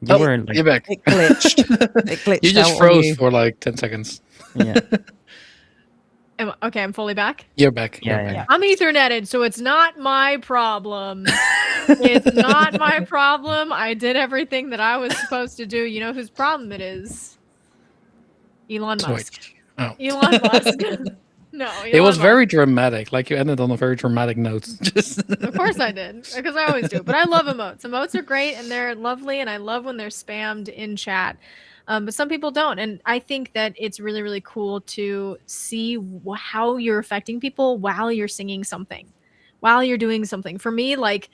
You were like, you're back. It glitched. It glitched. You just froze for like 10 seconds. yeah. Okay, I'm fully back. You're back. Yeah. I'm Ethernetted, so it's not my problem. It's not my problem. I did everything that I was supposed to do. You know whose problem it is? Elon Musk. Oh. Elon Musk. No, it was very dramatic. Like you ended on a very dramatic note. Of course I did, because I always do. But I love emotes. Emotes are great and they're lovely, and I love when they're spammed in chat. But some people don't, and I think that it's really, really cool to see how you're affecting people while you're singing something, while you're doing something. For me, like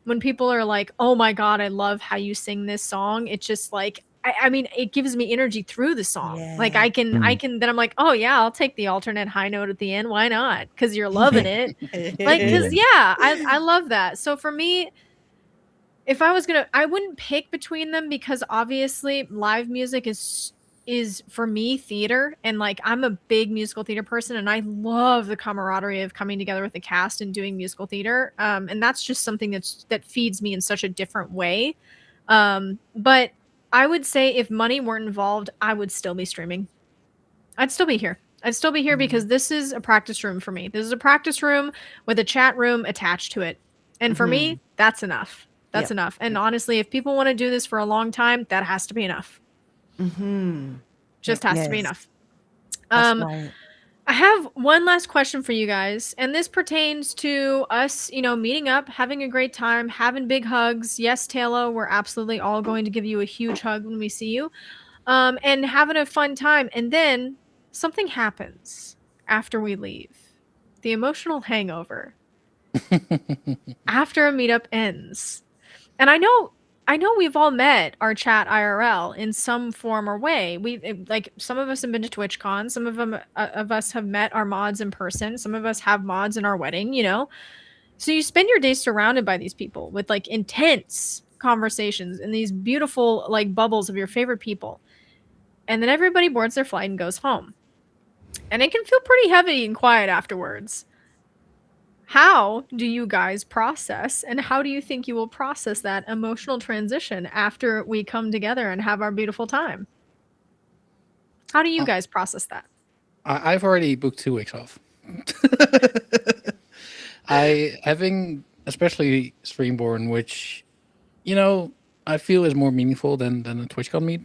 when people are like, "Oh my God, I love how you sing this song," it's just like, I mean, it gives me energy through the song. Yeah. Like I can, then I'm like, oh yeah, I'll take the alternate high note at the end. Why not? Because you're loving it. Like, because yeah, I love that. So for me, if I was I wouldn't pick between them, because obviously live music is for me theater, and like I'm a big musical theater person, and I love the camaraderie of coming together with the cast and doing musical theater. And that's just something that feeds me in such a different way. But I would say if money weren't involved, I would still be streaming. I'd still be here. Because this is a practice room for me. This is a practice room with a chat room attached to it. And for me, that's enough. That's enough. And honestly, if people want to do this for a long time, that has to be enough. Just has to be enough. Right. I have one last question for you guys, and this pertains to us, meeting up, having a great time, having big hugs. Yes, Taylor, we're absolutely all going to give you a huge hug when we see you, and having a fun time. And then something happens after we leave. The emotional hangover after a meetup ends. And I know we've all met our chat IRL in some form or way. Like some of us have been to TwitchCon. Some of us have met our mods in person. Some of us have mods in our wedding, So you spend your days surrounded by these people with like intense conversations and these beautiful like bubbles of your favorite people. And then everybody boards their flight and goes home. And it can feel pretty heavy and quiet afterwards. How do you guys process, and how do you think you will process that emotional transition after we come together and have our beautiful time? How do you Uh, guys process that? I've already booked 2 weeks off. I having especially Streamborn, which I feel is more meaningful than a TwitchCon meet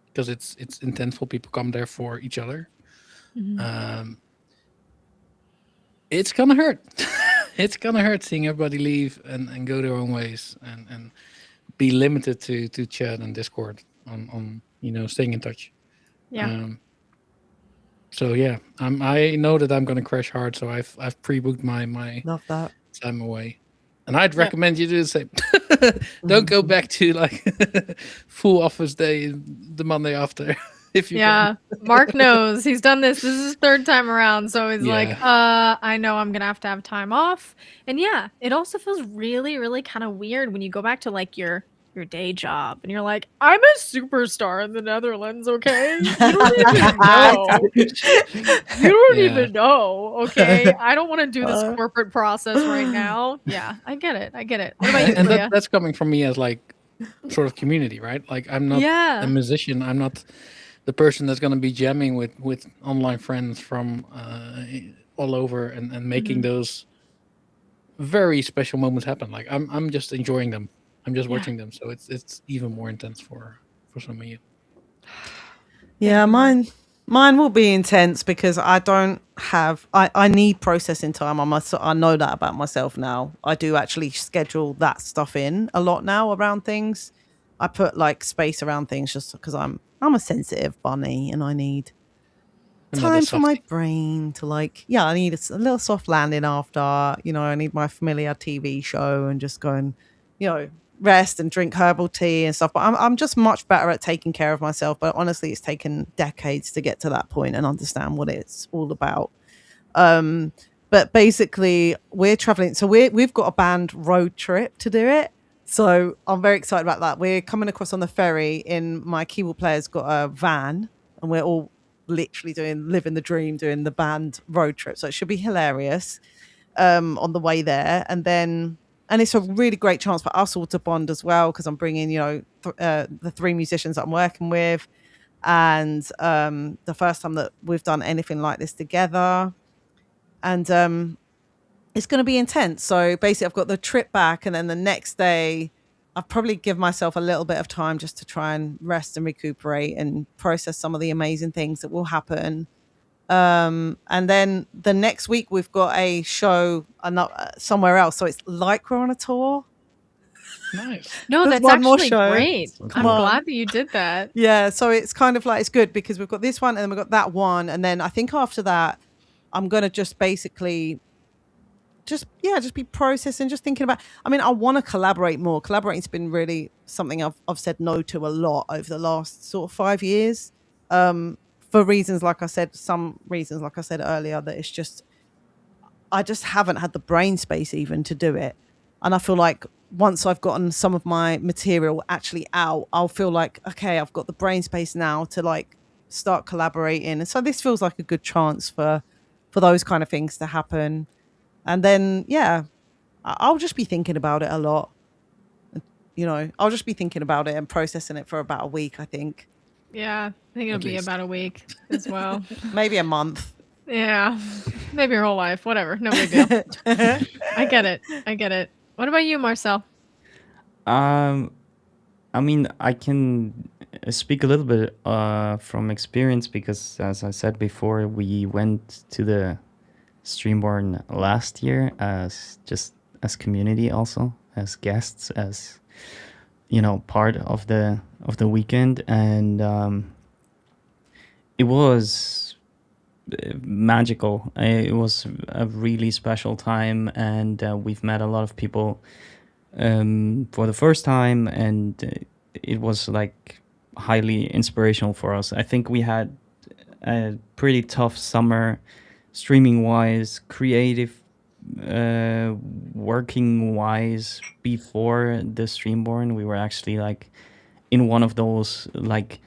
because it's intentful. People come there for each other. Um, it's gonna hurt. It's gonna hurt seeing everybody leave and go their own ways and be limited to chat and Discord on staying in touch. Yeah. So yeah, I know that I'm gonna crash hard, so I've pre-booked my Love that. time away, and I'd Yeah. recommend you do the same. Don't go back to like full office day the Monday after if you can. Yeah. Mark knows. He's done this. This is his third time around. So he's like, I know I'm gonna have to have time off. And yeah, it also feels really, really kind of weird when you go back to like your day job and you're like, I'm a superstar in the Netherlands, okay? You don't even know. You don't Yeah. even know, okay? I don't want to do this Uh. corporate process right now. Yeah, I get it. I get it. What about you, And Leah? that's coming from me as like sort of community, right? Like I'm not Yeah. a musician. I'm not the person that's going to be jamming with online friends from all over and making those very special moments happen. Like I'm just enjoying them. I'm just Yeah. watching them. So it's even more intense for some of you. Yeah, you, Mark. mine will be intense because I don't have I need processing time. I know that about myself now. I do actually schedule that stuff in a lot now around things. I put like space around things just because I'm a sensitive bunny and I need Another time for my softie. brain to I need a little soft landing after, I need my familiar TV show and just go and, rest and drink herbal tea and stuff. But I'm just much better at taking care of myself. But honestly, it's taken decades to get to that point and understand what it's all about. But basically we're traveling. So we've got a band road trip to do it. So I'm very excited about that. We're coming across on the ferry in my keyboard player's got a van and we're all literally living the dream, doing the band road trip. So it should be hilarious on the way there. And it's a really great chance for us all to bond as well because I'm bringing, the 3 musicians that I'm working with. And the first time that we've done anything like this together. And it's going to be intense. So basically, I've got the trip back, and then the next day, I'll probably give myself a little bit of time just to try and rest and recuperate and process some of the amazing things that will happen. And then the next week, we've got a show somewhere else. So it's like we're on a tour. Nice. No, There's that's one more actually show. great. So I'm cool. glad that you did that. Yeah, so it's kind of like it's good because we've got this one and then we've got that one. And then I think after that, I'm going to just basically just be processing, just thinking about. I mean, I want to collaborate more. Collaborating's been really something I've said no to a lot over the last sort of 5 years. For reasons like I said, some reasons like I said earlier, that it's just I just haven't had the brain space even to do it. And I feel like once I've gotten some of my material actually out, I'll feel like, okay, I've got the brain space now to like start collaborating. And so this feels like a good chance for those kind of things to happen. And then, yeah, I'll just be thinking about it a lot. I'll just be thinking about it and processing it for about a week, I think. Yeah, I think it'll At be least. about a week as well. Maybe a month. Yeah, maybe your whole life. Whatever, no big deal. I get it. I get it. What about you, Marcel? I mean, I can speak a little bit from experience because, as I said before, we went to the Streamborn last year as community, also as guests, as part of the weekend, and it was magical. It was a really special time, and we've met a lot of people for the first time, and it was like highly inspirational for us. I think we had a pretty tough summer, streaming wise, creative working wise. Before the Streamborn, we were actually like in one of those like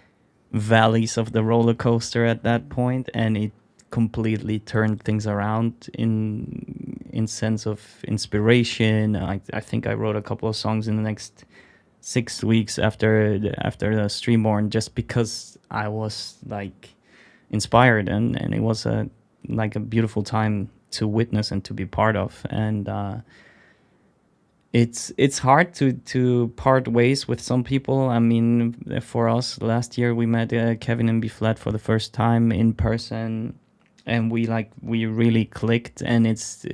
valleys of the roller coaster at that point, and it completely turned things around in sense of inspiration. I think I wrote a couple of songs in the next 6 weeks after the Streamborn, just because I was like inspired, and it was a like a beautiful time to witness and to be part of. And it's hard to part ways with some people. I mean, for us last year we met Kevin and B Flat for the first time in person, and we really clicked, and it's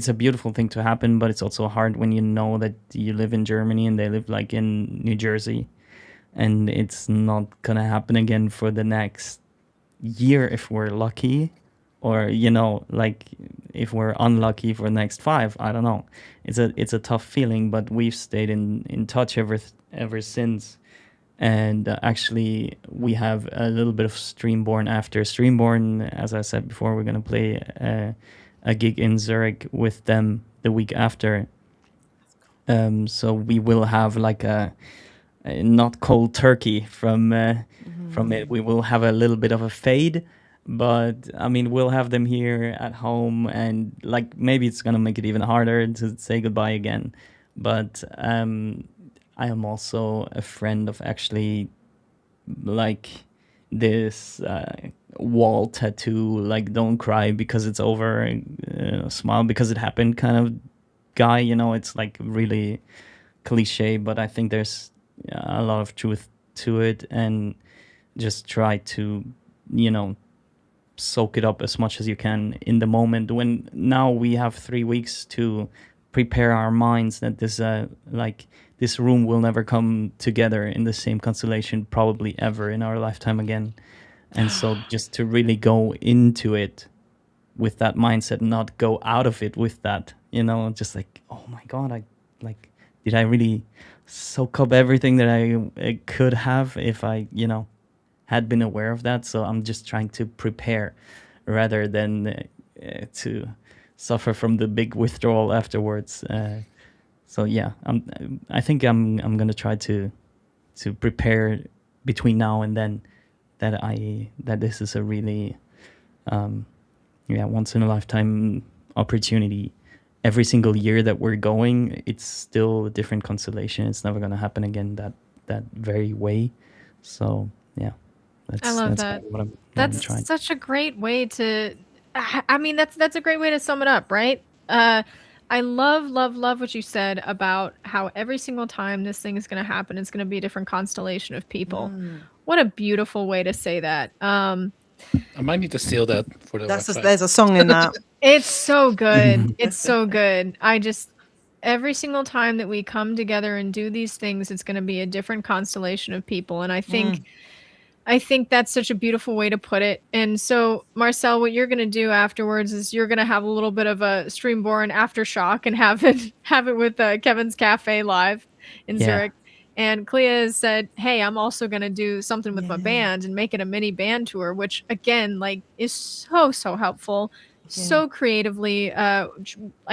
a beautiful thing to happen. But it's also hard when you know that you live in Germany and they live like in New Jersey, and it's not gonna happen again for the next year if we're lucky, or like if we're unlucky for the next 5. I don't know. It's a tough feeling, but we've stayed in touch ever since. And actually we have a little bit of Streamborn after Streamborn. As I said before, we're going to play a gig in Zurich with them the week after. So we will have like a not cold turkey from it. We will have a little bit of a fade, but I mean, we'll have them here at home, and like maybe it's gonna make it even harder to say goodbye again. But I am also a friend of actually like this wall tattoo, like don't cry because it's over, smile because it happened kind of guy. It's like really cliche, but I think there's a lot of truth to it. And just try to soak it up as much as you can in the moment. When now we have 3 weeks to prepare our minds that this room will never come together in the same constellation probably ever in our lifetime again. And so just to really go into it with that mindset, not go out of it with that, just like, oh my God, did I really soak up everything that I could have if I, had been aware of that? So I'm just trying to prepare rather than to suffer from the big withdrawal afterwards. So yeah, I think I'm gonna try to prepare between now and then that this is a really once in a lifetime opportunity. Every single year that we're going, it's still a different constellation. It's never gonna happen again that very way. So yeah, I love that's that. kind of what I'm That's trying. such a great way to. I mean, that's a great way to sum it up, right? I love what you said about how every single time this thing is going to happen, it's going to be a different constellation of people. What a beautiful way to say that. I might need to steal that for the website. There's a song in that. It's so good. It's so good. Every single time that we come together and do these things, it's going to be a different constellation of people. And I think that's such a beautiful way to put it. And so, Marcel, what you're going to do afterwards is you're going to have a little bit of a Streamborn aftershock and have it with Kevin's Cafe live in Zurich. And Clea has said, hey, I'm also going to do something with my band and make it a mini band tour, which again, like, is so helpful. So creatively, I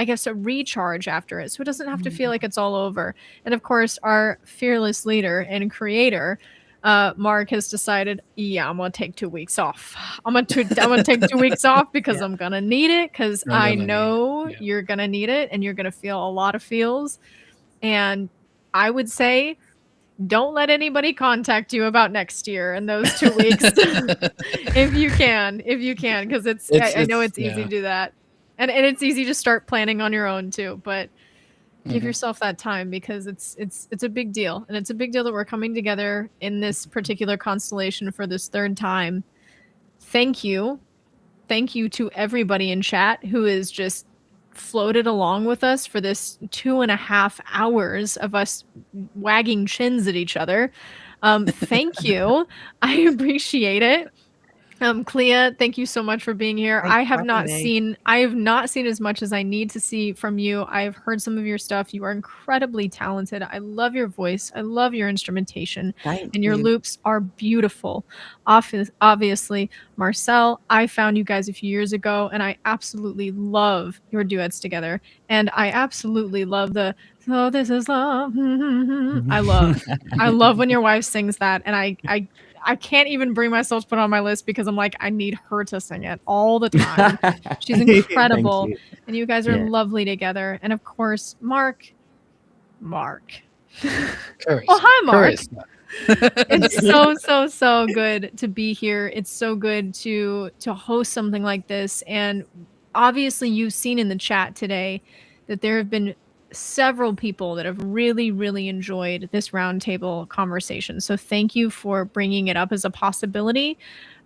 guess, a recharge after it. So it doesn't have to feel like it's all over. And of course, our fearless leader and creator, Mark, has decided, I'm gonna take 2 weeks off. I'm gonna take 2 weeks off because I'm gonna need it, because I know you're gonna need it and you're gonna feel a lot of feels. And I would say, don't let anybody contact you about next year in those 2 weeks. if you can, because I know it's easy to do that. And it's easy to start planning on your own too, but give yourself that time, because it's a big deal. And it's a big deal that we're coming together in this particular constellation for this 3rd time. Thank you. Thank you to everybody in chat who is just floated along with us for this 2.5 hours of us wagging chins at each other. Thank you. I appreciate it. Clea, thank you so much for being here. I have not seen as much as I need to see from you. I've heard some of your stuff. You are incredibly talented. I love your voice. I love your instrumentation. And your loops are beautiful. Obviously, Marcel, I found you guys a few years ago, and I absolutely love your duets together. And I absolutely love the "So this is love." I love when your wife sings that, and I can't even bring myself to put on my list because I'm like, I need her to sing it all the time. She's incredible. you. And you guys are Yeah. lovely together. And of course, Mark. Charisma. Oh, hi, Mark. Charisma. It's so good to be here. It's so good to host something like this. And obviously you've seen in the chat today that there have been several people that have really, really enjoyed this roundtable conversation. So thank you for bringing it up as a possibility.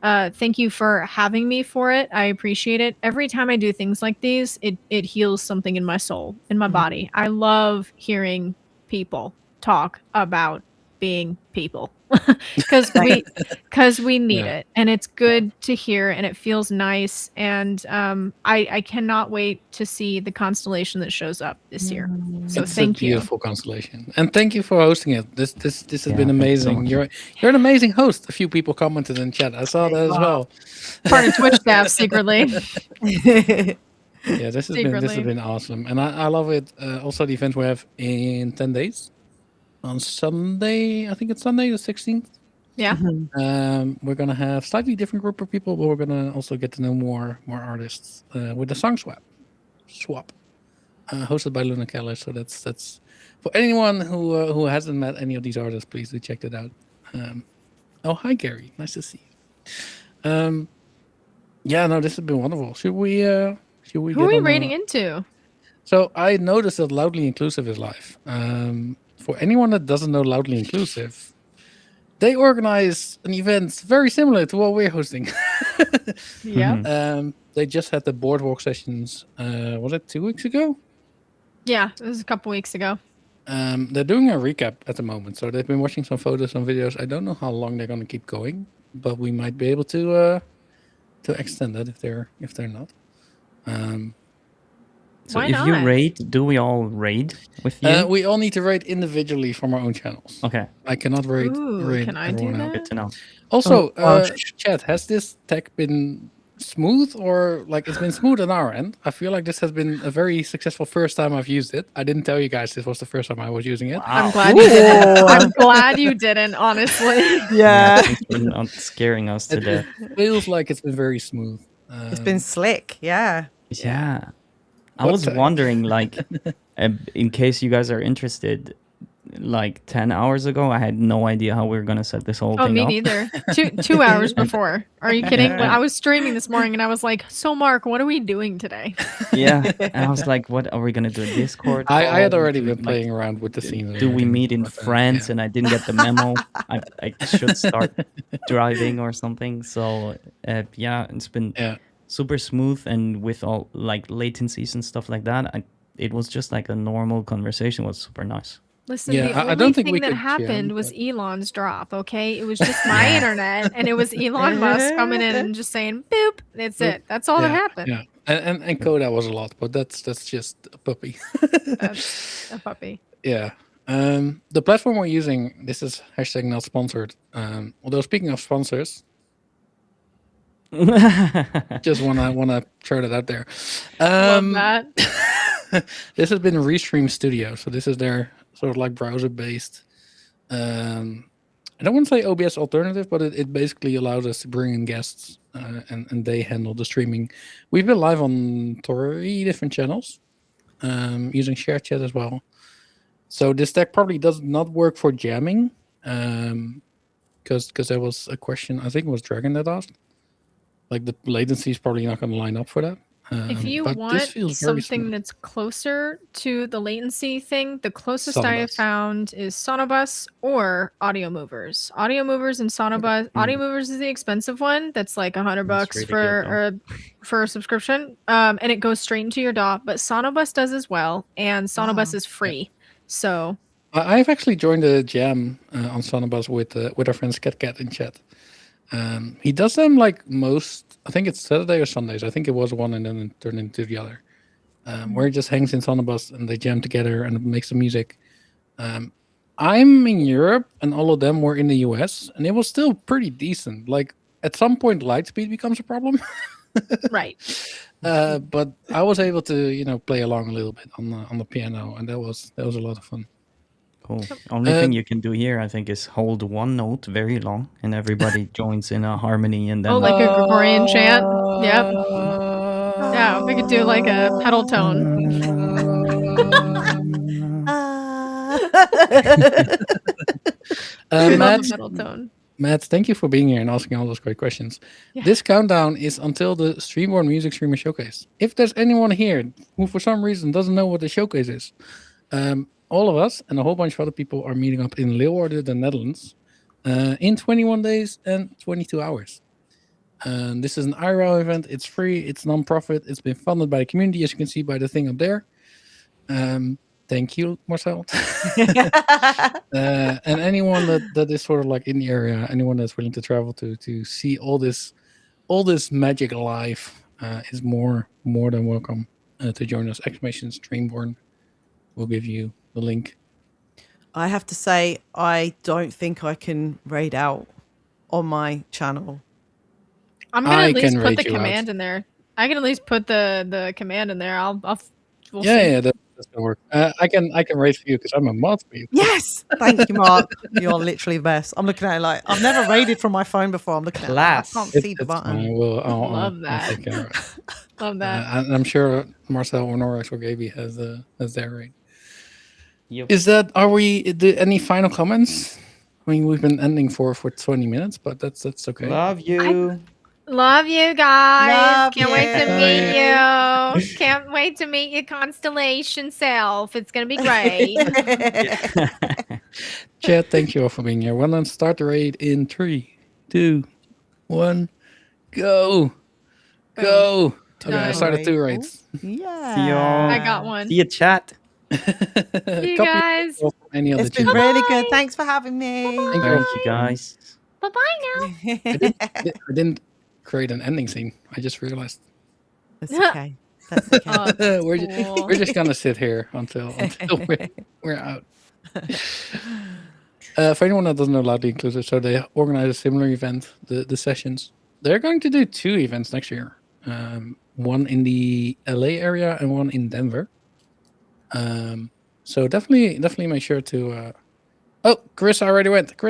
Thank you for having me for it. I appreciate it. Every time I do things like these, it heals something in my soul, in my body. I love hearing people talk about being people because we need it, and it's good to hear, and it feels nice, and I cannot wait to see the constellation that shows up this year. So It's thank a you. beautiful constellation, and thank you for hosting it. This has Yeah, been thank you so amazing. much. You're an amazing host. A few people commented in chat. I saw that as well. Part of Twitch staff secretly. Yeah, this has been awesome, and I love it. Also, the event we have in 10 days on Sunday. I think it's Sunday the 16th. Yeah. We're gonna have slightly different group of people, but we're gonna also get to know more artists with the song swap, hosted by Luna Keller. So that's for anyone who hasn't met any of these artists, please do check that out. Oh, hi Gary, nice to see you. Yeah, no, this has been wonderful. Should we? Who are we rating into? So I noticed that Loudly Inclusive is live. For anyone that doesn't know Loudly Inclusive, they organize an event very similar to what we're hosting. Yeah. They just had the boardwalk sessions. Was it 2 weeks ago? Yeah, it was a couple weeks ago. They're doing a recap at the moment, so they've been watching some photos, some videos. I don't know how long they're going to keep going, but we might be able to extend that if they're not. So Why if you not? raid, do we all raid with you? We all need to rate individually from our own channels. Okay, I cannot rate Can I do everyone out. that? good to know. Also, Oh, chat, has this tech been smooth, or like it's been smooth on our end? I feel like this has been a very successful first time I've used it. I didn't tell you guys this was the first time I was using it. I'm glad you didn't. I'm glad you didn't, honestly. Yeah. Thanks for not scaring us to It death. feels like it's been very smooth. It's been slick. Yeah. Yeah. I What's was that? wondering, like, in case you guys are interested, like 10 hours ago, I had no idea how we were going to set this whole Oh, thing me up. neither. Two hours before. Are you kidding? Yeah. I was streaming this morning and I was like, so Mark, what are we doing today? Yeah. And I was like, what are we going to do? A Discord? I had call? already Do- been like, playing around with the scene. and Do we everything, meet in but, France? yeah. And I didn't get the memo. I should start driving or something. So, yeah, it's been Yeah. super smooth, and with all like latencies and stuff like that, it was just like a normal conversation. It was super nice. Listen, Yeah, the I only don't think thing we that could happened jam, was but- Elon's drop, okay? It was just my internet, and it was Elon Musk coming in and just saying, boop, that's Boop. it. That's all that Yeah, happened. Yeah, and Coda was a lot, but that's just a puppy. That's a puppy. Yeah. The platform we're using, this is hashtag not sponsored. Although speaking of sponsors, just wanna throw that out there. Love that. This has been Restream Studio, so this is their sort of like browser based. I don't want to say OBS alternative, but it basically allows us to bring in guests and they handle the streaming. We've been live on 3 different channels using share chat as well. So this tech probably does not work for jamming because there was a question, I think it was Dragon that asked. Like the latency is probably not going to line up for that. If you but this want feels very something smooth. that's closer to the latency thing, the closest I have Sonobus. found is Sonobus or Audio Movers. Audio Movers and Sonobus. Audio Movers is the expensive one. That's like $100 That's really good, for a subscription, and it goes straight into your DAW. But Sonobus does as well, and Sonobus is free. So I've actually joined a jam on Sonobus with our friend Cat in chat. He does them like most, I think it's Saturday or Sundays. I think it was one and then it turned into the other. Where he just hangs in Sonobus and they jam together and makes the music. I'm in Europe and all of them were in the US and it was still pretty decent. Like at some point light speed becomes a problem. right. But I was able to, play along a little bit on the piano and that was a lot of fun. Cool. Only thing you can do here, I think, is hold one note very long, and everybody joins in a harmony, and then Oh, like a Gregorian chant. Yep. Yeah, we could do like a pedal tone. I love Matt, a pedal tone. Matt, thank you for being here and asking all those great questions. Yeah. This countdown is until the Streamborn Music Streamer Showcase. If there's anyone here who for some reason doesn't know what the showcase is, all of us and a whole bunch of other people are meeting up in Leeuwarden, the Netherlands, in 21 days and 22 hours. This is an IRL event. It's free. It's non-profit. It's been funded by the community, as you can see by the thing up there. Thank you, Marcel. And anyone that is sort of like in the area, anyone that's willing to travel to see all this magic live, is more than welcome to join us. Streamborn will give you the link. I have to say, I don't think I can raid out on my channel. I'm gonna I at least can put rate the you command in there. I can at least put the command in there. We'll see. Yeah, that's gonna work. I can raid for you because I'm a mod for you. Yes, thank you, Mark. You're literally the best. I'm looking at it like I've never raided from my phone before. I'm looking at it like, I Class. can't see the It's button. fine. I'll Love that. take care of it. Love that. And I'm sure Marcel or Norax or Gaby has their raid. Yep. Any final comments? I mean, we've been ending for 20 minutes, but that's okay. Love you. Love you guys. Love Can't wait to you. meet you. Can't wait to meet your constellation self. It's gonna be great. Chat, thank you all for being here. Well done. Start the raid in 3, 2, 1, go. Go. Okay, I started 2 raids. Yeah. See y'all. I got one. See you, chat. See you guys. Any other It's been chat. really good. Thanks for having me. Thank Thank you, guys. Bye bye now. I didn't create an ending scene. I just realized. That's okay. That's okay. Oh, that's we're, cool. we're just gonna sit here until we're out. For anyone that doesn't know Loudly Inclusive, so they organize a similar event, the sessions. They're going to do 2 events next year. One in the LA area and one in Denver. So definitely make sure to. Oh, Chris already went. I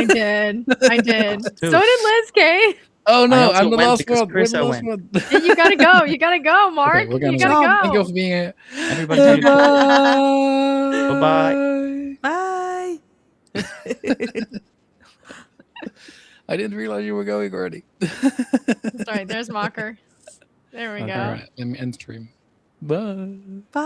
did. Too. So did Liz K. Oh I no, also I'm the went last because one. Chris, We're the I last went. one. Yeah, you gotta go. You gotta go, Mark. Okay, we're gonna you go. gotta Thank you go. for being here. Everybody. Bye. Bye-bye. Bye. I didn't realize you were going already. Sorry, there's Mocker. There we Okay. go. All right, let me end stream. Bye. Bye.